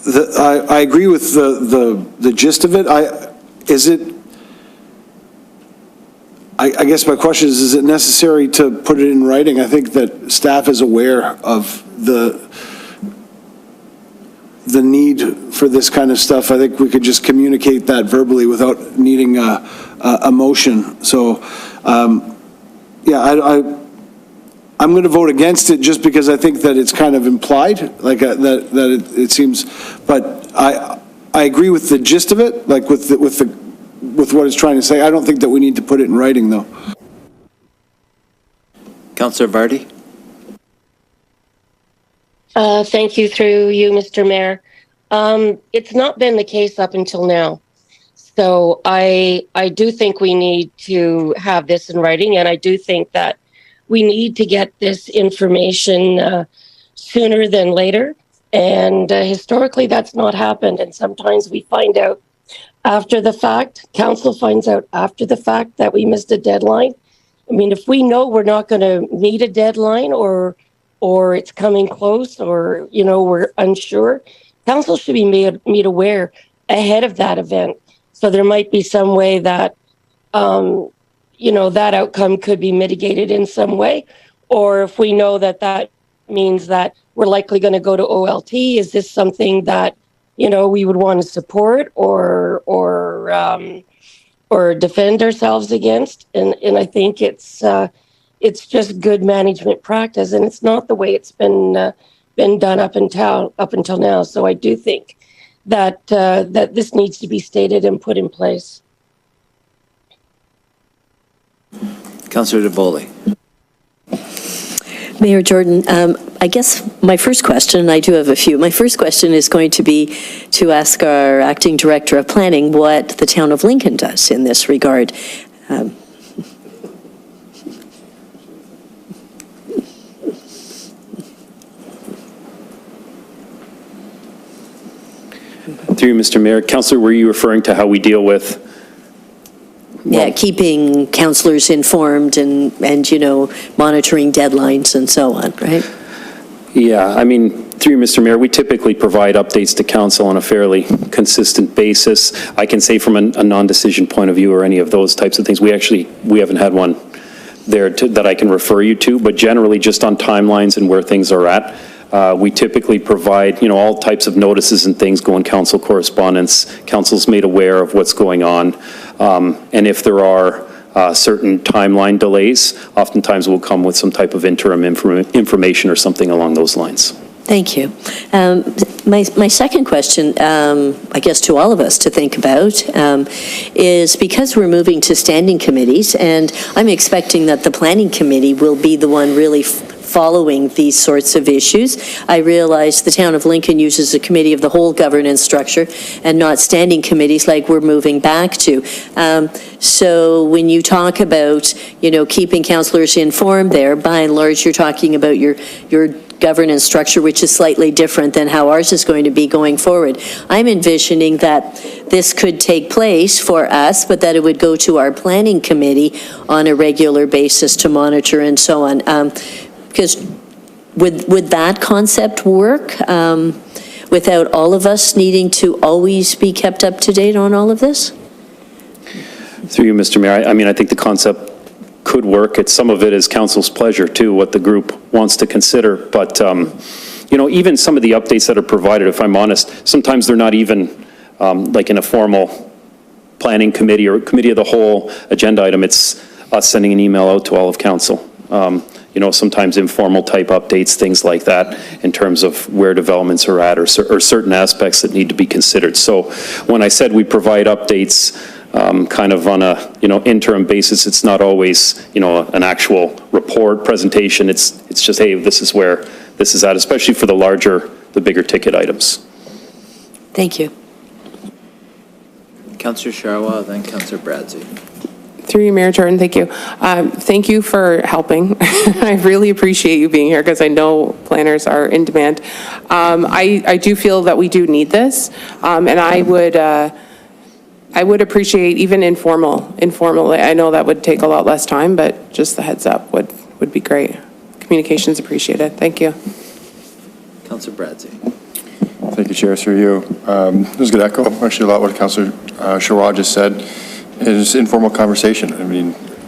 Speaker 6: I agree with the gist of it. I guess my question is it necessary to put it in writing? I think that staff is aware of the need for this kind of stuff. I think we could just communicate that verbally without needing a motion. So, yeah, I'm going to vote against it just because I think that it's kind of implied, like that it seems, but I agree with the gist of it, like with what it's trying to say. I don't think that we need to put it in writing, though.
Speaker 1: Councillor Vardy?
Speaker 7: Thank you, through you, Mr. Mayor. It's not been the case up until now. So I do think we need to have this in writing, and I do think that we need to get this information sooner than later. And historically, that's not happened. And sometimes we find out after the fact, council finds out after the fact that we missed a deadline. I mean, if we know we're not going to meet a deadline or it's coming close or, you know, we're unsure, council should be made aware ahead of that event. So there might be some way that, you know, that outcome could be mitigated in some way. Or if we know that that means that we're likely going to go to OLT, is this something that, you know, we would want to support or defend ourselves against? And I think it's just good management practice, and it's not the way it's been done up until now. So I do think that that this needs to be stated and put in place.
Speaker 1: Councillor DeVoli.
Speaker 5: Mayor Jordan, I guess my first question, and I do have a few, my first question is going to be to ask our Acting Director of Planning what the town of Lincoln does in this regard.
Speaker 15: Through you, Mr. Mayor, Councillor, were you referring to how we deal with?
Speaker 5: Yeah, keeping councillors informed and, monitoring deadlines and so on, right?
Speaker 15: Yeah, I mean, through you, Mr. Mayor, we typically provide updates to council on a fairly consistent basis. I can say from a non-decision point of view or any of those types of things, we haven't had one there that I can refer you to, but generally just on timelines and where things are at. We typically provide, all types of notices and things go in council correspondence. Council's made aware of what's going on. And if there are certain timeline delays, oftentimes we'll come with some type of interim information or something along those lines.
Speaker 5: Thank you. My second question, I guess to all of us to think about, is because we're moving to standing committees, and I'm expecting that the planning committee will be the one really following these sorts of issues. I realize the town of Lincoln uses a committee of the whole governance structure and not standing committees like we're moving back to. So when you talk about, keeping councillors informed there, by and large, you're talking about your governance structure, which is slightly different than how ours is going to be going forward. I'm envisioning that this could take place for us, but that it would go to our planning committee on a regular basis to monitor and so on. Because would that concept work without all of us needing to always be kept up to date on all of this?
Speaker 15: Through you, Mr. Mayor, I think the concept could work. Some of it is council's pleasure too, what the group wants to consider. But, even some of the updates that are provided, if I'm honest, sometimes they're not even like in a formal planning committee or committee of the whole agenda item. It's us sending an email out to all of council. Sometimes informal type updates, things like that, in terms of where developments are at or certain aspects that need to be considered. So when I said we provide updates kind of on a, interim basis, it's not always, an actual report presentation. It's just, hey, this is where this is at, especially for the bigger ticket items.
Speaker 5: Thank you.
Speaker 1: Councillor Sharwa, then Councillor Bradzi.
Speaker 13: Through you, Mayor Jordan, thank you. Thank you for helping. I really appreciate you being here because I know planners are in demand. I do feel that we do need this, and I would appreciate even informal. I know that would take a lot less time, but just the heads up would be great. Communications appreciated. Thank you.
Speaker 1: Councillor Bradzi.
Speaker 10: Thank you, Chair. Through you. This is good echo. Actually, a lot what Councillor Sharwa just said. It's informal conversation.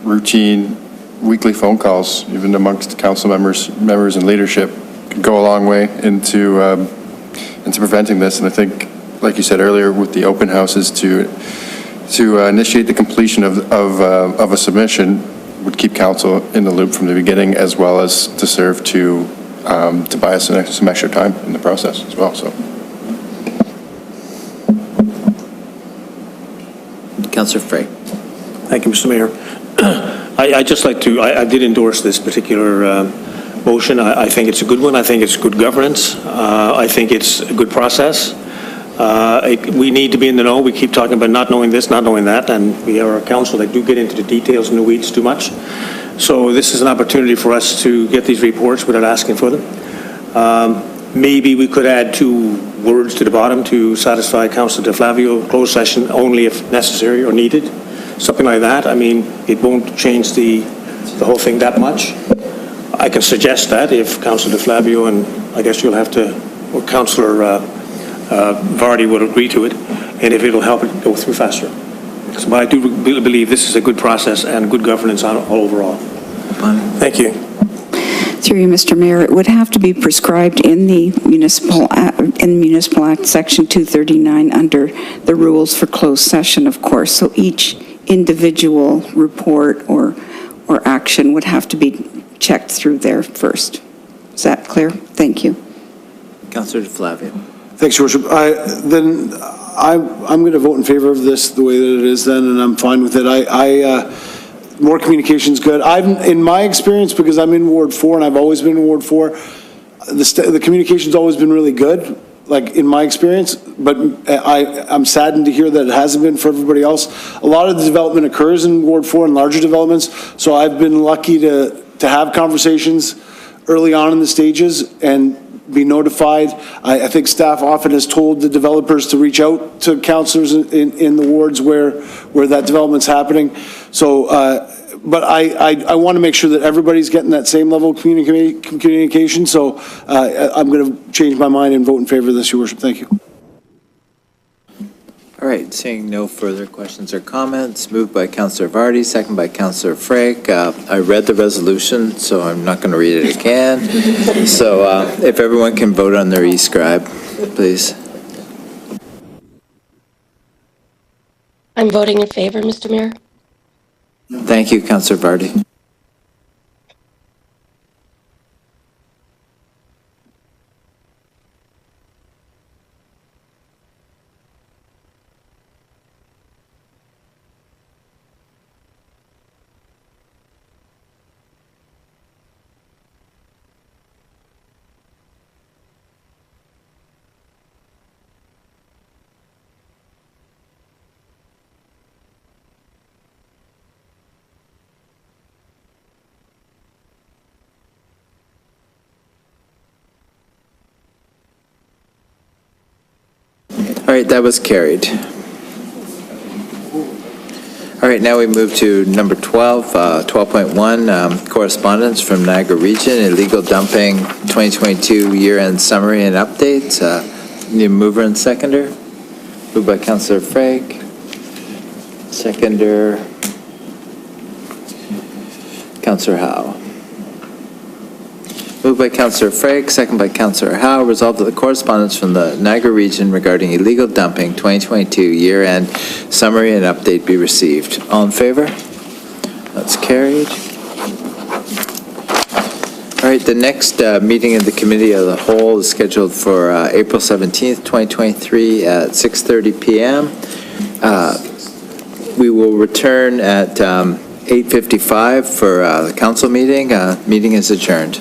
Speaker 10: Routine weekly phone calls, even amongst council members and leadership, could go a long way into preventing this. And I think, like you said earlier, with the open houses to initiate the completion of a submission would keep council in the loop from the beginning, as well as to serve to buy us some extra time in the process as well. So.
Speaker 1: Councillor Frey.
Speaker 8: Thank you, Mr. Mayor. I'd just like to, I did endorse this particular motion. I think it's a good one. I think it's good governance. I think it's a good process. We need to be in the know. We keep talking about not knowing this, not knowing that, and we are a council that do get into the details and the weeds too much. So this is an opportunity for us to get these reports without asking for them. Maybe we could add 2 words to the bottom to satisfy Councillor DeFlavio, closed session only if necessary or needed, something like that. It won't change the whole thing that much. I can suggest that if Councillor DeFlavio, and I guess you'll have to, or Councillor Vardy will agree to it, and if it'll help it go through faster. So, but I do believe this is a good process and good governance all overall. Thank you.
Speaker 9: Through you, Mr. Mayor, it would have to be prescribed in the Municipal Act, Section 239, under the rules for closed session, of course. So each individual report or action would have to be checked through there first. Is that clear? Thank you.
Speaker 1: Councillor DeFlavio.
Speaker 6: Thanks, Your Worship. I'm going to vote in favor of this the way that it is then, and I'm fine with it. More communication is good. In my experience, because I'm in Ward 4 and I've always been in Ward 4, the communication's always been really good, like in my experience, but I'm saddened to hear that it hasn't been for everybody else. A lot of the development occurs in Ward 4 and larger developments, so I've been lucky to have conversations early on in the stages, and be notified. I think staff often has told the developers to reach out to counselors in the wards where that development's happening. So, but I want to make sure that everybody's getting that same level of communication. So I'm going to change my mind and vote in favor of this, Your Worship. Thank you.
Speaker 1: All right, seeing no further questions or comments, moved by Councillor Vardy, second by Councillor Frake. I read the resolution, so I'm not going to read it again. So if everyone can vote on their e-scribe, please.
Speaker 7: I'm voting in favor, Mr. Mayor.
Speaker 1: Thank you, Councillor Vardy. All right, that was carried. All right, now we move to number 12, 12.1, correspondence from Niagara Region, illegal dumping 2022 year-end summary and updates. Need a mover and seconder? Moved by Councillor Frake. Seconder, Councillor Howe. Moved by Councillor Frake, second by Councillor Howe. Resolved that the correspondence from the Niagara Region regarding illegal dumping 2022 year-end summary and update be received. All in favor? That's carried. All right, the next meeting of the Committee of the Whole is scheduled for April 17th, 2023 at 6:30 p.m. We will return at 8:55 for the council meeting. Meeting is adjourned.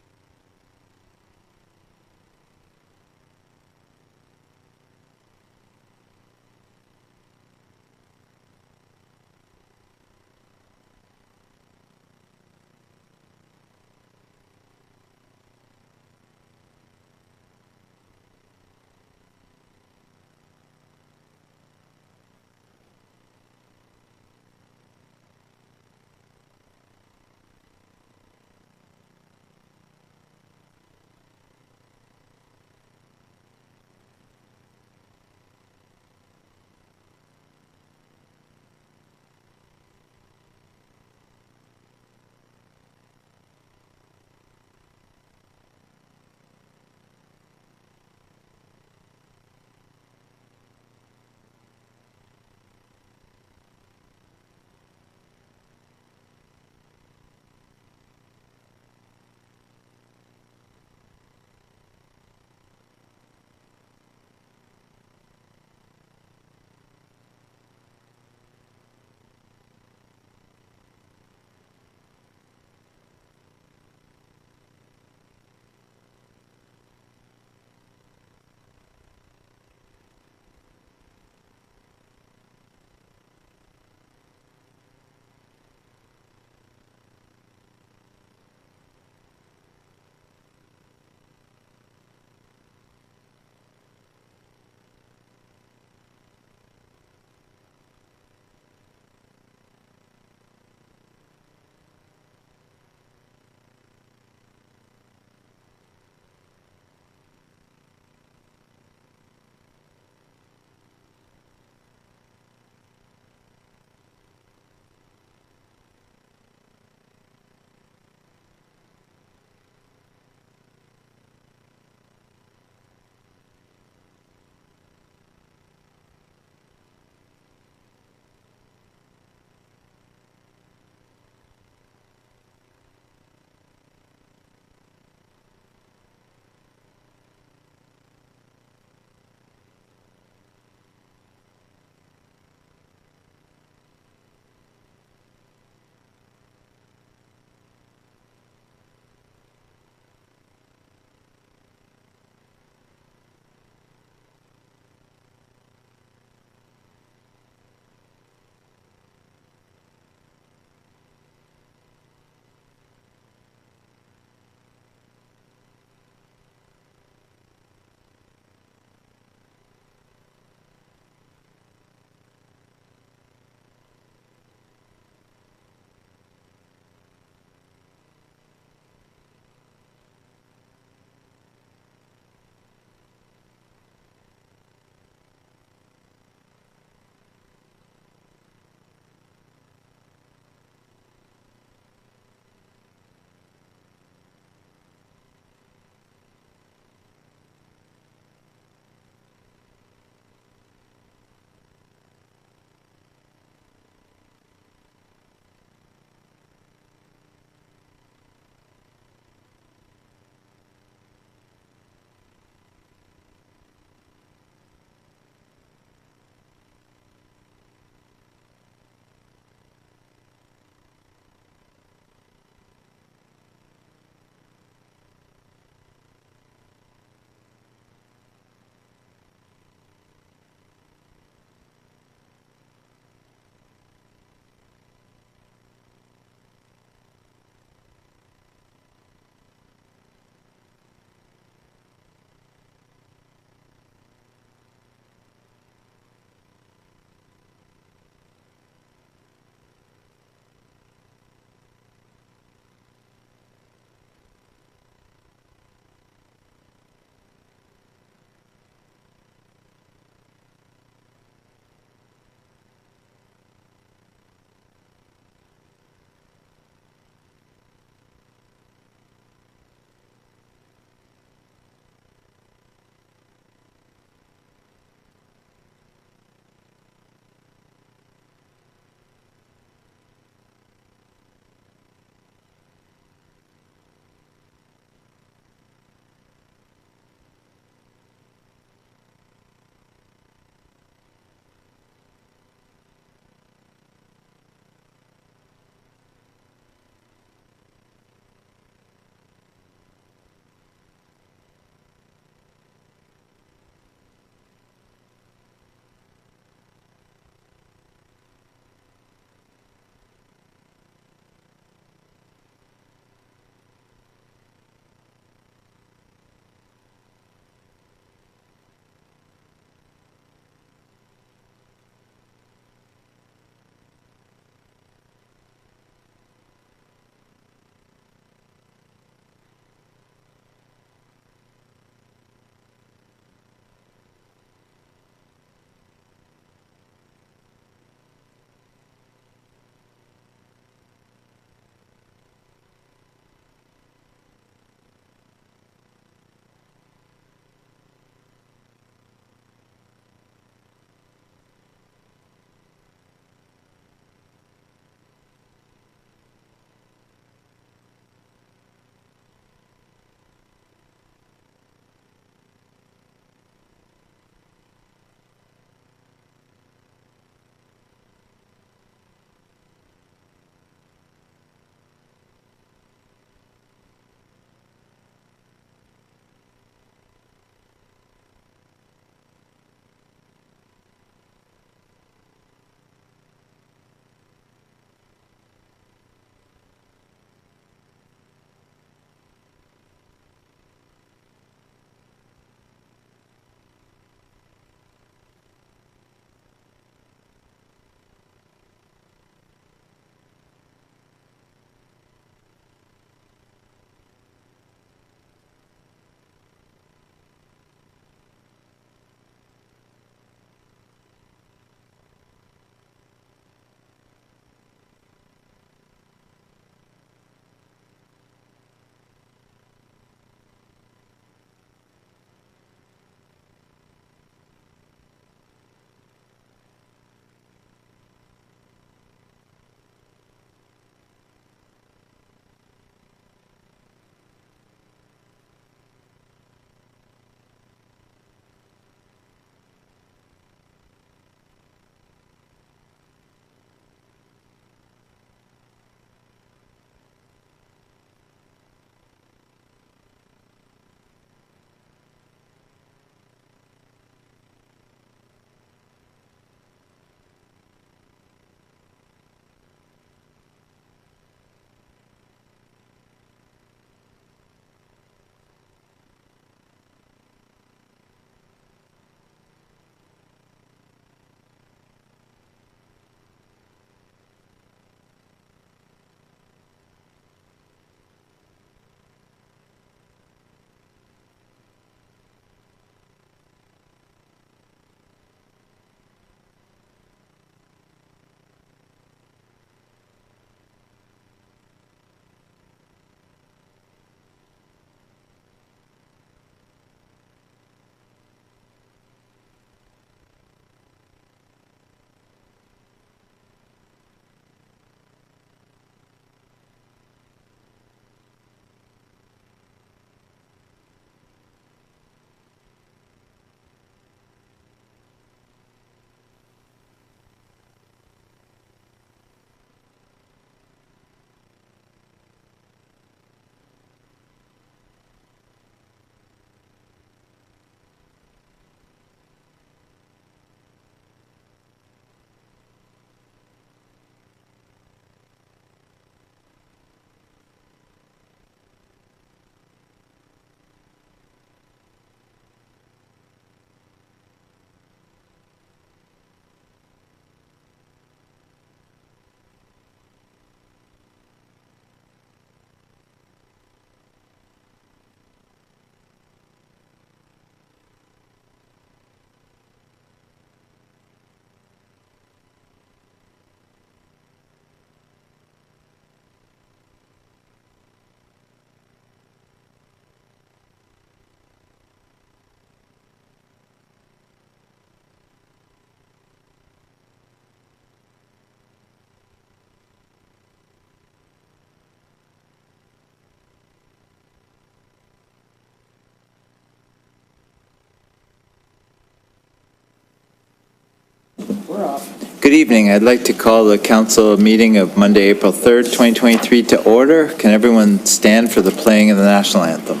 Speaker 1: Good evening. I'd like to call the council meeting of Monday, April 3rd, 2023 to order. Can everyone stand for the playing of the national anthem?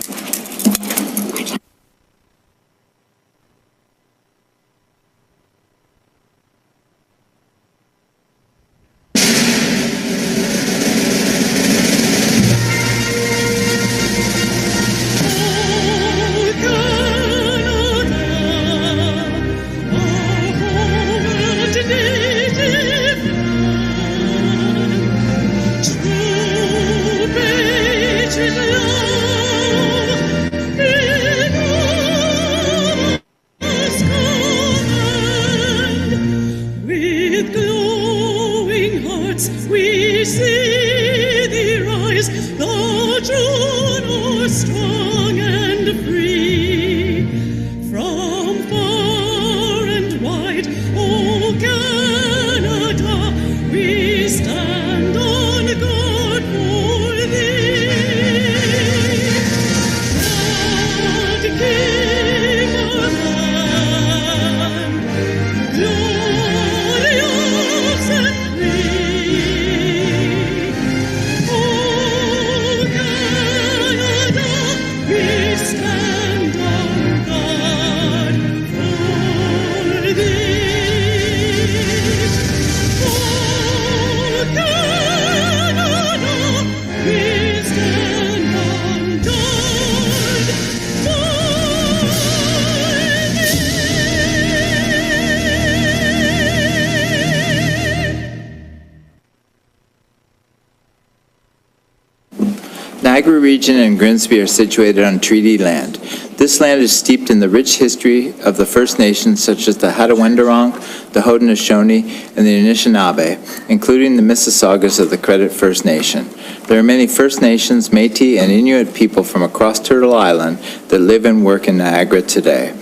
Speaker 1: Niagara Region and Grimsby are situated on treaty land. This land is steeped in the rich history of the First Nations such as the Hattaway-Wurrung, the Haudenosaunee, and the Anishinaabe, including the Mississaugas of the Credit First Nation. There are many First Nations, Métis, and Inuit people from across Turtle Island that live and work in Niagara today.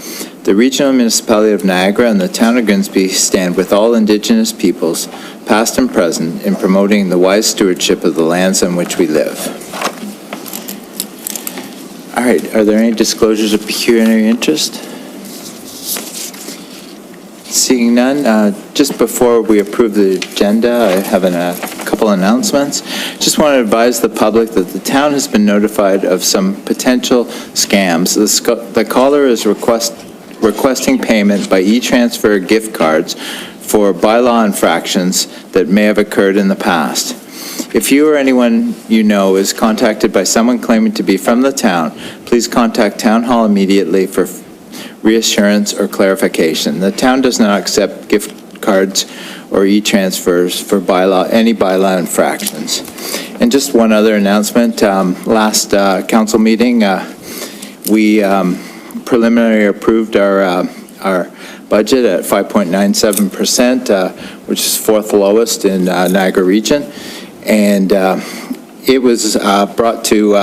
Speaker 1: The Regional Municipality of Niagara and the Town of Grimsby stand with all Indigenous peoples, past and present, in promoting the wise stewardship of the lands on which we live. All right, are there any disclosures of pecuniary interest? Seeing none, just before we approve the agenda, I have a couple announcements. Just want to advise the public that the town has been notified of some potential scams. The caller is requesting payment by e-transfer gift cards for bylaw infractions that may have occurred in the past. If you or anyone you know is contacted by someone claiming to be from the town, please contact Town Hall immediately for reassurance or clarification. The town does not accept gift cards or e-transfers for any bylaw infractions. And just one other announcement. Last council meeting, we preliminarily approved our budget at 5.97%, which is fourth lowest in Niagara Region. And it was brought to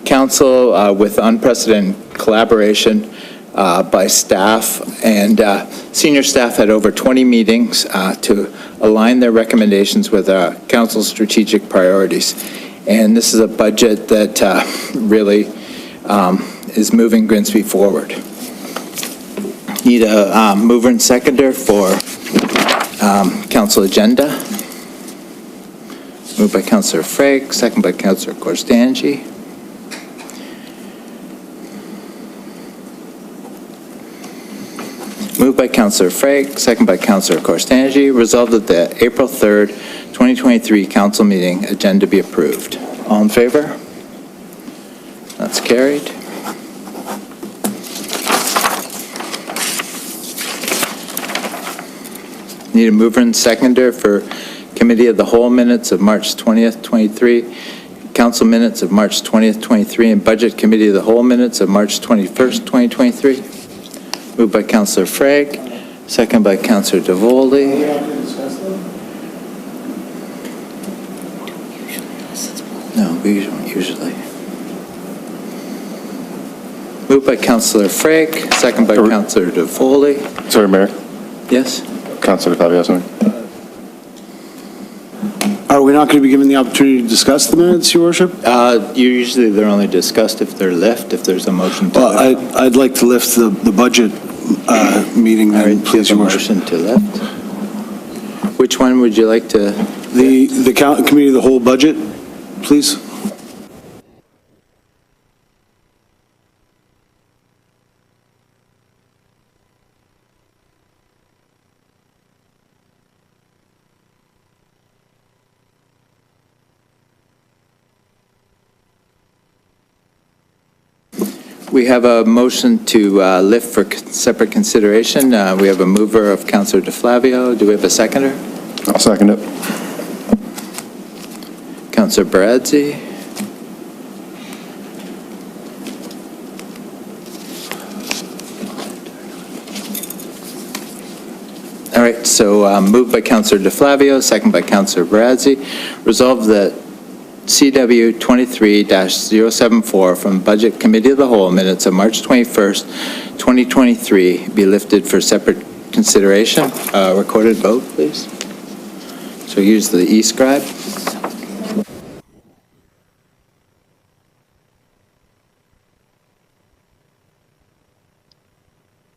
Speaker 1: council with unprecedented collaboration by staff, and senior staff had over 20 meetings to align their recommendations with council's strategic priorities. And this is a budget that really is moving Grimsby forward. Need a mover and seconder for council agenda. Moved by Councillor Frake, second by Councillor Korstanji. Moved by Councillor Frake, second by Councillor Korstanji. Resolved that the April 3rd, 2023 council meeting agenda be approved. All in favor? That's carried. Need a mover and seconder for Committee of the Whole minutes of March 20th, 23, Council minutes of March 20th, 23, and Budget Committee of the Whole minutes of March 21st, 2023. Moved by Councillor Frake, second by Councillor Devoldy. No, we don't usually. Moved by Councillor Frake, second by Councillor Devoldy.
Speaker 10: Sorry, Mayor.
Speaker 1: Yes?
Speaker 10: Councillor Fabio, sorry.
Speaker 6: Are we not going to be given the opportunity to discuss the minutes, Your Worship?
Speaker 1: Usually they're only discussed if they're lift, if there's a motion to lift.
Speaker 6: I'd like to lift the budget meeting then, please, Your Worship.
Speaker 1: Motion to lift. Which one would you like to?
Speaker 6: The committee of the whole budget, please.
Speaker 1: We have a motion to lift for separate consideration. We have a mover of Councillor DeFlavio. Do we have a seconder?
Speaker 10: I'll second it.
Speaker 1: Councillor Baradzi. All right, so moved by Councillor DeFlavio, second by Councillor Baradzi. Resolved that CW 23-074 from Budget Committee of the Whole minutes of March 21st, 2023 be lifted for separate consideration. Recorded vote, please. So use the e-scribe.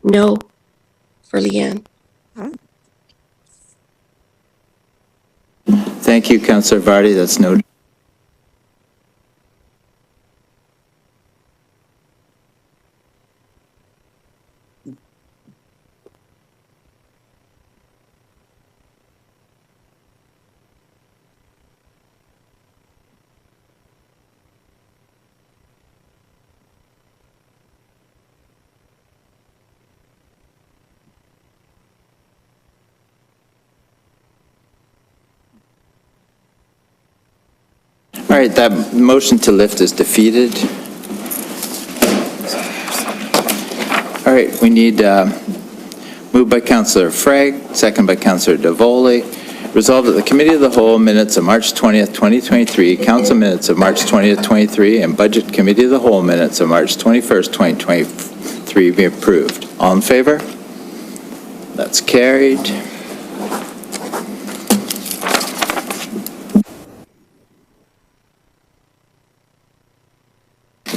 Speaker 7: No, for Leanne.
Speaker 1: Thank you, Councillor Vardy. That's noted. All right, that motion to lift is defeated. All right, we need, moved by Councillor Freg, second by Councillor Davoli. Resolved that the Committee of the Whole minutes of March 20th, 2023, Council minutes of March 20th, 23, and Budget Committee of the Whole minutes of March 21st, 2023 be approved. All in favor? That's carried.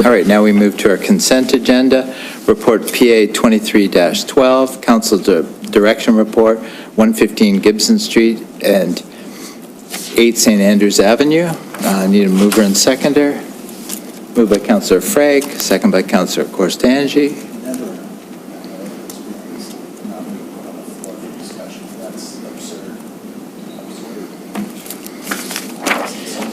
Speaker 1: All right, now we move to our consent agenda. Report PA 23-12, Council Direction Report, 115 Gibson Street and 8 St. Andrews Avenue. Need a mover and seconder. Moved by Councillor Freg, second by Councillor Korstanji.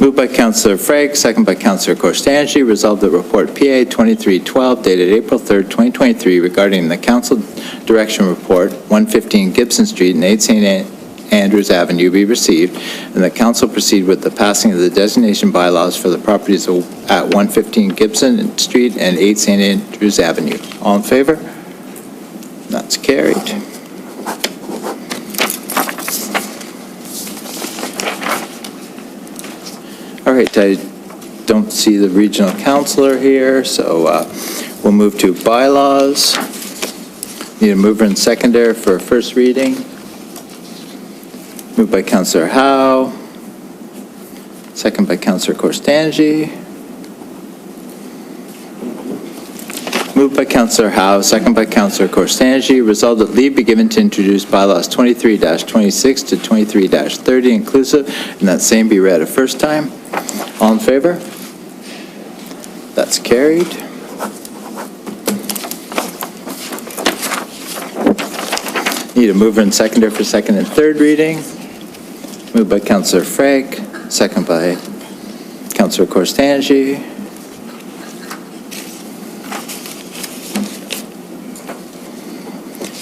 Speaker 1: Moved by Councillor Freg, second by Councillor Korstanji. Resolved that report PA 23-12 dated April 3rd, 2023 regarding the Council Direction Report, 115 Gibson Street and 8 St. Andrews Avenue be received, and the Council proceed with the passing of the designation bylaws for the properties at 115 Gibson Street and 8 St. Andrews Avenue. All in favor? That's carried. All right, I don't see the regional councillor here, so we'll move to bylaws. Need a mover and seconder for first reading. Moved by Councillor Howe, second by Councillor Korstanji. Moved by Councillor Howe, second by Councillor Korstanji. Resolved that leave be given to introduce bylaws 23-26 to 23-30 inclusive, and that same be read a first time. All in favor? That's carried. Need a mover and seconder for second and third reading. Moved by Councillor Freg, second by Councillor Korstanji.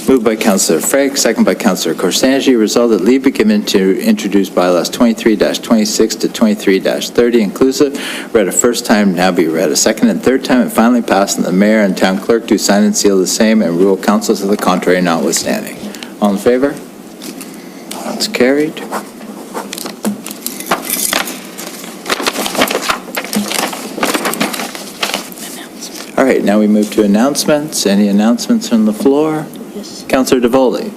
Speaker 1: Moved by Councillor Freg, second by Councillor Korstanji. Resolved that leave be given to introduce bylaws 23-26 to 23-30 inclusive, read a first time, now be read a second and third time, and finally passed, and the mayor and town clerk do sign and seal the same, and rule council to the contrary notwithstanding. All in favor? That's carried. All right, now we move to announcements. Any announcements from the floor? Yes. Councillor Davoli.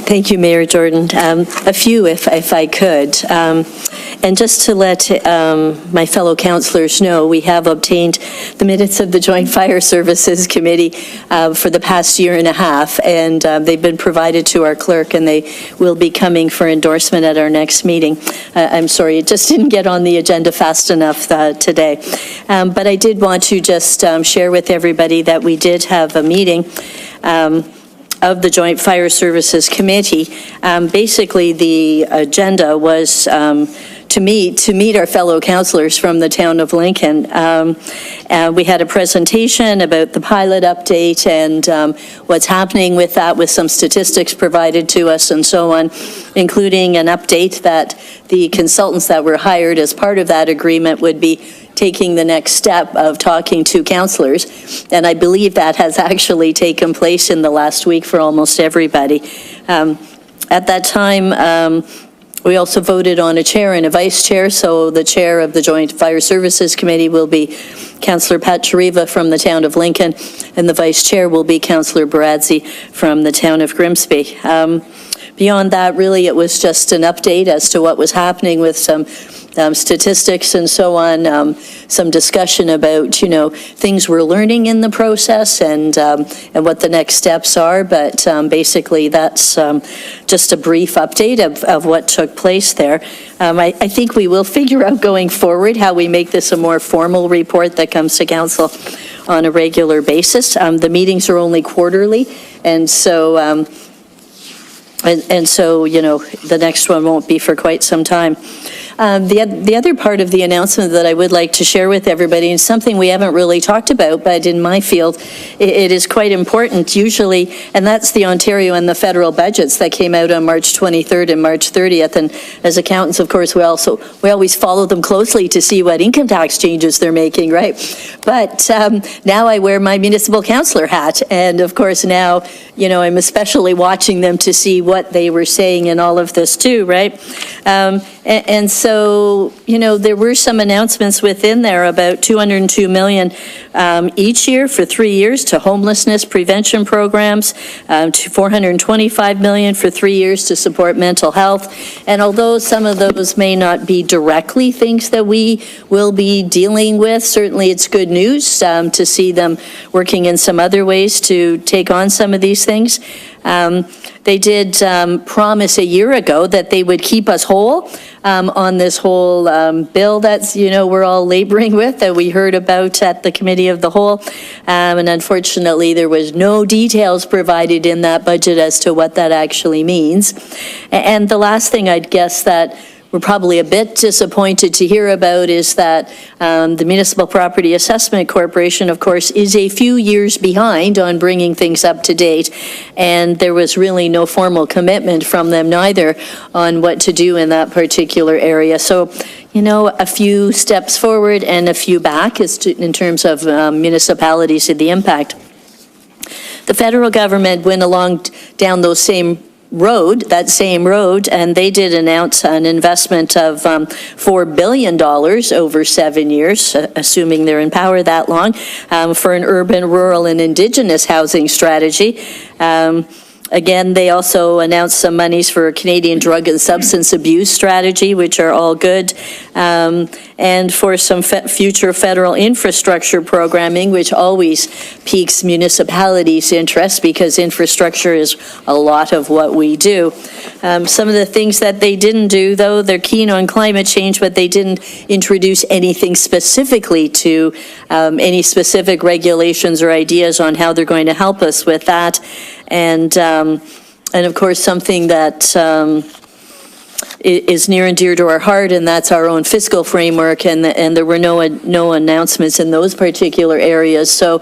Speaker 5: Thank you, Mayor Jordan. A few, if I could. And just to let my fellow councillors know, we have obtained the minutes of the Joint Fire Services Committee for the past year and a half, and they've been provided to our clerk, and they will be coming for endorsement at our next meeting. I'm sorry, it just didn't get on the agenda fast enough today. But I did want to just share with everybody that we did have a meeting of the Joint Fire Services Committee. Basically, the agenda was to meet our fellow councillors from the town of Lincoln. We had a presentation about the pilot update and what's happening with that, with some statistics provided to us and so on, including an update that the consultants that were hired as part of that agreement would be taking the next step of talking to councillors. And I believe that has actually taken place in the last week for almost everybody. At that time, we also voted on a chair and a vice chair, so the chair of the Joint Fire Services Committee will be Councillor Pat Chariva from the town of Lincoln, and the vice chair will be Councillor Baradzi from the town of Grimsby. Beyond that, really, it was just an update as to what was happening with some statistics and so on, some discussion about, things we're learning in the process and what the next steps are. But basically, that's just a brief update of what took place there. I think we will figure out going forward how we make this a more formal report that comes to council on a regular basis. The meetings are only quarterly, and so, the next one won't be for quite some time. The other part of the announcement that I would like to share with everybody, and something we haven't really talked about, but in my field, it is quite important usually, and that's the Ontario and the federal budgets that came out on March 23rd and March 30th. And as accountants, of course, we always follow them closely to see what income tax changes they're making, right? But now I wear my municipal councillor hat, and of course now, I'm especially watching them to see what they were saying in all of this too, right? And so, there were some announcements within there about $202 million each year for 3 years to homelessness prevention programs, to $425 million for 3 years to support mental health. And although some of those may not be directly things that we will be dealing with, certainly it's good news to see them working in some other ways to take on some of these things. They did promise a year ago that they would keep us whole on this whole bill that's, we're all laboring with, that we heard about at the Committee of the Whole. And unfortunately, there was no details provided in that budget as to what that actually means. And the last thing I'd guess that we're probably a bit disappointed to hear about is that the Municipal Property Assessment Corporation, of course, is a few years behind on bringing things up to date, and there was really no formal commitment from them neither on what to do in that particular area. So, a few steps forward and a few back in terms of municipalities and the impact. The federal government went along down that same road, and they did announce an investment of $4 billion over 7 years, assuming they're in power that long, for an urban, rural, and Indigenous housing strategy. Again, they also announced some monies for a Canadian drug and substance abuse strategy, which are all good, and for some future federal infrastructure programming, which always piques municipalities' interest because infrastructure is a lot of what we do. Some of the things that they didn't do, though, they're keen on climate change, but they didn't introduce anything specifically to any specific regulations or ideas on how they're going to help us with that. And of course, something that is near and dear to our heart, and that's our own fiscal framework, and there were no announcements in those particular areas. So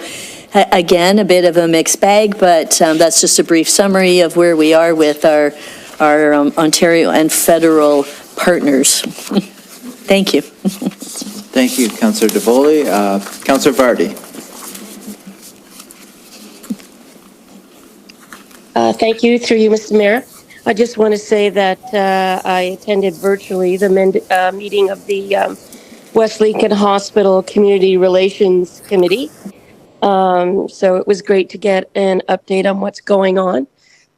Speaker 5: again, a bit of a mixed bag, but that's just a brief summary of where we are with our Ontario and federal partners. Thank you.
Speaker 1: Thank you, Councillor Davoli. Councillor Vardy.
Speaker 7: Thank you, through you, Mr. Mayor. I just want to say that I attended virtually the meeting of the West Lincoln Hospital Community Relations Committee. So it was great to get an update on what's going on.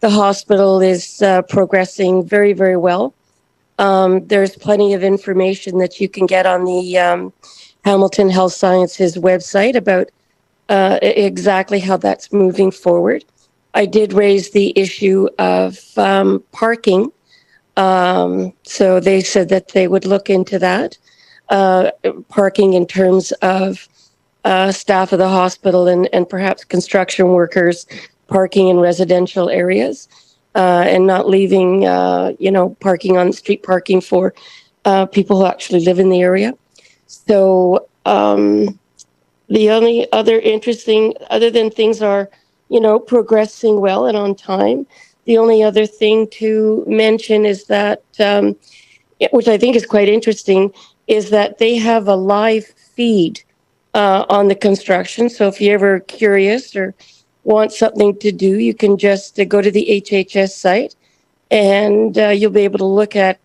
Speaker 7: The hospital is progressing very, very well. There's plenty of information that you can get on the Hamilton Health Sciences website about exactly how that's moving forward. I did raise the issue of parking. So they said that they would look into that. Parking in terms of staff of the hospital and perhaps construction workers parking in residential areas and not leaving, parking on street parking for people who actually live in the area. So the only other interesting, other than things are, progressing well and on time, the only other thing to mention is that, which I think is quite interesting, is that they have a live feed on the construction. So if you're ever curious or want something to do, you can just go to the HHS site and you'll be able to look at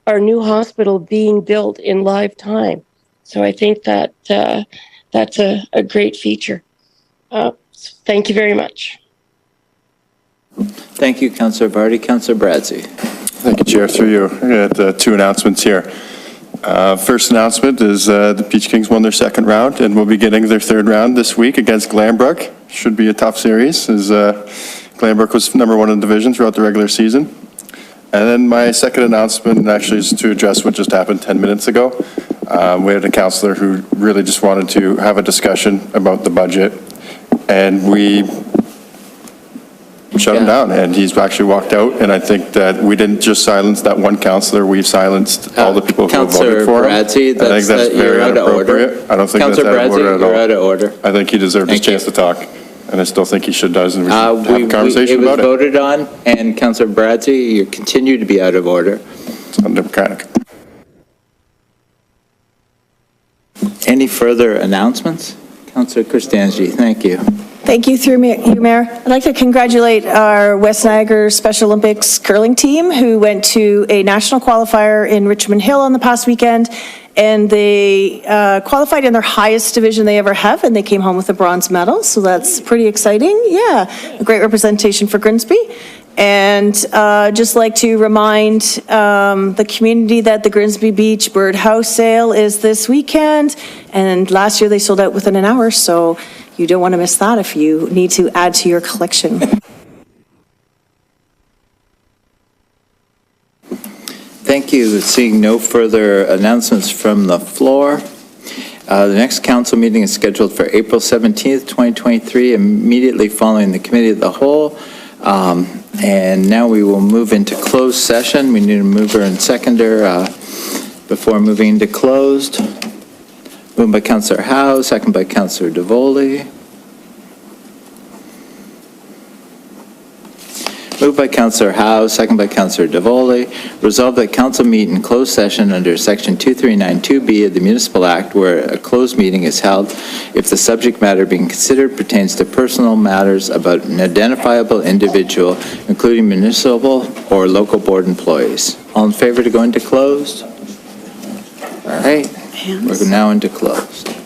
Speaker 7: our new hospital being built in live time. So I think that that's a great feature. Thank you very much.
Speaker 1: Thank you, Councillor Vardy. Councillor Bradzi.
Speaker 10: Thank you, Chair. Through you, I got two announcements here. First announcement is the Peach Kings won their second round and will be getting their third round this week against Glanbrook. Should be a tough series, as Glanbrook was #1 in the division throughout the regular season. And then my second announcement actually is to address what just happened 10 minutes ago. We had a councillor who really just wanted to have a discussion about the budget, and we shut him down, and he's actually walked out. And I think that we didn't just silence that one councillor, we've silenced all the people who voted for him.
Speaker 1: Bradzi,
Speaker 10: I think that's very inappropriate. I don't think that's out of order at all.
Speaker 1: You're out of order.
Speaker 10: I think he deserved his chance to talk, and I still think he should does, and we should have a conversation about it.
Speaker 1: It was voted on, and Councillor Bradzi, you continue to be out of order.
Speaker 10: It's undemocratic.
Speaker 1: Any further announcements? Councillor Kristanji, thank you.
Speaker 4: Thank you, through you, Mayor. I'd like to congratulate our West Niagara Special Olympics curling team, who went to a national qualifier in Richmond Hill on the past weekend, and they qualified in their highest division they ever have, and they came home with a bronze medal, so that's pretty exciting. Yeah, a great representation for Grimsby. And just like to remind the community that the Grimsby Beach Bird House sale is this weekend, and last year they sold out within an hour, so you don't want to miss that if you need to add to your collection.
Speaker 1: Thank you. Seeing no further announcements from the floor, the next council meeting is scheduled for April 17th, 2023, immediately following the Committee of the Whole. And now we will move into closed session. We need a mover and seconder before moving into closed. Moved by Councillor Howe, second by Councillor Davoli. Moved by Councillor Howe, second by Councillor Davoli. Resolved that council meet in closed session under Section 2392B of the Municipal Act, where a closed meeting is held if the subject matter being considered pertains to personal matters about an identifiable individual, including municipal or local board employees. All in favor to go into closed? All right, we're now into closed.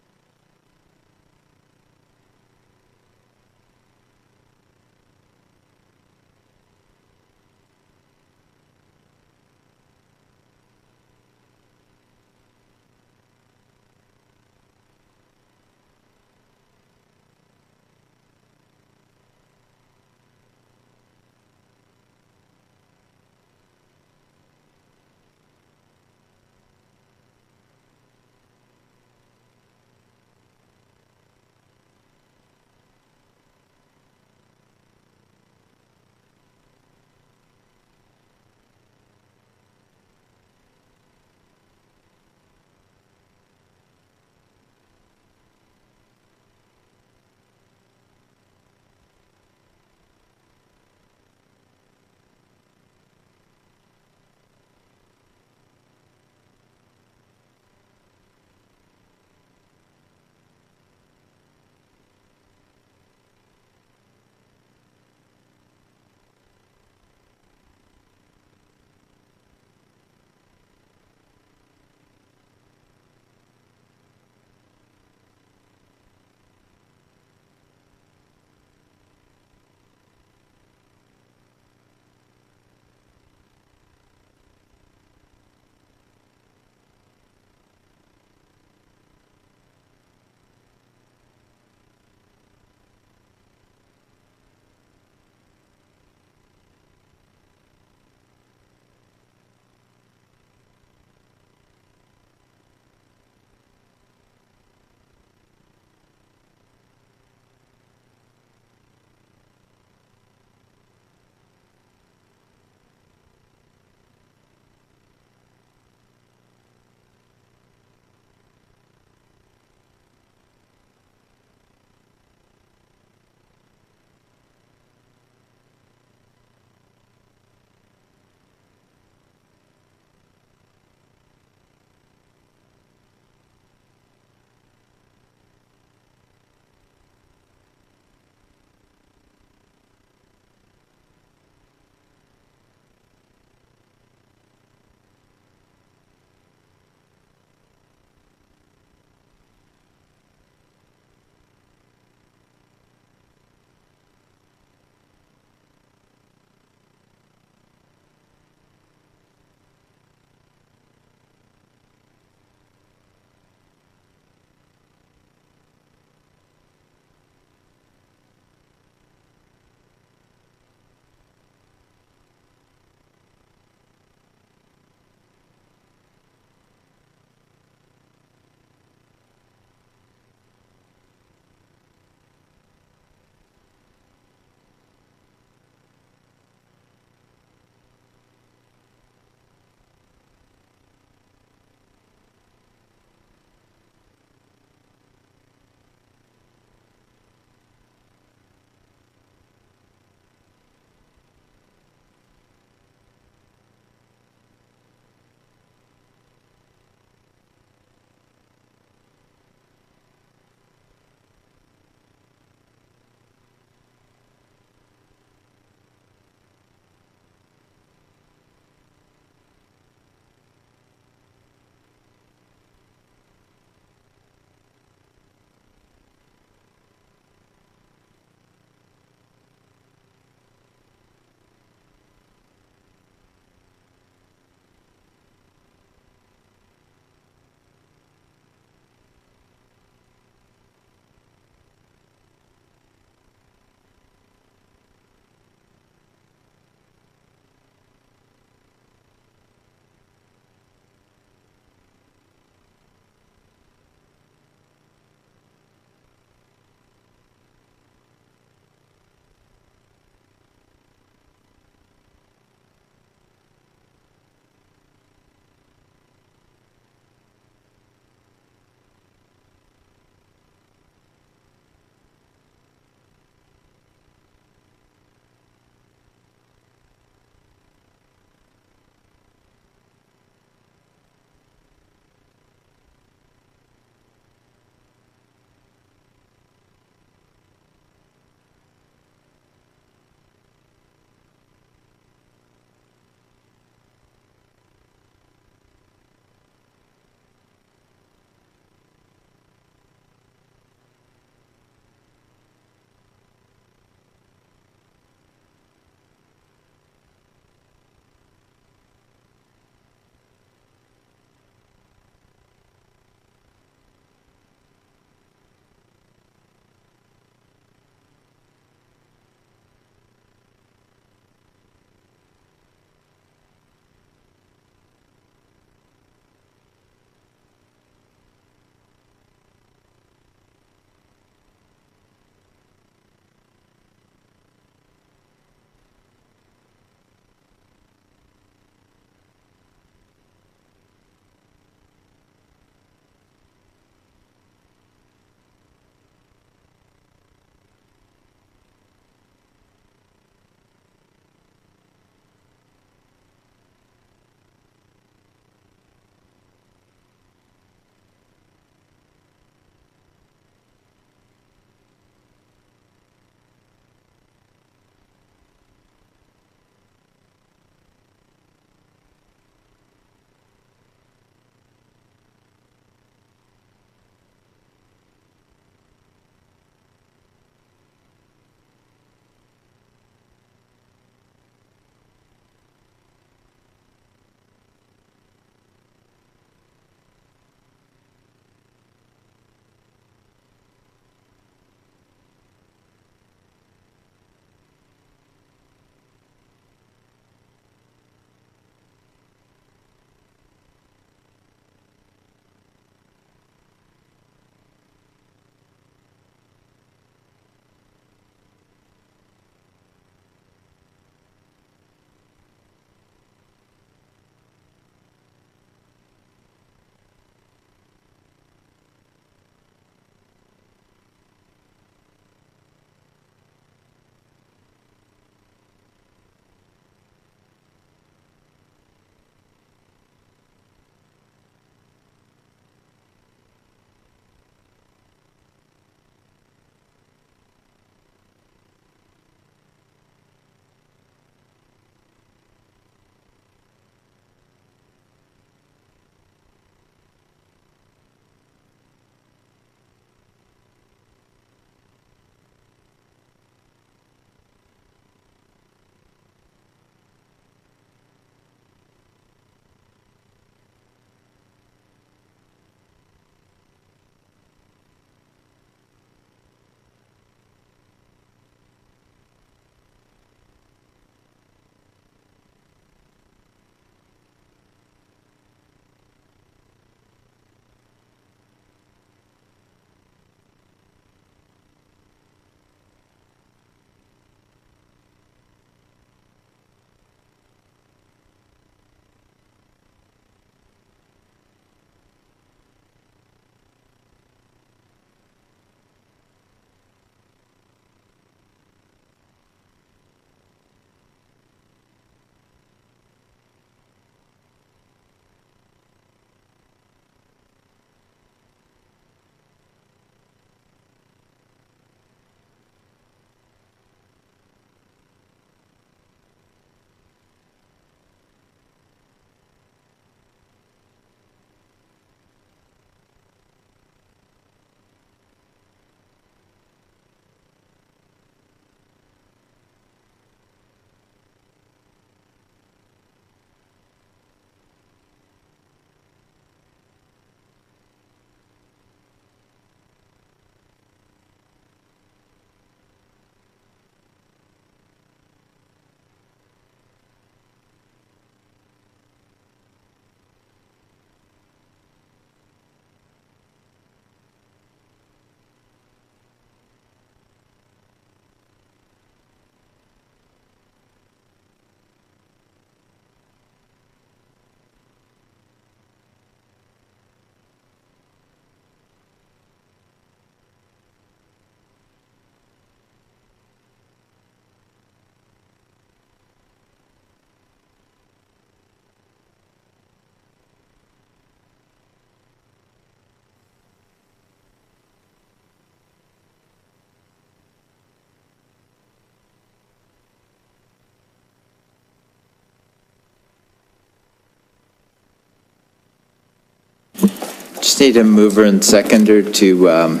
Speaker 1: Just need a mover and seconder to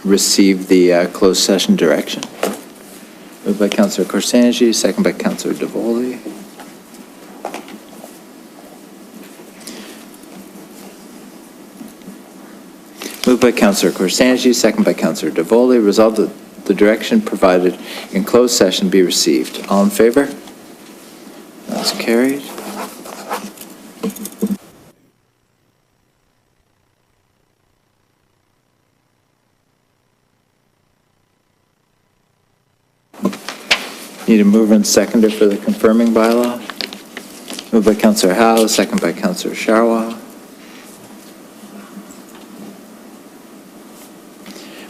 Speaker 1: receive the closed session direction. Moved by Councillor Korsanji, second by Councillor Davoli. Moved by Councillor Korsanji, second by Councillor Davoli. Resolved that the direction provided in closed session be received. All in favor? That's carried. Need a mover and seconder for the confirming bylaw. Moved by Councillor Howe, second by Councillor Sharwa.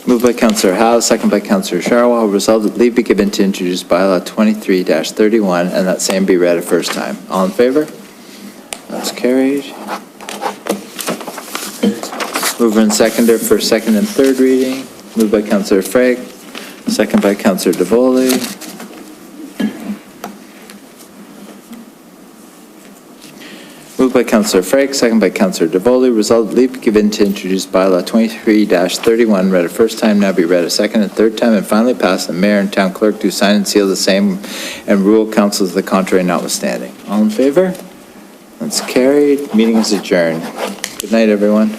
Speaker 1: Moved by Councillor Howe, second by Councillor Sharwa. Resolved that leave be given to introduce bylaw 23-31 and that same be read a first time. All in favor? That's carried. Mover and seconder for second and third reading. Moved by Councillor Freg, second by Councillor Davoli. Moved by Councillor Freg, second by Councillor Davoli. Resolved leave given to introduce bylaw 23-31 read a first time, now be read a second and third time, and finally passed. The mayor and town clerk do sign and seal the same and rule councils the contrary notwithstanding. All in favor? That's carried. Meeting is adjourned. Good night, everyone.